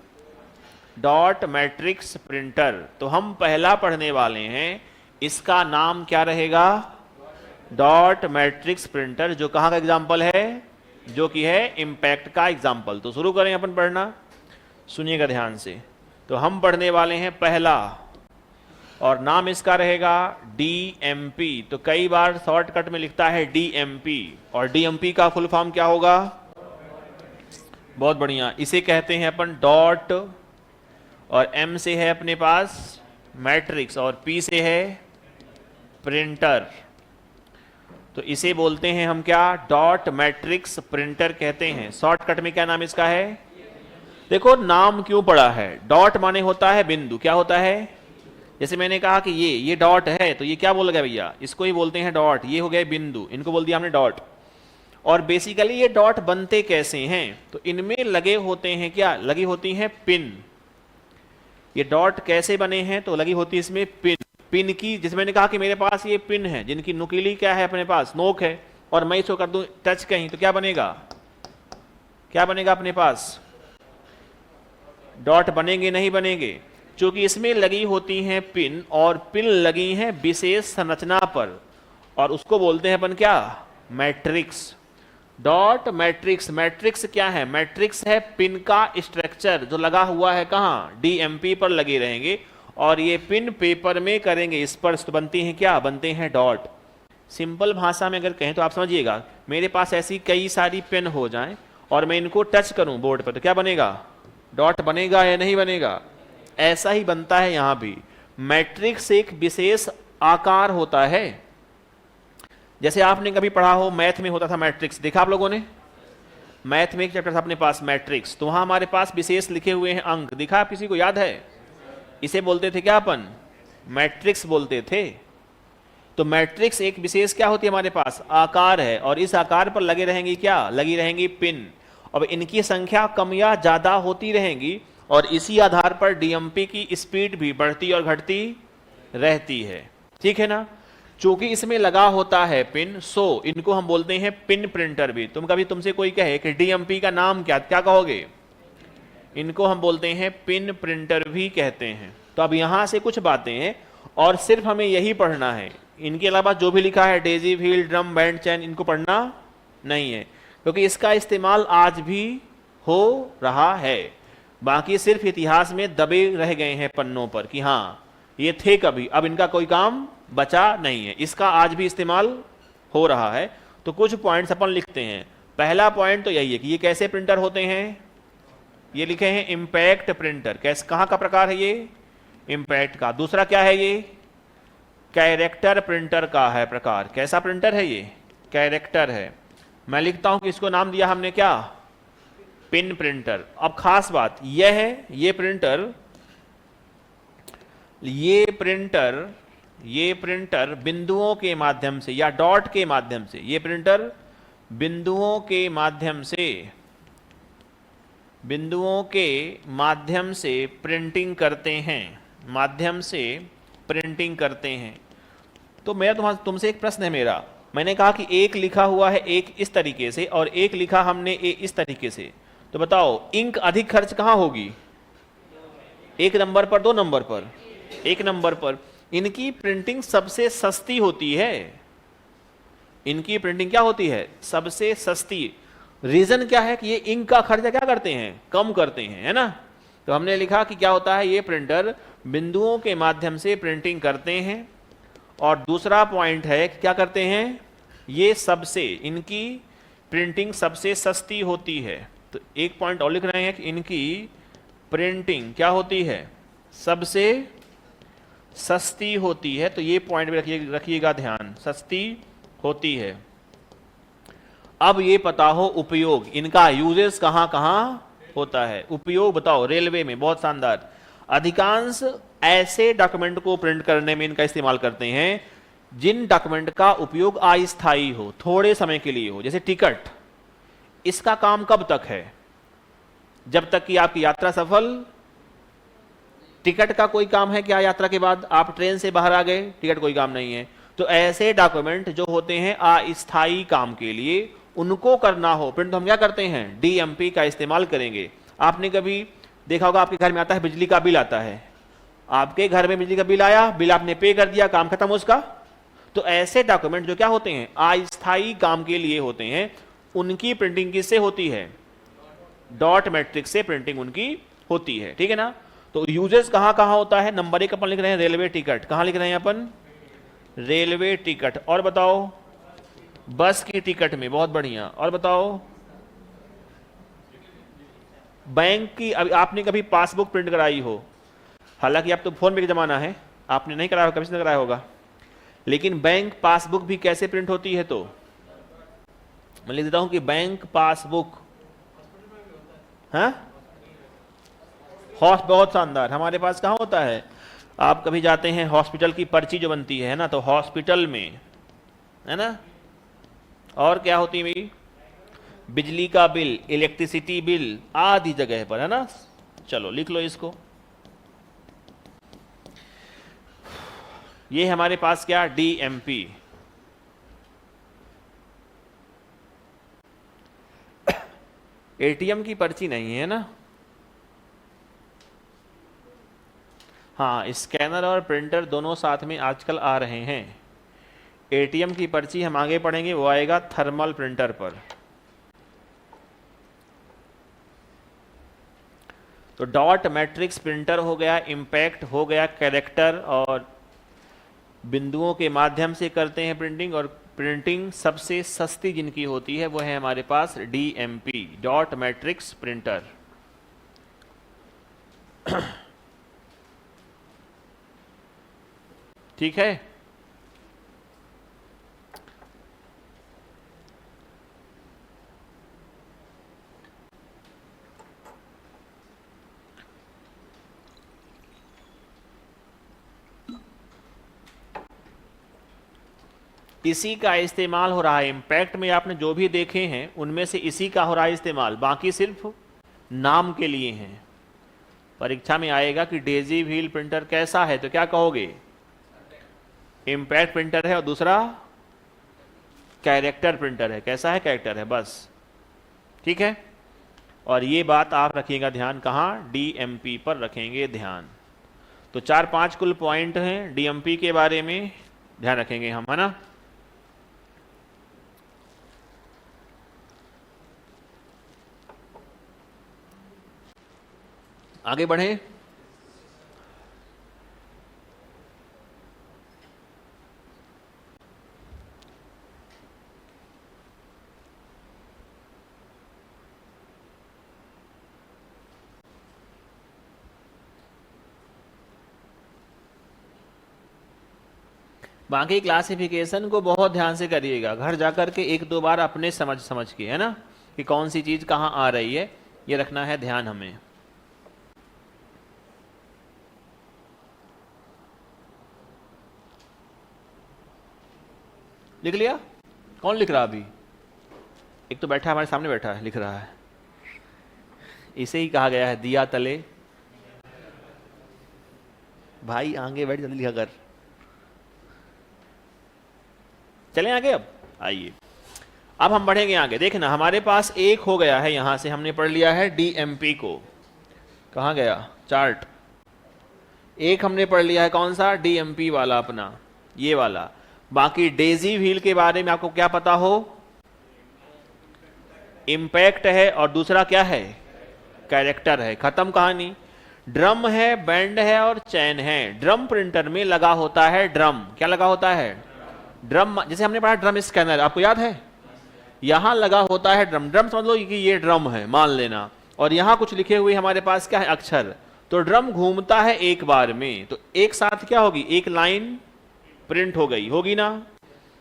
डॉट मैट्रिक्स प्रिंटर। तो हम पहला पढ़ने वाले हैं, इसका नाम क्या रहेगा, डॉट मैट्रिक्स प्रिंटर, जो कहाँ का एग्जाम्पल है, जो कि है इम्पैक्ट का एग्जाम्पल। तो शुरू करें अपन पढ़ना, सुनिएगा ध्यान से। तो हम पढ़ने वाले हैं पहला, और नाम इसका रहेगा डीएमपी। तो कई बार शॉर्टकट में लिखता है डीएमपी, और डीएमपी का फुल फॉर्म क्या होगा, बहुत बढ़िया, इसे कहते हैं अपन डॉट, और एम से है अपने पास मैट्रिक्स, और पी से है प्रिंटर, तो इसे बोलते हैं हम क्या, डॉट मैट्रिक्स प्रिंटर कहते हैं। शॉर्टकट में क्या नाम इसका है, देखो नाम क्यों पड़ा है, डॉट माने होता है बिंदु, क्या होता है, जैसे मैंने कहा कि ये डॉट है, तो ये क्या बोल गया भैया, इसको ही बोलते हैं डॉट, ये हो गए बिंदु, इनको बोल दिया हमने डॉट। और बेसिकली ये डॉट बनते कैसे हैं, तो इनमें लगे होते हैं क्या, लगी होती हैं पिन। ये डॉट कैसे बने हैं, तो लगी होती है इसमें पिन, पिन की, जैसे मैंने कहा कि मेरे पास ये पिन है जिनकी नुकीली क्या है अपने पास, नोक है, और मैं इसको कर दूं टच कहीं, तो क्या बनेगा, क्या बनेगा अपने पास, डॉट बनेंगे नहीं बनेंगे, क्योंकि इसमें लगी होती हैं पिन, और पिन लगी हैं विशेष संरचना पर, और उसको बोलते हैं अपन क्या, मैट्रिक्स। डॉट मैट्रिक्स, मैट्रिक्स क्या है, मैट्रिक्स है पिन का स्ट्रक्चर जो लगा हुआ है कहाँ, डीएमपी पर लगे रहेंगे, और ये पिन पेपर में करेंगे स्पर्श, तो बनती हैं क्या, बनते हैं डॉट। सिंपल भाषा में अगर कहें तो आप समझिएगा, मेरे पास ऐसी कई सारी पेन हो जाएं और मैं इनको टच करूं बोर्ड पर, तो क्या बनेगा, डॉट बनेगा या नहीं बनेगा, ऐसा ही बनता है यहां भी। मैट्रिक्स एक विशेष आकार होता है, जैसे आपने कभी पढ़ा हो मैथ में होता था मैट्रिक्स, देखा आप लोगों ने, मैथ में एक चैप्टर था अपने पास मैट्रिक्स, तो वहां हमारे पास विशेष लिखे हुए हैं अंक, दिखा आप किसी को याद है, इसे बोलते थे क्या अपन, मैट्रिक्स बोलते थे। तो मैट्रिक्स एक विशेष क्या होती है हमारे पास, आकार है, और इस आकार पर लगे रहेंगी क्या, लगी रहेंगी पिन, अब इनकी संख्या कम या ज्यादा होती रहेंगी, और इसी आधार पर डीएमपी की स्पीड भी बढ़ती और घटती रहती है, ठीक है ना। चूंकि इसमें लगा होता है पिन, सो इनको हम बोलते हैं पिन प्रिंटर भी। तुम कभी तुमसे कोई कहे कि डीएमपी का नाम क्या, क्या कहोगे, इनको हम बोलते हैं पिन प्रिंटर भी कहते हैं। तो अब यहां से कुछ बातें हैं, और सिर्फ हमें यही पढ़ना है, इनके अलावा जो भी लिखा है डेजी व्हील ड्रम बैंड चैन, इनको पढ़ना नहीं है, क्योंकि इसका इस्तेमाल आज भी हो रहा है, बाकी सिर्फ इतिहास में दबे रह गए हैं पन्नों पर कि हाँ ये थे कभी, अब इनका कोई काम बचा नहीं है, इसका आज भी इस्तेमाल हो रहा है। तो कुछ पॉइंट्स अपन लिखते हैं। पहला पॉइंट तो यही है कि ये कैसे प्रिंटर होते हैं, ये लिखे हैं इंपैक्ट प्रिंटर। कैसे, कहां का प्रकार है ये, इंपैक्ट का। दूसरा क्या है, ये कैरेक्टर प्रिंटर का है प्रकार। कैसा प्रिंटर है ये, कैरेक्टर है। मैं लिखता हूं कि इसको नाम दिया हमने क्या, पिन प्रिंटर। अब खास बात यह है, ये प्रिंटर बिंदुओं के माध्यम से या डॉट के माध्यम से, ये प्रिंटर बिंदुओं के माध्यम से प्रिंटिंग करते हैं। तो मेरा तुमसे एक प्रश्न है मेरा, मैंने कहा कि एक लिखा हुआ है एक इस तरीके से और एक लिखा हमने इस तरीके से, तो बताओ इंक अधिक खर्च कहां होगी, एक नंबर पर, दो नंबर पर, एक नंबर पर। इनकी प्रिंटिंग सबसे सस्ती होती है, इनकी प्रिंटिंग क्या होती है, सबसे सस्ती। रीजन क्या है कि ये इंक का खर्चा क्या करते हैं, कम करते हैं, है ना। तो हमने लिखा कि क्या होता है, ये प्रिंटर बिंदुओं के माध्यम से प्रिंटिंग करते हैं। और दूसरा पॉइंट है कि क्या करते हैं, ये इनकी प्रिंटिंग सबसे सस्ती होती है। तो एक पॉइंट और लिख रहे हैं कि इनकी प्रिंटिंग क्या होती है, सबसे सस्ती होती है। तो ये पॉइंट भी रखिएगा ध्यान, सस्ती होती है। अब ये पता हो उपयोग, इनका यूजेस कहां कहां होता है। उपयोग बताओ, रेलवे में, बहुत शानदार। अधिकांश ऐसे डॉक्यूमेंट को प्रिंट करने में इनका इस्तेमाल करते हैं जिन डॉक्यूमेंट का उपयोग अस्थायी हो, थोड़े समय के लिए हो। जैसे टिकट, इसका काम कब तक है, जब तक कि आपकी यात्रा सफल। टिकट का कोई काम है क्या यात्रा के बाद, आप ट्रेन से बाहर आ गए, टिकट कोई काम नहीं है। तो ऐसे डॉक्यूमेंट जो होते हैं अस्थायी काम के लिए, उनको करना हो प्रिंट, तो हम क्या करते हैं, डीएमपी का इस्तेमाल करेंगे। आपने कभी देखा होगा, आपके घर में आता है बिजली का बिल आता है, आपके घर में बिजली का बिल आया, बिल आपने पे कर दिया, काम खत्म उसका। तो ऐसे डॉक्यूमेंट जो क्या होते हैं, अस्थायी काम के लिए होते हैं, उनकी प्रिंटिंग किससे होती है, डॉट मैट्रिक्स से प्रिंटिंग उनकी होती है, ठीक है ना। तो यूजेस कहां कहां होता है, नंबर एक अपन लिख रहे हैं रेलवे टिकट, कहां लिख रहे हैं अपन, रेलवे टिकट। और बताओ बस की टिकट में, बहुत बढ़िया। और बताओ बैंक की, अभी आपने कभी पासबुक प्रिंट कराई हो, हालांकि अब तो फोन पे का जमाना है, आपने नहीं कराया, कभी से कराया होगा, लेकिन बैंक पासबुक भी कैसे प्रिंट होती है, तो मैं लिख देता हूं कि बैंक पासबुक, हाँ बहुत शानदार, हमारे पास कहां होता है, आप कभी जाते हैं हॉस्पिटल की पर्ची जो बनती है ना, तो हॉस्पिटल में, है ना। और क्या होती है मेरी, बिजली का बिल, इलेक्ट्रिसिटी बिल, आदि जगह पर, है ना। चलो लिख लो इसको। ये हमारे पास क्या, डीएमपी। एटीएम की पर्ची नहीं है ना, हाँ स्कैनर और प्रिंटर दोनों साथ में आजकल आ रहे हैं। एटीएम की पर्ची हम आगे पढ़ेंगे, वो आएगा थर्मल प्रिंटर पर। तो डॉट मैट्रिक्स प्रिंटर हो गया, इंपैक्ट हो गया, कैरेक्टर और बिंदुओं के माध्यम से करते हैं प्रिंटिंग, और प्रिंटिंग सबसे सस्ती जिनकी होती है वो है हमारे पास डीएमपी, डॉट मैट्रिक्स प्रिंटर। ठीक है। इसी का इस्तेमाल हो रहा है इंपैक्ट में, आपने जो भी देखे हैं उनमें से इसी का हो रहा है इस्तेमाल, बाकी सिर्फ नाम के लिए हैं। परीक्षा में आएगा कि डेजी व्हील प्रिंटर कैसा है, तो क्या कहोगे, इंपैक्ट प्रिंटर है, और दूसरा कैरेक्टर प्रिंटर है। कैसा है, कैरेक्टर है, बस, ठीक है। और ये बात आप रखिएगा ध्यान, कहाँ, डीएमपी पर रखेंगे ध्यान। तो 4-5 कुल पॉइंट हैं डीएमपी के बारे में, ध्यान रखेंगे हम, है ना। आगे बढ़े। बाकी क्लासिफिकेशन को बहुत ध्यान से करिएगा, घर जाकर के एक दो बार अपने समझ समझ के, है ना, कि कौन सी चीज कहाँ आ रही है, ये रखना है ध्यान हमें। लिख लिया? कौन लिख रहा अभी? एक तो बैठा है हमारे सामने, बैठा है लिख रहा है। इसे ही कहा गया है दिया तले। भाई आगे बैठ, जल्दी लिखा कर। चलें आगे। अब आइए, अब हम बढ़ेंगे आगे। देखना हमारे पास एक हो गया है, यहां से हमने पढ़ लिया है डीएमपी को। कहाँ गया चार्ट? एक हमने पढ़ लिया है, कौन सा? डीएमपी वाला अपना, ये वाला। बाकी डेजी व्हील के बारे में आपको क्या पता हो? इम्पैक्ट है और दूसरा क्या है? कैरेक्टर है। खत्म कहानी। ड्रम है, बैंड है और चैन है। ड्रम प्रिंटर में लगा होता है ड्रम। क्या लगा होता है? ड्रम। जैसे हमने पढ़ा ड्रम स्कैनर, आपको याद है? यहां लगा होता है ड्रम। ड्रम समझ लो कि ये ड्रम है, मान लेना, और यहां कुछ लिखे हुए हमारे पास क्या है? अक्षर। तो ड्रम घूमता है एक बार में, तो एक साथ क्या होगी? एक लाइन प्रिंट हो गई, होगी ना?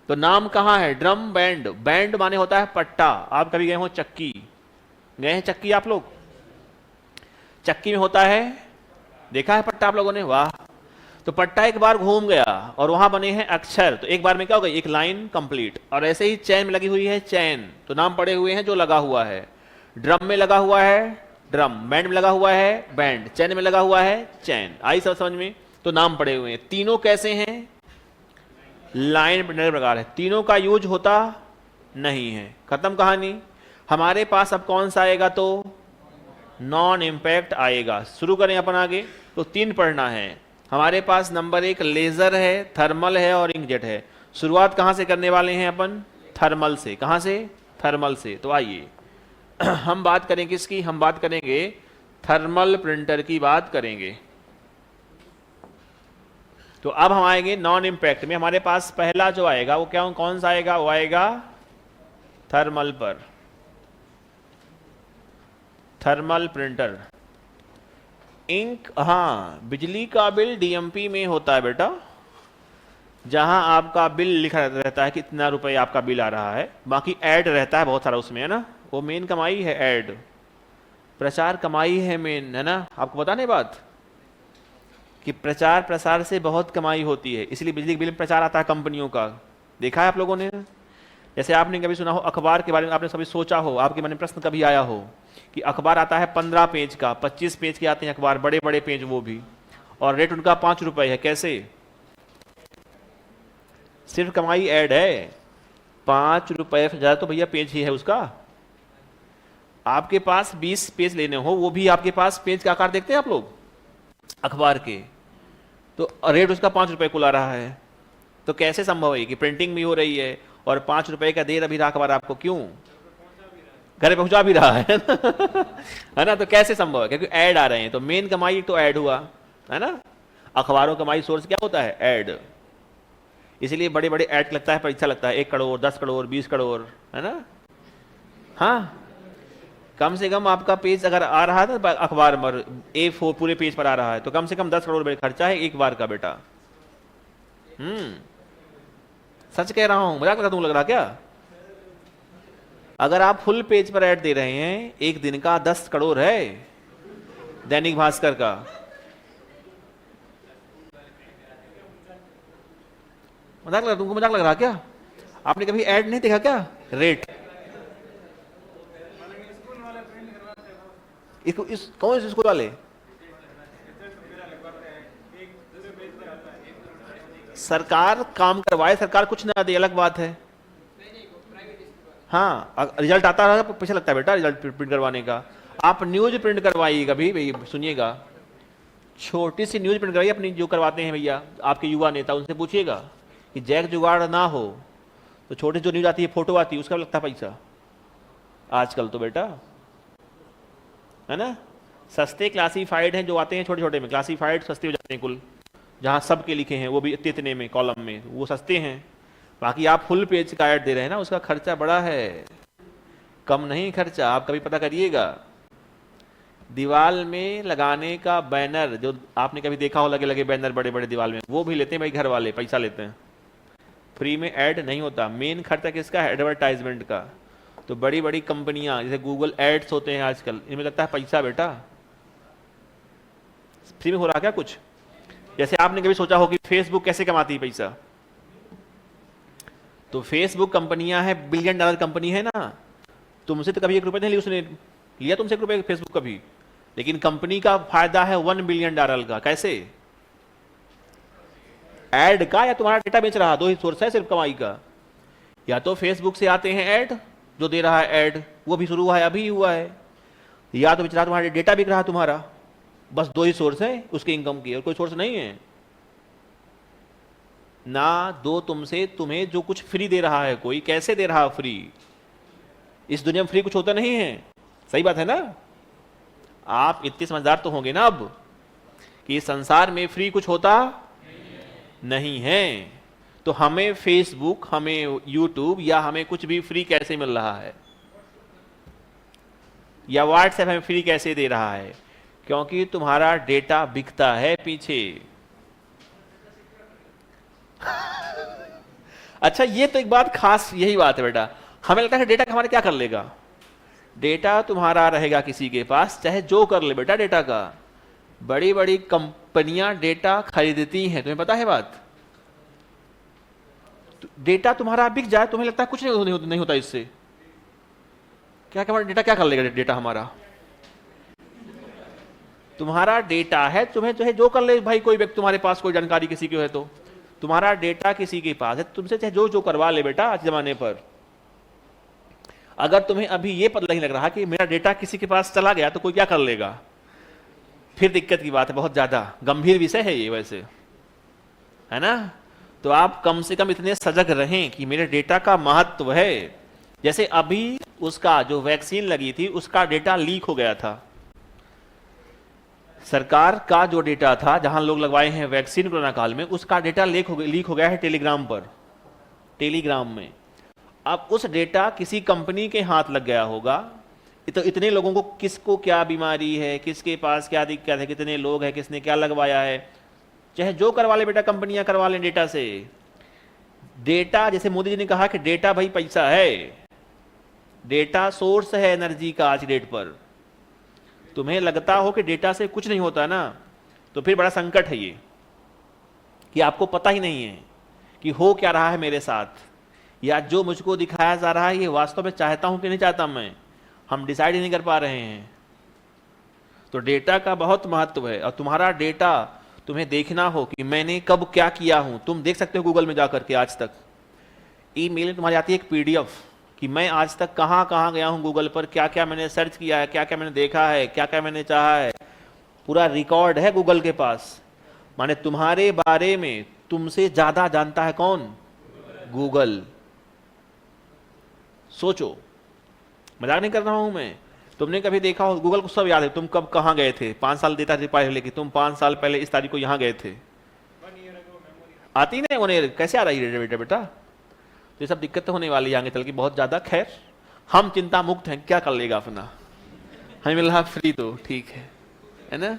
तो नाम कहां है? Drum band. बैंड माने होता है पट्टा। आप कभी गए हो चक्की? गए हैं चक्की आप लोग? चक्की में होता है, देखा है पट्टा आप लोगों ने? वाह। तो पट्टा एक बार घूम गया और वहां बने हैं अक्षर, तो एक बार में क्या हो गई? एक लाइन कंप्लीट। और ऐसे ही चैन में लगी हुई है चैन, तो नाम पड़े हुए हैं जो लगा हुआ है। ड्रम में लगा हुआ है ड्रम, बैंड में लगा हुआ है बैंड, चैन में लगा हुआ है चैन। आई सब समझ में? तो नाम पड़े हुए हैं। तीनों कैसे हैं? लाइन प्रिंटर प्रकार है। तीनों का यूज होता नहीं है। खत्म कहानी। हमारे पास अब कौन सा आएगा? तो नॉन इम्पैक्ट आएगा। शुरू करें अपन आगे। तो तीन पढ़ना है हमारे पास। नंबर एक लेजर है, थर्मल है और इंकजेट है। शुरुआत कहां से करने वाले हैं अपन? थर्मल से। कहां से? थर्मल से। तो आइए हम बात करें किसकी? हम बात करेंगे थर्मल प्रिंटर की बात करेंगे। तो अब हम आएंगे नॉन इम्पैक्ट में। हमारे पास पहला जो आएगा वो क्या, कौन सा आएगा? वो आएगा थर्मल पर। Thermal printer. इंक, हाँ, बिजली का बिल डीएमपी में होता है बेटा, जहां आपका बिल लिखा रहता है कितना रुपए आपका बिल आ रहा है। बाकी ऐड रहता है बहुत सारा उसमें, है ना? वो मेन कमाई है, ऐड प्रचार कमाई है मेन, है ना? आपको पता नहीं बात कि प्रचार प्रसार से बहुत कमाई होती है, इसलिए बिजली के बिल में प्रचार आता है कंपनियों का। देखा है आप लोगों ने? जैसे आपने कभी सुना हो अखबार के बारे में, आपने कभी सोचा हो, आपके मन में प्रश्न कभी आया हो कि अखबार आता है 15 पेज का, 25 पेज के आते हैं अखबार, बड़े बड़े पेज वो भी, और रेट उनका 5 रुपए है। कैसे? सिर्फ कमाई ऐड है। 5 रुपए से ज्यादा तो भैया पेज ही है उसका। आपके पास 20 पेज लेने हो, वो भी आपके पास पेज का आकार देखते हैं आप लोग अखबार के, तो रेट उसका 5 रुपए को ला रहा है। तो कैसे संभव है कि प्रिंटिंग भी हो रही है और 5 रुपए का दे अभी रहा अखबार आपको? क्यों? घर पहुंचा भी रहा है है ना? तो कैसे संभव है? क्योंकि ऐड आ रहे हैं। तो मेन कमाई तो ऐड हुआ, है ना? अखबारों कमाई सोर्स क्या होता है? ऐड। इसलिए बड़े बड़े ऐड लगता है, पैसा लगता है, 1 करोड़, 10 करोड़, 20 करोड़, है ना? हाँ, कम से कम आपका पेज अगर आ रहा था अखबार पर, A4 पूरे पेज पर आ रहा है, तो कम से कम 10 करोड़ खर्चा है एक बार का बेटा। सच कह रहा हूं, मजाक लग रहा क्या? अगर आप फुल पेज पर ऐड दे रहे हैं, एक दिन का 10 करोड़ है दैनिक भास्कर का। तुमको मजाक लग रहा क्या? आपने कभी ऐड नहीं देखा क्या? रेट कौन से स्कूल वाले? सरकार काम करवाए, सरकार कुछ ना दे, अलग बात है। हाँ, रिजल्ट आता है, पैसा लगता है बेटा रिजल्ट प्रिंट करवाने का। आप न्यूज प्रिंट करवाइएगा भी, सुनिएगा, छोटी सी न्यूज प्रिंट करवाइए अपनी, जो करवाते हैं भैया आपके युवा नेता, उनसे पूछिएगा कि जैक जुगाड़ ना हो तो छोटी जो न्यूज आती है, फोटो आती है, उसका लगता है पैसा आजकल तो बेटा, है ना? सस्ते क्लासीफाइड हैं जो आते हैं छोटे छोटे में, क्लासीफाइड सस्ते हो जाते हैं कुल, जहां सबके लिखे हैं वो भी इतने में कॉलम में, वो सस्ते हैं। बाकी आप फुल पेज का ऐड दे रहे हैं ना, उसका खर्चा बड़ा है, कम नहीं खर्चा। आप कभी पता करिएगा, दीवाल में लगाने का बैनर जो आपने कभी देखा हो, लगे लगे बैनर बड़े बड़े दीवाल में, वो भी लेते हैं भाई घर वाले, पैसा लेते हैं। फ्री में ऐड नहीं होता। मेन खर्चा किसका है? एडवर्टाइजमेंट का। तो बड़ी बड़ी कंपनियां जैसे गूगल एड्स होते हैं आजकल, इनमें लगता है पैसा बेटा। फ्री में हो रहा क्या कुछ? जैसे आपने कभी सोचा हो कि फेसबुक कैसे कमाती है पैसा? तो फेसबुक कंपनियां है, बिलियन डॉलर कंपनी है ना। तुमसे तो कभी 1 रुपये नहीं लिया उसने, लिया तुमसे 1 रुपये फेसबुक कभी? लेकिन कंपनी का फायदा है 1 बिलियन डॉलर का। कैसे? ऐड का, या तुम्हारा डेटा बेच रहा, दो ही सोर्स है सिर्फ कमाई का। या तो फेसबुक से आते हैं ऐड, जो दे रहा है ऐड, वो भी शुरू हुआ है, अभी हुआ है। या तो बेच रहा तुम्हारा डेटा बिक रहा तुम्हारा। बस दो ही सोर्स है उसके इनकम की, और कोई सोर्स नहीं है ना। दो तुमसे, तुम्हें जो कुछ फ्री दे रहा है कोई, कैसे दे रहा है फ्री? इस दुनिया में फ्री कुछ होता नहीं है। सही बात है ना? आप इतने समझदार तो होंगे ना अब कि इस संसार में फ्री कुछ होता नहीं है। तो हमें फेसबुक, हमें यूट्यूब, या हमें कुछ भी फ्री कैसे मिल रहा है? या व्हाट्सएप हमें फ्री कैसे दे रहा है? क्योंकि तुम्हारा डेटा बिकता है पीछे। अच्छा, ये तो एक बात खास यही बात है बेटा। हमें लगता है डेटा हमारे क्या कर लेगा? डेटा तुम्हारा रहेगा किसी के पास, चाहे जो कर ले बेटा डेटा का। बड़ी बड़ी कंपनियां डेटा खरीदती हैं, तुम्हें पता है बात? डेटा तुम्हारा बिक जाए, तुम्हें लगता है कुछ नहीं होता इससे। क्या हमारा डेटा क्या कर लेगा? डेटा हमारा, तुम्हारा डेटा है, तुम्हें चाहे जो कर ले भाई। कोई व्यक्ति तुम्हारे पास कोई जानकारी किसी की है तो तुम्हारा डेटा किसी के पास है, तुमसे चाहे जो करवा ले बेटा। आज जमाने पर अगर तुम्हें अभी ये पता नहीं लग रहा कि मेरा डेटा किसी के पास चला गया तो कोई क्या कर लेगा, फिर दिक्कत की बात है। बहुत ज्यादा गंभीर विषय है ये वैसे, है ना? तो आप कम से कम इतने सजग रहें कि मेरे डेटा का महत्व है। जैसे अभी उसका जो वैक्सीन लगी थी उसका डेटा लीक हो गया था। सरकार का जो डेटा था, जहां लोग लगवाए हैं वैक्सीन कोरोना काल में, उसका डेटा लीक हो गया है टेलीग्राम पर, टेलीग्राम में। अब उस डेटा किसी कंपनी के हाथ लग गया होगा, तो इतने लोगों को, किसको क्या बीमारी है, किसके पास क्या दिक्कत है, कितने लोग हैं, किसने क्या लगवाया है, चाहे जो करवा ले बेटा, कंपनियां करवा लें डेटा से। डेटा, जैसे मोदी जी ने कहा कि डेटा भाई पैसा है, डेटा सोर्स है एनर्जी का आज डेट पर। तुम्हें लगता हो कि डेटा से कुछ नहीं होता ना, तो फिर बड़ा संकट है ये कि आपको पता ही नहीं है कि हो क्या रहा है मेरे साथ, या जो मुझको दिखाया जा रहा है ये वास्तव में चाहता हूं कि नहीं चाहता मैं। हम डिसाइड ही नहीं कर पा रहे हैं। तो डेटा का बहुत महत्व है। और तुम्हारा डेटा तुम्हें देखना हो कि मैंने कब क्या किया हूं। तुम देख सकते हो गूगल में जाकर के, आज तक ईमेल में तुम्हारी आती है एक पीडीएफ कि मैं आज तक कहां कहां गया हूं गूगल पर, क्या क्या मैंने सर्च किया है, क्या क्या मैंने देखा है, क्या क्या मैंने चाहा है। पूरा रिकॉर्ड है गूगल के पास। माने तुम्हारे बारे में तुमसे ज्यादा जानता है कौन? गूगल। सोचो, मजाक नहीं कर रहा हूं मैं। तुमने कभी देखा हो, गूगल को सब याद है तुम कब कहां गए थे। 5 साल देता था पहले कि तुम 5 साल पहले इस तारीख को यहां गए थे। आती नहीं उन्हें, कैसे आ रही है बेटा बेटा? तो ये सब दिक्कत होने वाली है आगे चल के बहुत ज्यादा। खैर, हम चिंता मुक्त हैं, क्या कर लेगा अपना, हमें मिल रहा फ्री तो ठीक है ना?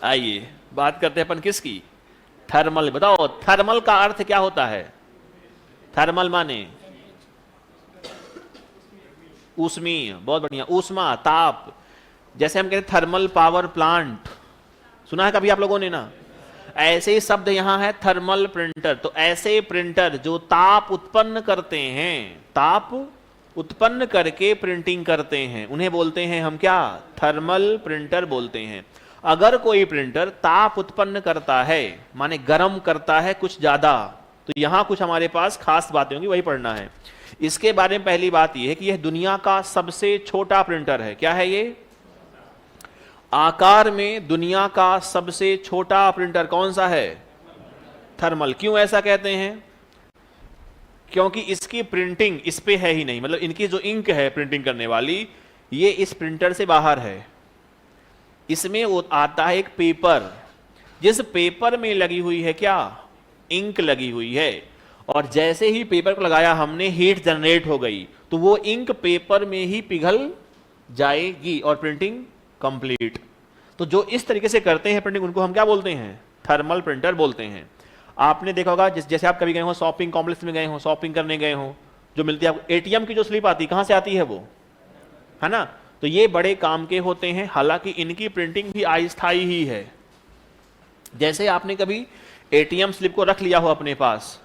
आइए बात करते हैं अपन किसकी? थर्मल। बताओ थर्मल का अर्थ क्या होता है? थर्मल माने ऊष्मीय। बहुत बढ़िया, ऊष्मा, ताप। जैसे हम कहते हैं थर्मल पावर प्लांट, सुना है कभी आप लोगों ने ना? ऐसे ही शब्द यहां है थर्मल प्रिंटर। तो ऐसे प्रिंटर जो ताप उत्पन्न करते हैं, ताप उत्पन्न करके प्रिंटिंग करते हैं, उन्हें बोलते हैं हम क्या? थर्मल प्रिंटर बोलते हैं। अगर कोई प्रिंटर ताप उत्पन्न करता है, माने गर्म करता है कुछ ज्यादा, तो यहां कुछ हमारे पास खास बातें होंगी, वही पढ़ना है। इसके बारे में पहली बात यह है कि यह दुनिया का सबसे छोटा प्रिंटर है। क्या है ये? आकार में दुनिया का सबसे छोटा प्रिंटर कौन सा है? थर्मल। क्यों ऐसा कहते हैं? क्योंकि इसकी प्रिंटिंग इस पे है ही नहीं, मतलब इनकी जो इंक है प्रिंटिंग करने वाली, ये इस प्रिंटर से बाहर है। इसमें वो आता है एक पेपर, जिस पेपर में लगी हुई है क्या? इंक लगी हुई है। और जैसे ही पेपर को लगाया हमने, हीट जनरेट हो गई, तो वो इंक पेपर में ही पिघल जाएगी और प्रिंटिंग कंप्लीट। तो जो इस तरीके से करते हैं प्रिंटिंग, उनको हम क्या बोलते हैं? थर्मल प्रिंटर बोलते हैं। आपने देखा होगा जैसे आप कभी गए हो शॉपिंग कॉम्प्लेक्स में गए हो, शॉपिंग करने गए हो, जो मिलती है आपको एटीएम की जो स्लिप आती है, कहां से आती है वो, है ना? तो ये बड़े काम के होते हैं, हालांकि इनकी प्रिंटिंग भी अस्थायी ही है। जैसे आपने कभी एटीएम स्लिप को रख लिया हो अपने पास,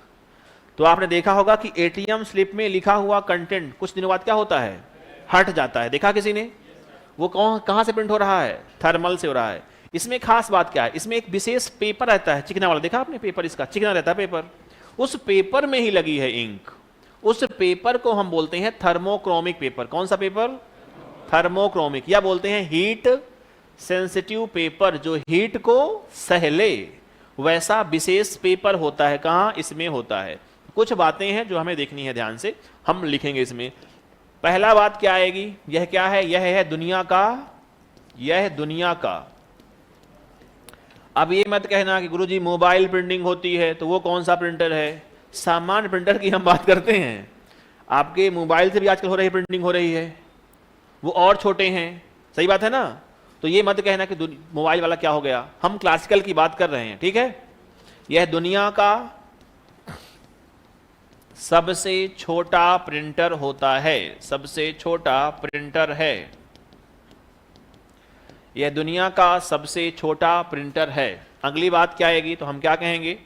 तो आपने देखा होगा कि एटीएम स्लिप में लिखा हुआ कंटेंट कुछ दिनों बाद क्या होता है, हट जाता है। देखा किसी ने? वो कहां से प्रिंट हो रहा है, थर्मल से हो रहा है। इसमें खास बात क्या है, इसमें एक विशेष पेपर रहता है, चिकना वाला, देखा आपने पेपर, इसका चिकना रहता है पेपर, उस पेपर में ही लगी है इंक। उस पेपर को हम बोलते हैं थर्मोक्रोमिक पेपर। कौन सा पेपर? थर्मोक्रोमिक, या बोलते हैं हीट सेंसिटिव पेपर, जो हीट को सहले वैसा विशेष पेपर होता है। कहां? इसमें होता है। कुछ बातें हैं जो हमें देखनी है, ध्यान से हम लिखेंगे इसमें। पहला बात क्या आएगी, यह क्या है, यह है दुनिया का, यह दुनिया का। अब ये मत कहना कि गुरुजी मोबाइल प्रिंटिंग होती है, तो वो कौन सा प्रिंटर है? सामान्य प्रिंटर की हम बात करते हैं। आपके मोबाइल से भी आजकल हो रही प्रिंटिंग हो रही है, वो और छोटे हैं, सही बात है ना? तो ये मत कहना कि मोबाइल वाला क्या हो गया, हम क्लासिकल की बात कर रहे हैं, ठीक है? यह दुनिया का सबसे छोटा प्रिंटर होता है, सबसे छोटा प्रिंटर है। यह दुनिया का सबसे छोटा प्रिंटर है। अगली बात क्या आएगी, तो हम क्या कहेंगे,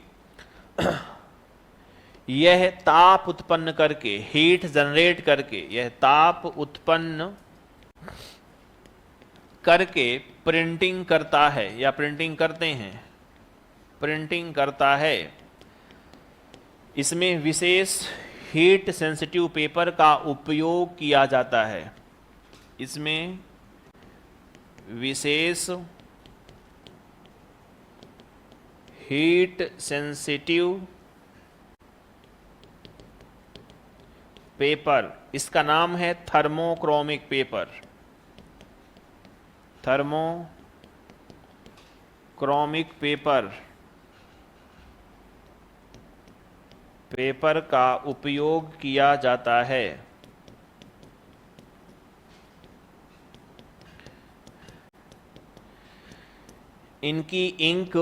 यह ताप उत्पन्न करके, हीट जनरेट करके, यह ताप उत्पन्न करके प्रिंटिंग करता है, या प्रिंटिंग करते हैं, प्रिंटिंग करता है। इसमें विशेष हीट सेंसिटिव पेपर का उपयोग किया जाता है। इसमें विशेष हीट सेंसिटिव पेपर, इसका नाम है thermochromic paper. Thermochromic paper, paper का उपयोग किया जाता है। इनकी इंक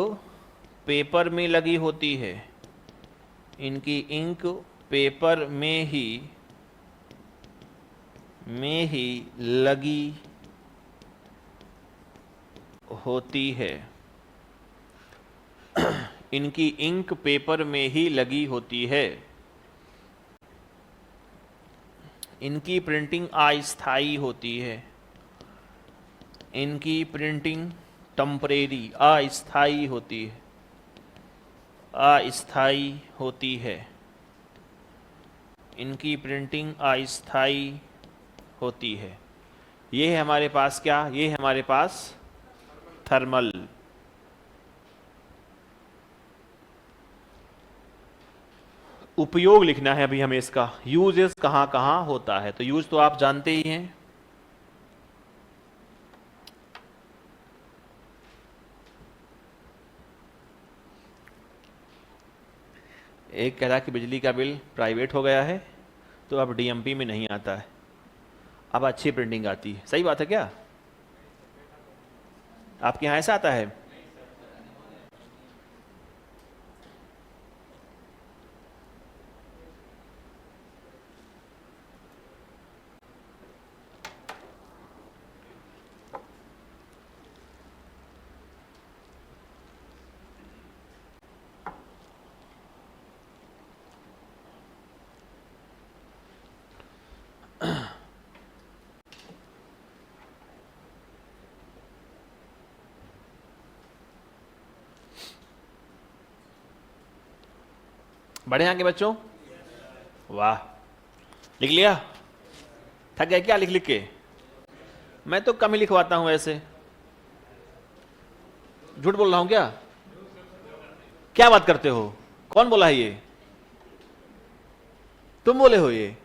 पेपर में लगी होती है, इनकी इंक पेपर में ही लगी होती है। इनकी इंक पेपर में ही लगी होती है। इनकी प्रिंटिंग अस्थायी होती है। इनकी प्रिंटिंग टेम्परेरी, अस्थायी होती है, अस्थायी होती है। इनकी प्रिंटिंग अस्थायी होती है। ये है हमारे पास क्या, ये है हमारे पास थर्मल। उपयोग लिखना है अभी हमें इसका, यूजेस कहां कहां होता है। तो यूज तो आप जानते ही हैं, एक कह रहा कि बिजली का बिल प्राइवेट हो गया है, तो अब डीएमपी में नहीं आता है, अब अच्छी प्रिंटिंग आती है। सही बात है क्या? आपके यहाँ ऐसा आता है? बढ़े यहाँ के बच्चों? वाह, लिख लिया? थक गए क्या लिख लिख के? मैं तो कम ही लिखवाता हूं वैसे। झूठ बोल रहा हूं क्या? क्या बात करते हो? कौन बोला है ये? तुम बोले हो? ये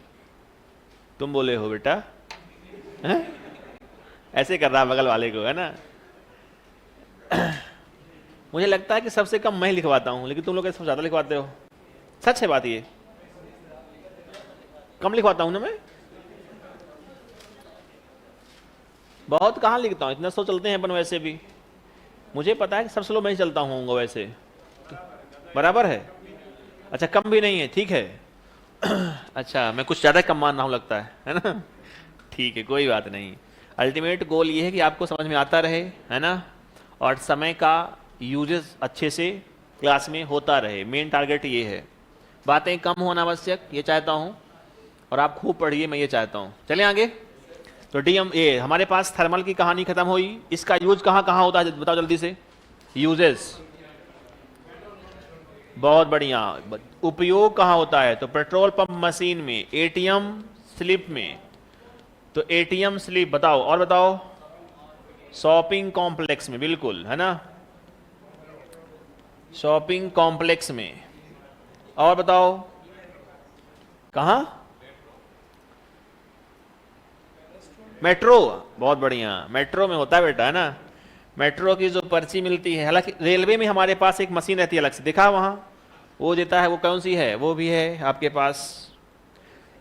तुम बोले हो बेटा? है? ऐसे कर रहा बगल वाले को, है ना? मुझे लगता है कि सबसे कम मैं लिखवाता हूं, लेकिन तुम लोग सबसे ज्यादा लिखवाते हो। सच है बात ये? कम लिखवाता हूं ना मैं? बहुत कहां लिखता हूं, इतना सो चलते हैं अपन वैसे भी। मुझे पता है कि सबसे स्लो मैं ही चलता हूँ वैसे। बराबर है? अच्छा, कम भी नहीं है, ठीक है। अच्छा, मैं कुछ ज़्यादा कम मान रहा हूँ लगता है ना? ठीक है, कोई बात नहीं। अल्टीमेट गोल ये है कि आपको समझ में आता रहे, है ना, और समय का यूजेस अच्छे से क्लास में होता रहे। मेन टारगेट ये है, बातें कम होना आवश्यक, ये चाहता हूँ, और आप खूब पढ़िए, मैं ये चाहता हूँ। चलें आगे। तो डीएम ए हमारे पास थर्मल की कहानी खत्म हुई। इसका यूज कहाँ कहाँ होता है बताओ जल्दी से। यूजेस, बहुत बढ़िया। उपयोग कहाँ होता है? तो पेट्रोल पंप मशीन में, एटीएम स्लिप में। तो एटीएम स्लिप बताओ, और बताओ। शॉपिंग कॉम्प्लेक्स में, बिल्कुल, है ना, शॉपिंग कॉम्प्लेक्स में। और बताओ कहाँ? मेट्रो, बहुत बढ़िया, मेट्रो में होता है बेटा, है ना। मेट्रो की जो पर्ची मिलती है, हालांकि रेलवे में हमारे पास एक मशीन रहती है अलग से, देखा वहाँ, वो देता है, वो कौन सी है? वो भी है आपके पास।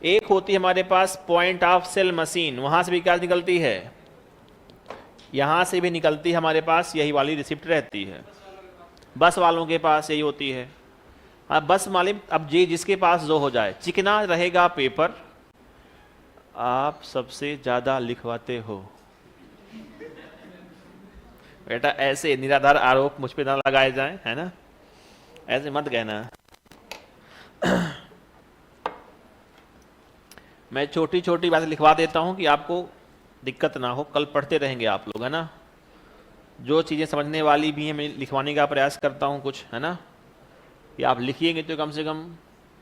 एक होती है हमारे पास पॉइंट ऑफ सेल मशीन, वहाँ से भी क्या निकलती है? यहाँ से भी निकलती है हमारे पास, यही वाली रिसिप्ट रहती है। बस वालों के पास यही होती है। अब बस मालिक, अब जी जिसके पास जो हो जाए, चिकना रहेगा पेपर, आप सबसे ज़्यादा लिखवाते हो। बेटा ऐसे निराधार आरोप मुझ पे ना लगाए जाएं, है ना, ऐसे मत कहना। मैं छोटी छोटी बातें लिखवा देता हूं कि आपको दिक्कत ना हो, कल पढ़ते रहेंगे आप लोग, है ना। जो चीज़ें समझने वाली भी हैं मैं लिखवाने का प्रयास करता हूं कुछ, है ना, कि आप लिखिएंगे तो कम से कम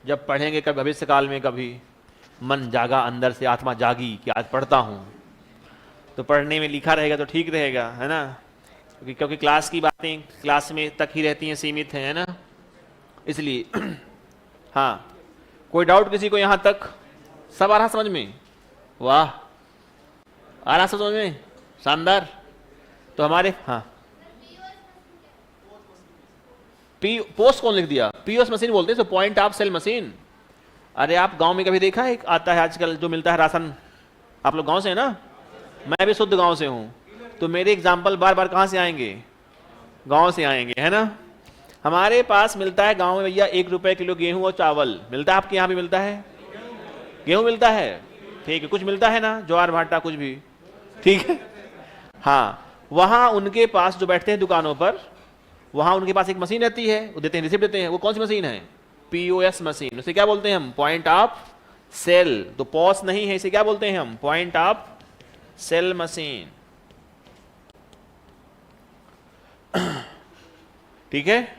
जब पढ़ेंगे कभी भविष्य काल में, कभी मन जागा, अंदर से आत्मा जागी कि आज पढ़ता हूं, तो पढ़ने में लिखा रहेगा तो ठीक रहेगा, है ना। क्योंकि क्लास की बातें क्लास में तक ही रहती हैं, सीमित हैं, है ना, इसलिए। हाँ, कोई डाउट किसी को यहाँ तक? सब आ रहा समझ में? वाह, आ रहा समझ में, शानदार। तो हमारे, हाँ, पोस्ट कौन लिख दिया? पीओएस मशीन बोलते हैं, तो पॉइंट ऑफ सेल मशीन। अरे आप गांव में कभी देखा है, आता है आजकल जो मिलता है राशन, आप लोग गांव से है ना, मैं भी शुद्ध गांव से हूं, तो मेरे एग्जाम्पल बार बार कहां से आएंगे? गांव से आएंगे, है ना। हमारे पास मिलता है गांव में भैया 1 रुपए किलो गेहूं और चावल मिलता है। आपके यहाँ भी मिलता है? गेहूं मिलता है, ठीक है, कुछ मिलता है ना, ज्वार भाटा कुछ भी, ठीक है। हाँ, वहां उनके पास जो बैठते हैं दुकानों पर, वहां उनके पास एक मशीन रहती है, वो देते हैं, रिसिप्ट देते हैं। वो कौन सी मशीन है? POS machine. उसे क्या बोलते हैं हम? Point of sale. तो पॉस नहीं है, इसे क्या बोलते हैं हम? पॉइंट ऑफ सेल मशीन, ठीक है।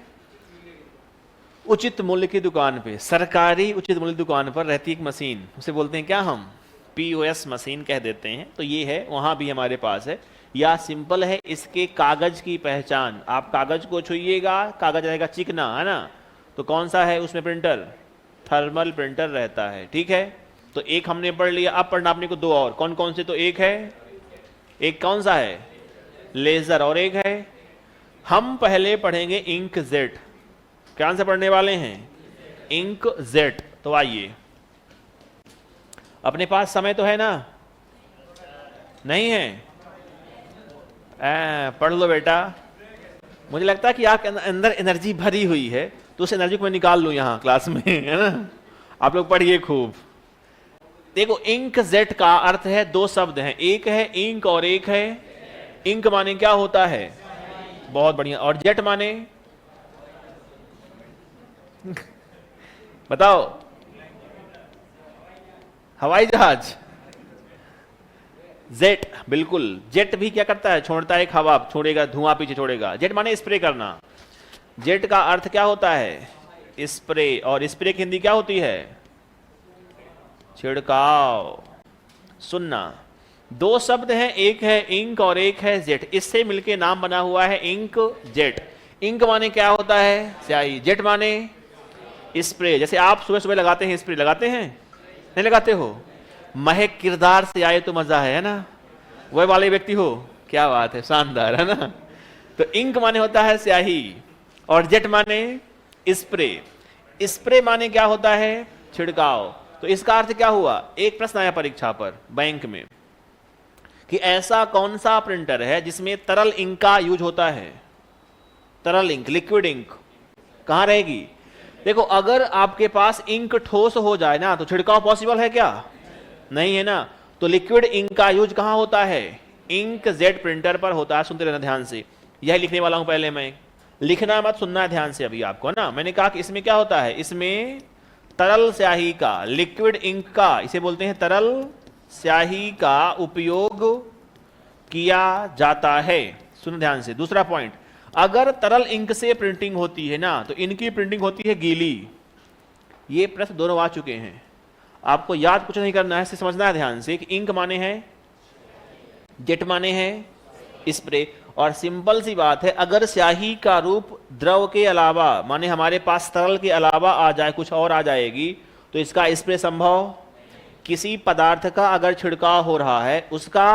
उचित मूल्य की दुकान पे, सरकारी उचित मूल्य दुकान पर रहती एक मशीन, उसे बोलते हैं क्या हम? पीओएस मशीन कह देते हैं। तो ये है, वहां भी हमारे पास है। या सिंपल है, इसके कागज की पहचान, आप कागज को छुइएगा, कागज रहेगा चिकना, है ना, तो कौन सा है उसमें? प्रिंटर, थर्मल प्रिंटर रहता है, ठीक है। तो एक हमने पढ़ लिया, अब पढ़ना अपने को 2 और। कौन कौन से? तो एक है, एक कौन सा है? लेजर, और एक है, हम पहले पढ़ेंगे इंक जेट। क्या से पढ़ने वाले हैं? Ink jet. तो आइए, अपने पास समय तो है ना? नहीं है? पढ़ लो बेटा। मुझे लगता है कि आपके अंदर एनर्जी भरी हुई है, तो उस एनर्जी को मैं निकाल लूं यहाँ क्लास में, है ना। आप लोग पढ़िए खूब। देखो, इंक जेट का अर्थ है, 2 शब्द हैं, एक है इंक और एक है। इंक माने क्या होता है? बहुत बढ़िया। और जेट माने? बताओ। हवाई जहाज, जेट, बिल्कुल। जेट भी क्या करता है? छोड़ता है एक हवा, छोड़ेगा धुआं, पीछे छोड़ेगा। जेट माने स्प्रे करना। जेट का अर्थ क्या होता है? स्प्रे। और स्प्रे की हिंदी क्या होती है? छिड़काव। सुनना, 2 शब्द हैं, एक है इंक और एक है जेट, इससे मिलके नाम बना हुआ है इंक जेट। इंक माने क्या होता है? स्याही। जेट माने स्प्रे। जैसे आप सुबह सुबह लगाते हैं स्प्रे, लगाते हैं? नहीं लगाते हो? महक किरदार से आए तो मजा है ना, वह वाले व्यक्ति हो, क्या बात है, शानदार, है ना। तो इंक माने होता है स्याही, और जेट माने स्प्रे। स्प्रे माने क्या होता है? छिड़काव। तो इसका अर्थ क्या हुआ? एक प्रश्न आया परीक्षा पर बैंक में कि ऐसा कौन सा प्रिंटर है जिसमें तरल इंक का यूज होता है? तरल इंक, लिक्विड इंक, कहां रहेगी? देखो अगर आपके पास इंक ठोस हो जाए ना तो छिड़काव पॉसिबल है क्या? नहीं है ना। तो लिक्विड इंक का यूज कहां होता है? इंक जेट प्रिंटर पर होता है। सुनते रहना ध्यान से, यही लिखने वाला हूं पहले मैं, लिखना मत, सुनना है ध्यान से अभी आपको ना। मैंने कहा कि इसमें क्या होता है, इसमें तरल स्याही का, लिक्विड इंक का, इसे बोलते हैं तरल स्याही का उपयोग किया जाता है। सुनो ध्यान से। दूसरा पॉइंट, अगर तरल इंक से प्रिंटिंग होती है ना तो इनकी प्रिंटिंग होती है गीली। ये प्रश्न दोनों आ चुके हैं, आपको याद कुछ नहीं करना है, समझना है ध्यान से कि इंक माने हैं, जेट माने हैं स्प्रे। और सिंपल सी बात है, अगर स्याही का रूप द्रव के अलावा माने हमारे पास तरल के अलावा आ जाए, कुछ और आ जाएगी, तो इसका स्प्रे संभव। किसी पदार्थ का अगर छिड़काव हो रहा है उसका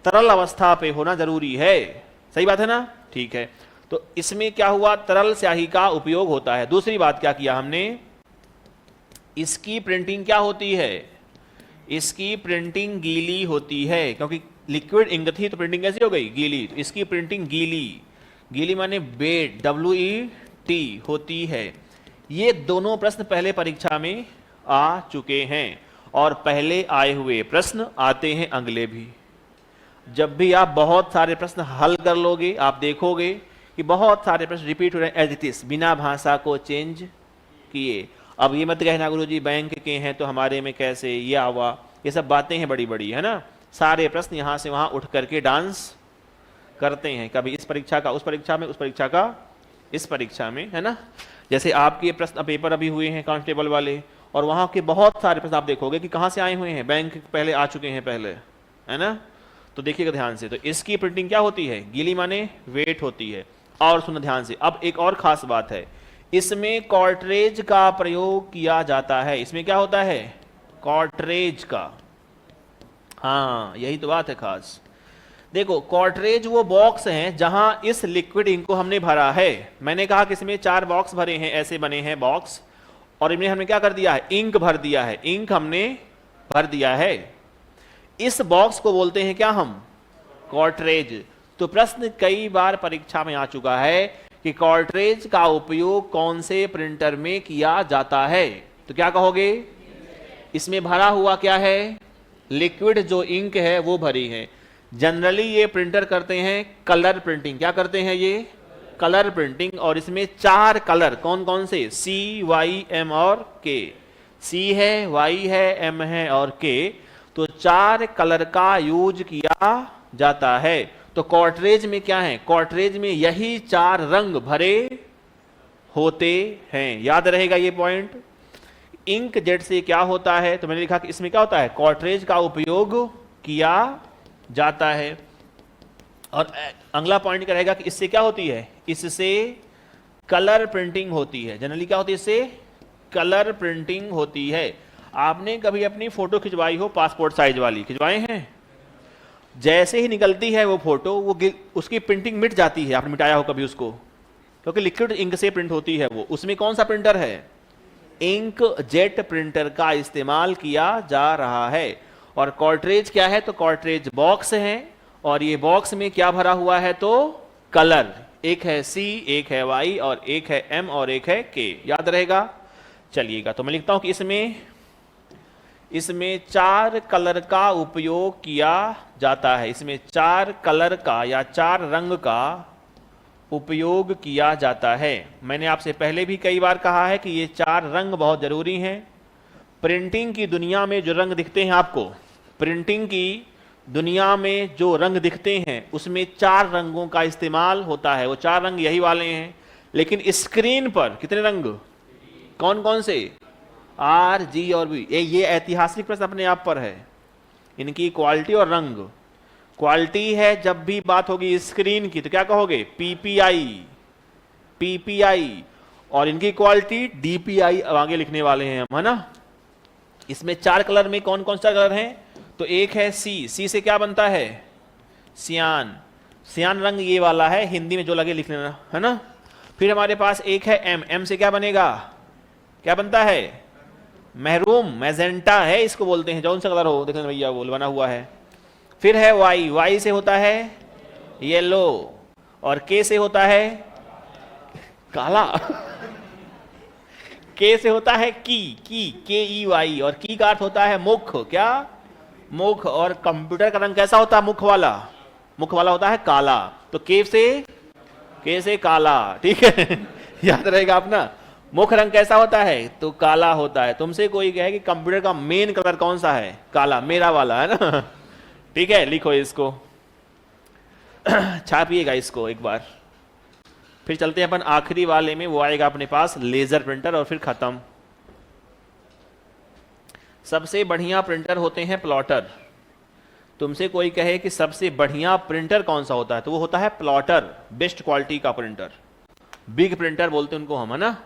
तरल अवस्था पे होना जरूरी है। सही बात है ना? ठीक है, तो इसमें क्या हुआ, तरल स्याही का उपयोग होता है। दूसरी बात क्या किया हमने, इसकी प्रिंटिंग क्या होती है, इसकी प्रिंटिंग गीली होती है, क्योंकि लिक्विड इंक थी तो प्रिंटिंग कैसी हो गई, गीली। तो इसकी प्रिंटिंग गीली, गीली माने वेट, WET होती है। ये दोनों प्रश्न पहले परीक्षा में आ चुके हैं और पहले आए हुए प्रश्न आते हैं अगले भी। जब भी आप बहुत सारे प्रश्न हल कर लोगे, आप देखोगे कि बहुत सारे प्रश्न रिपीट हो रहे हैं एज इट इज, बिना भाषा को चेंज किए। अब ये मत कहना गुरुजी बैंक के हैं तो हमारे में कैसे ये आवा, ये सब बातें हैं बड़ी बड़ी, है ना। सारे प्रश्न यहां से वहां उठ करके डांस करते हैं, कभी इस परीक्षा का उस परीक्षा में, उस परीक्षा का इस परीक्षा में, है ना। जैसे आपके प्रश्न पेपर अभी हुए हैं कांस्टेबल वाले, और वहां के बहुत सारे प्रश्न आप देखोगे कि कहां से आए हुए हैं, बैंक पहले आ चुके हैं पहले, है ना। तो देखिएगा ध्यान से, तो इसकी प्रिंटिंग क्या होती है, गीली माने वेट होती है। और सुनो ध्यान से, अब एक और खास बात है, इसमें कॉर्ट्रेज का प्रयोग किया जाता है। इसमें क्या होता है, कॉर्ट्रेज का। हाँ यही तो बात है खास। देखो कॉर्ट्रेज वो बॉक्स हैं जहां इस लिक्विड इंक को हमने भरा है। मैंने कहा कि इसमें 4 बॉक्स भरे हैं, ऐसे बने हैं बॉक्स, और इनमें हमने क्या कर दिया है, इंक भर दिया है, इंक हमने भर दिया है। इस बॉक्स को बोलते हैं क्या हम, कॉर्ट्रेज। तो प्रश्न कई बार परीक्षा में आ चुका है कि कॉर्ट्रेज का उपयोग कौन से प्रिंटर में किया जाता है, तो क्या कहोगे, इसमें भरा हुआ क्या है, लिक्विड जो इंक है वो भरी है। जनरली ये प्रिंटर करते हैं कलर प्रिंटिंग। क्या करते हैं ये, कलर प्रिंटिंग। और इसमें 4 कलर कौन कौन से, C, Y, M और K। C है, Y है, M है और K। तो 4 कलर का यूज किया जाता है। तो कॉर्ट्रेज में क्या है, कॉर्ट्रेज में यही 4 रंग भरे होते हैं। याद रहेगा ये पॉइंट। इंक जेट से क्या होता है, तो मैंने लिखा कि इसमें क्या होता है, कॉर्ट्रेज का उपयोग किया जाता है। और अगला पॉइंट क्या रहेगा कि इससे क्या होती है, इससे कलर प्रिंटिंग होती है। जनरली क्या होती है, इससे कलर प्रिंटिंग होती है। आपने कभी अपनी फोटो खिंचवाई हो, पासपोर्ट साइज वाली खिंचवाए हैं, जैसे ही निकलती है वो फोटो, वो उसकी प्रिंटिंग मिट जाती है। आपने मिटाया हो कभी उसको, क्योंकि लिक्विड इंक से प्रिंट होती है वो। उसमें कौन सा प्रिंटर है, इंक जेट प्रिंटर का इस्तेमाल किया जा रहा है। और कॉर्ट्रेज क्या है, तो कॉर्ट्रेज बॉक्स है, और ये बॉक्स में क्या भरा हुआ है, तो कलर। एक है C, एक है Y और एक है M और एक है K। याद रहेगा। चलिएगा, तो मैं लिखता हूं कि इसमें 4 कलर का उपयोग किया जाता है। इसमें 4 कलर का या 4 रंग का उपयोग किया जाता है। मैंने आपसे पहले भी कई बार कहा है कि ये 4 रंग बहुत जरूरी हैं। प्रिंटिंग की दुनिया में जो रंग दिखते हैं आपको, प्रिंटिंग की दुनिया में जो रंग दिखते हैं उसमें 4 रंगों का इस्तेमाल होता है। वो 4 रंग यही वाले हैं, लेकिन स्क्रीन पर कितने रंग, कौन कौन से, R, G और B। ये ऐतिहासिक प्रश्न अपने आप पर है, इनकी क्वालिटी और रंग। क्वालिटी है जब भी बात होगी स्क्रीन की तो क्या कहोगे, PPI, और इनकी क्वालिटी DPI आगे लिखने वाले हैं हम, है ना। इसमें 4 कलर में कौन कौन सा कलर है, तो एक है C से क्या बनता है, सियान रंग ये वाला है, हिंदी में जो लगे लिख लेना, है ना। फिर हमारे पास एक है M से क्या बनेगा, क्या बनता है, महरूम, मैजेंटा है इसको बोलते हैं, जौन सा कलर हो, देखना भैया वो बना हुआ है। फिर है Y से होता है येलो, और K से होता है काला। के से होता है की के ई वाई, और की का अर्थ होता है मुख। क्या? मुख। और कंप्यूटर का रंग कैसा होता है? मुख वाला। मुख वाला होता है काला। तो के से काला, ठीक है। याद रहेगा अपना। मुख रंग कैसा होता है? तो काला होता है। तुमसे कोई कहे कि कंप्यूटर का मेन कलर कौन सा है? काला, मेरा वाला है ना। ठीक है, लिखो इसको, छापिएगा इसको एक बार। फिर चलते हैं अपन आखिरी वाले में, वो आएगा अपने पास लेजर प्रिंटर, और फिर खत्म। सबसे बढ़िया प्रिंटर होते हैं प्लॉटर। तुमसे कोई कहे कि सबसे बढ़िया प्रिंटर कौन सा होता है, तो वो होता है प्लॉटर, बेस्ट क्वालिटी का प्रिंटर। बिग प्रिंटर बोलते हैं उनको हम, है ना।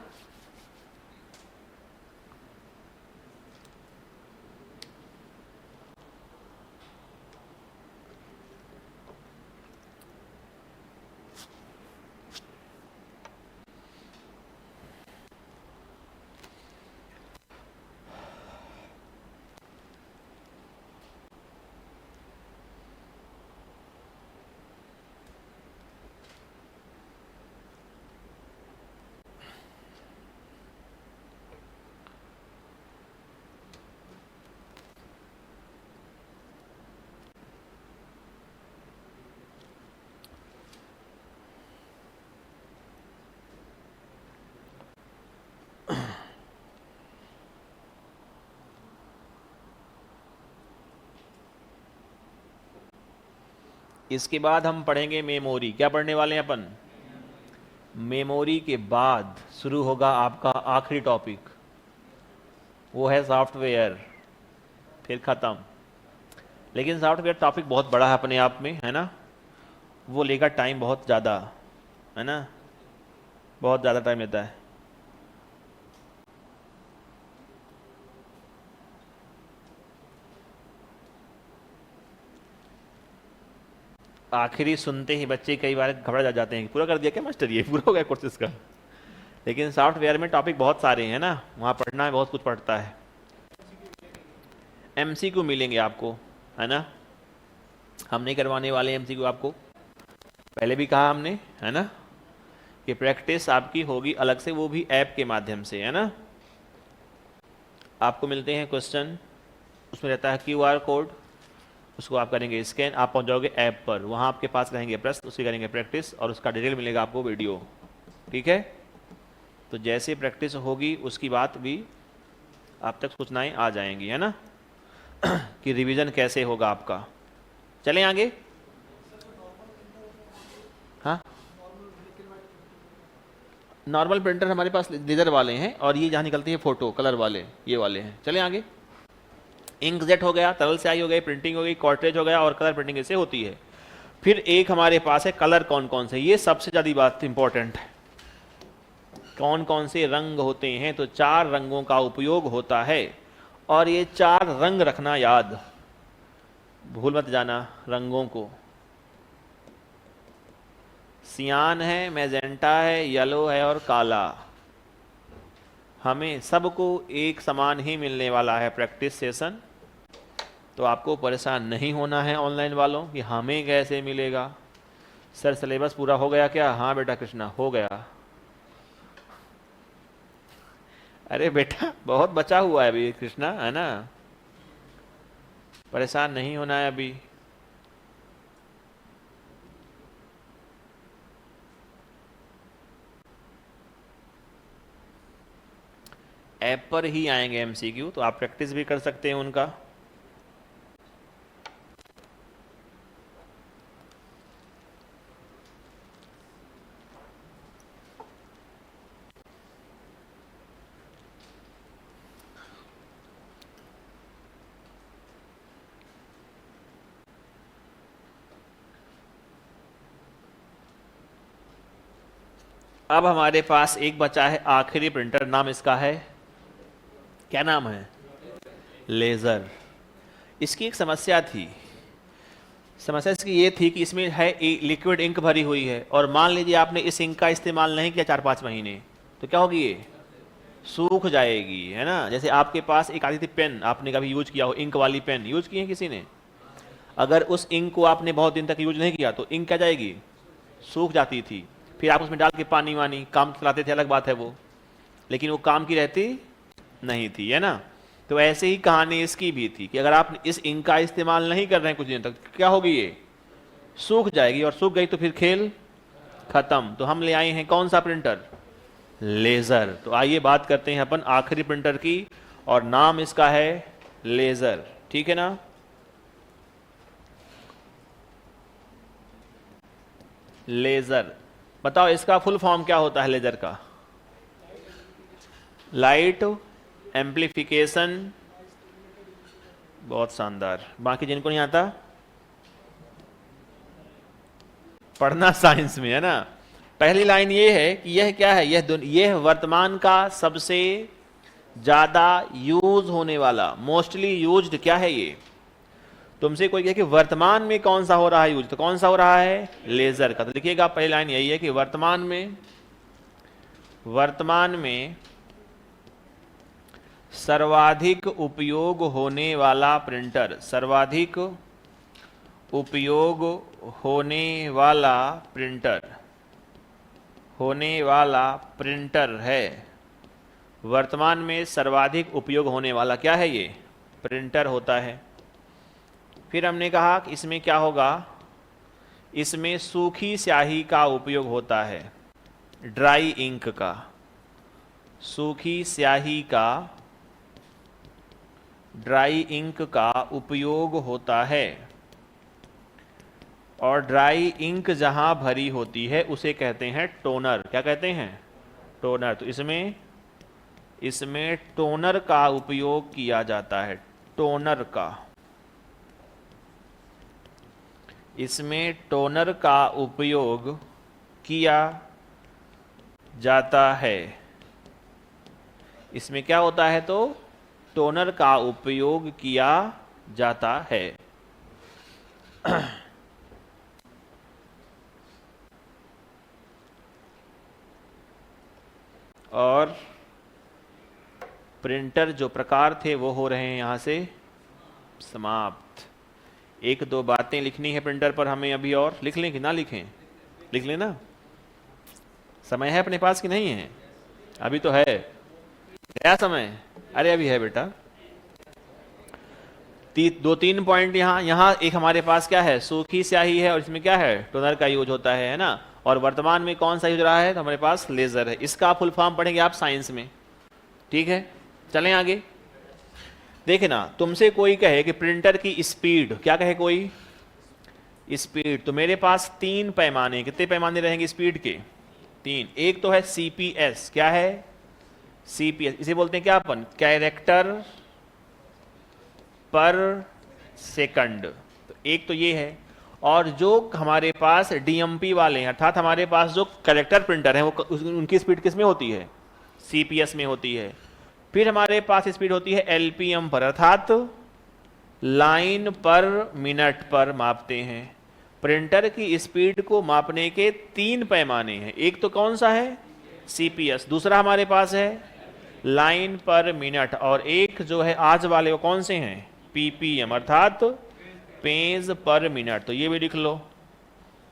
इसके बाद हम पढ़ेंगे मेमोरी। क्या पढ़ने वाले हैं अपन? मेमोरी के बाद शुरू होगा आपका आखिरी टॉपिक, वो है सॉफ्टवेयर। फिर खत्म। लेकिन सॉफ्टवेयर टॉपिक बहुत बड़ा है अपने आप में, है ना। वो लेगा टाइम बहुत ज़्यादा, है ना, बहुत ज़्यादा टाइम लेता है। आखिरी सुनते ही बच्चे कई बार घबरा जाते हैं, पूरा कर दिया क्या मास्टर, ये पूरा हो गया कोर्स इसका। लेकिन सॉफ्टवेयर में टॉपिक बहुत सारे हैं ना, वहाँ पढ़ना है, बहुत कुछ पढ़ता है। एमसीक्यू मिलेंगे आपको, है ना। हम नहीं करवाने वाले एमसीक्यू आपको, पहले भी कहा हमने, है ना, कि प्रैक्टिस आपकी होगी अलग से, वो भी ऐप के माध्यम से, है ना। आपको मिलते हैं क्वेश्चन, उसमें रहता है क्यूआर कोड, उसको आप करेंगे स्कैन, आप पहुंच जाओगे ऐप पर, वहाँ आपके पास रहेंगे प्रश्न, उसकी करेंगे प्रैक्टिस, और उसका डिटेल मिलेगा आपको वीडियो, ठीक है। तो जैसे प्रैक्टिस होगी उसकी बात भी आप तक सूचनाएं आ जाएंगी, है ना, कि रिवीजन कैसे होगा आपका। चलें आगे। हाँ, नॉर्मल प्रिंटर हमारे पास लेजर वाले हैं, और ये जहाँ निकलती है फोटो कलर वाले, ये वाले हैं। चलें आगे। इंकजेट हो गया, तरल स्याही हो गई, प्रिंटिंग हो गई, कॉर्ट्रेज हो गया, और कलर प्रिंटिंग इससे होती है। फिर एक हमारे पास है कलर, कौन कौन से, ये सबसे ज़्यादा बात इंपॉर्टेंट है। कौन कौन से रंग होते हैं? तो 4 रंगों का उपयोग होता है, और ये 4 रंग रखना याद, भूल मत जाना रंगों को। सियान है, मैजेंटा है, येलो है, और काला। हमें सबको एक समान ही मिलने वाला है प्रैक्टिस सेशन, तो आपको परेशान नहीं होना है ऑनलाइन वालों कि हमें कैसे मिलेगा। सर सिलेबस पूरा हो गया क्या? हाँ बेटा कृष्णा हो गया। अरे बेटा बहुत बचा हुआ है अभी कृष्णा, है ना, परेशान नहीं होना है अभी। ऐप पर ही आएंगे एमसीक्यू, तो आप प्रैक्टिस भी कर सकते हैं उनका। अब हमारे पास एक बचा है आखिरी प्रिंटर, नाम इसका है, क्या नाम है? लेज़र। इसकी एक समस्या थी, समस्या इसकी ये थी कि इसमें है लिक्विड इंक भरी हुई है, और मान लीजिए आपने इस इंक का इस्तेमाल नहीं किया 4-5 महीने, तो क्या होगी? ये सूख जाएगी, है ना। जैसे आपके पास एक आती थी पेन, आपने कभी यूज किया हो, इंक वाली पेन यूज की है किसी ने? अगर उस इंक को आपने बहुत दिन तक यूज नहीं किया तो इंक क्या जाएगी? सूख जाती थी। फिर आप उसमें डाल के पानी वानी काम चलाते थे, अलग बात है वो, लेकिन वो काम की रहती नहीं थी, है ना। तो ऐसे ही कहानी इसकी भी थी कि अगर आप इस इंक का इस्तेमाल नहीं कर रहे हैं कुछ दिन तक, क्या होगी, ये सूख जाएगी, और सूख गई तो फिर खेल खत्म। तो हम ले आए हैं कौन सा प्रिंटर, लेजर। तो आइए बात करते हैं अपन आखिरी प्रिंटर की, और नाम इसका है लेजर, ठीक है ना। लेजर, बताओ इसका फुल फॉर्म क्या होता है लेजर का? लाइट एम्प्लीफिकेशन, बहुत शानदार। बाकी जिनको नहीं आता पढ़ना साइंस में, है ना। पहली लाइन ये है कि यह क्या है, यह वर्तमान का सबसे ज्यादा यूज होने वाला, मोस्टली यूज्ड क्या है ये। तुमसे कोई कहे कि वर्तमान में कौन सा हो रहा है यूज, तो कौन सा हो रहा है, लेजर का। तो लिखिएगा पहली लाइन यही है कि वर्तमान में सर्वाधिक उपयोग होने वाला प्रिंटर, सर्वाधिक उपयोग होने वाला प्रिंटर है। वर्तमान में सर्वाधिक उपयोग होने वाला क्या है, ये प्रिंटर होता है। फिर हमने कहा कि इसमें क्या होगा, इसमें सूखी स्याही का उपयोग होता है, ड्राई इंक का, सूखी स्याही का, ड्राई इंक का उपयोग होता है। और ड्राई इंक जहां भरी होती है उसे कहते हैं टोनर। क्या कहते हैं, टोनर। तो इसमें टोनर का उपयोग किया जाता है, टोनर का, इसमें टोनर का उपयोग किया जाता है। इसमें क्या होता है, तो टोनर का उपयोग किया जाता है। और प्रिंटर जो प्रकार थे वो हो रहे हैं यहां से समाप्त। एक दो बातें लिखनी है प्रिंटर पर हमें अभी, और लिख लें कि ना लिखें, लिख लें ना। समय है अपने पास कि नहीं है, अभी तो है, क्या समय, अरे अभी है बेटा। दो तीन पॉइंट यहाँ एक हमारे पास क्या है, सूखी स्याही है, और इसमें क्या है, टोनर का यूज होता है ना। और वर्तमान में कौन सा यूज रहा है, तो हमारे पास लेजर है। इसका फुल फॉर्म पढ़ेंगे आप साइंस में, ठीक है। चलें आगे। देखे ना, तुमसे कोई कहे कि प्रिंटर की स्पीड, क्या कहे कोई, स्पीड। तो मेरे पास तीन पैमाने, कितने पैमाने रहेंगे स्पीड के, तीन। एक तो है सीपीएस, क्या है, सीपीएस, इसे बोलते हैं क्या अपन, कैरेक्टर पर सेकंड। तो एक तो ये है। और जो हमारे पास डीएमपी वाले हैं, अर्थात हमारे पास जो कैरेक्टर प्रिंटर है, वो उनकी स्पीड किस में होती है, सीपीएस में होती है। फिर हमारे पास स्पीड होती है एलपीएम पर, अर्थात लाइन पर मिनट पर मापते हैं। प्रिंटर की स्पीड को मापने के तीन पैमाने हैं। एक तो कौन सा है, सीपीएस, दूसरा हमारे पास है लाइन पर मिनट, और एक जो है आज वाले वो कौन से हैं, पीपीएम, अर्थात पेज पर मिनट। तो ये भी लिख लो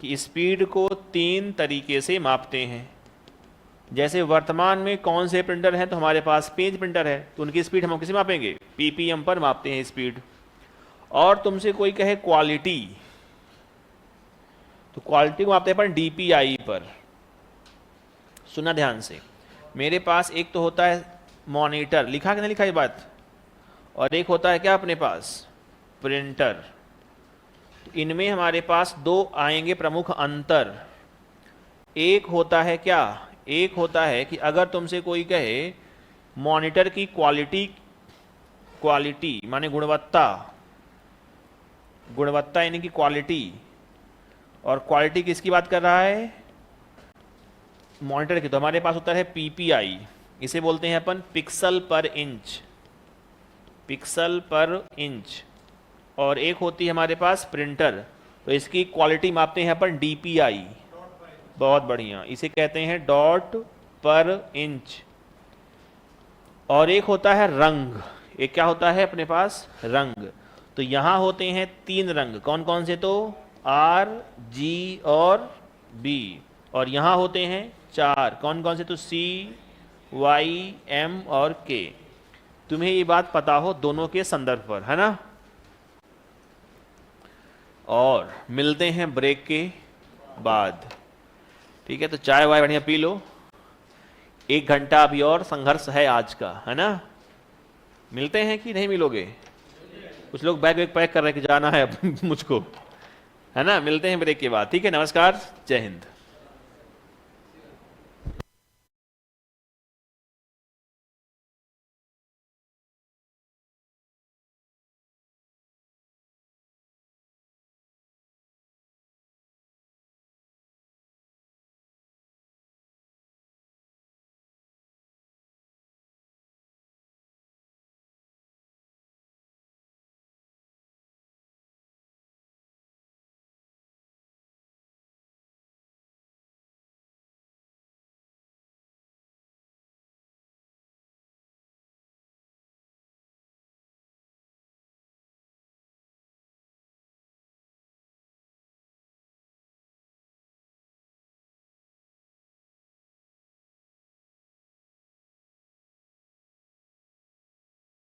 कि स्पीड को तीन तरीके से मापते हैं। जैसे वर्तमान में कौन से प्रिंटर हैं, तो हमारे पास पेज प्रिंटर है, तो उनकी स्पीड हम किसे मापेंगे, पीपीएम पर मापते हैं स्पीड। और तुमसे कोई कहे क्वालिटी, तो क्वालिटी को मापते हैं अपन डीपीआई पर। सुना ध्यान से, मेरे पास एक तो होता है मॉनिटर, लिखा कि नहीं लिखा ये बात, और एक होता है क्या अपने पास, प्रिंटर। इनमें हमारे पास दो आएंगे प्रमुख अंतर। एक होता है क्या, एक होता है कि अगर तुमसे कोई कहे मॉनिटर की क्वालिटी, क्वालिटी माने गुणवत्ता, गुणवत्ता यानी कि क्वालिटी, और क्वालिटी किसकी बात कर रहा है, मॉनिटर की। तो हमारे पास होता है पीपीआई, इसे बोलते हैं अपन पिक्सल पर इंच, पिक्सल पर इंच। और एक होती है हमारे पास प्रिंटर, तो इसकी क्वालिटी मापते हैं अपन डीपीआई, बहुत बढ़िया, इसे कहते हैं डॉट पर इंच। और एक होता है रंग, एक क्या होता है अपने पास, रंग। तो यहां होते हैं तीन रंग, कौन कौन से, तो आर, जी और बी। और यहाँ होते हैं 4, कौन कौन से? तो C, Y, M और K। तुम्हें ये बात पता हो दोनों के संदर्भ पर, है ना? और मिलते हैं ब्रेक के बाद, ठीक है? तो चाय वाय बढ़िया पी लो, 1 घंटा अभी और संघर्ष है आज का, है ना? मिलते हैं कि नहीं मिलोगे? कुछ लोग बैग वैग पैक कर रहे हैं कि जाना है अब मुझको, है ना? मिलते हैं ब्रेक के बाद, ठीक है? नमस्कार, जय हिंद।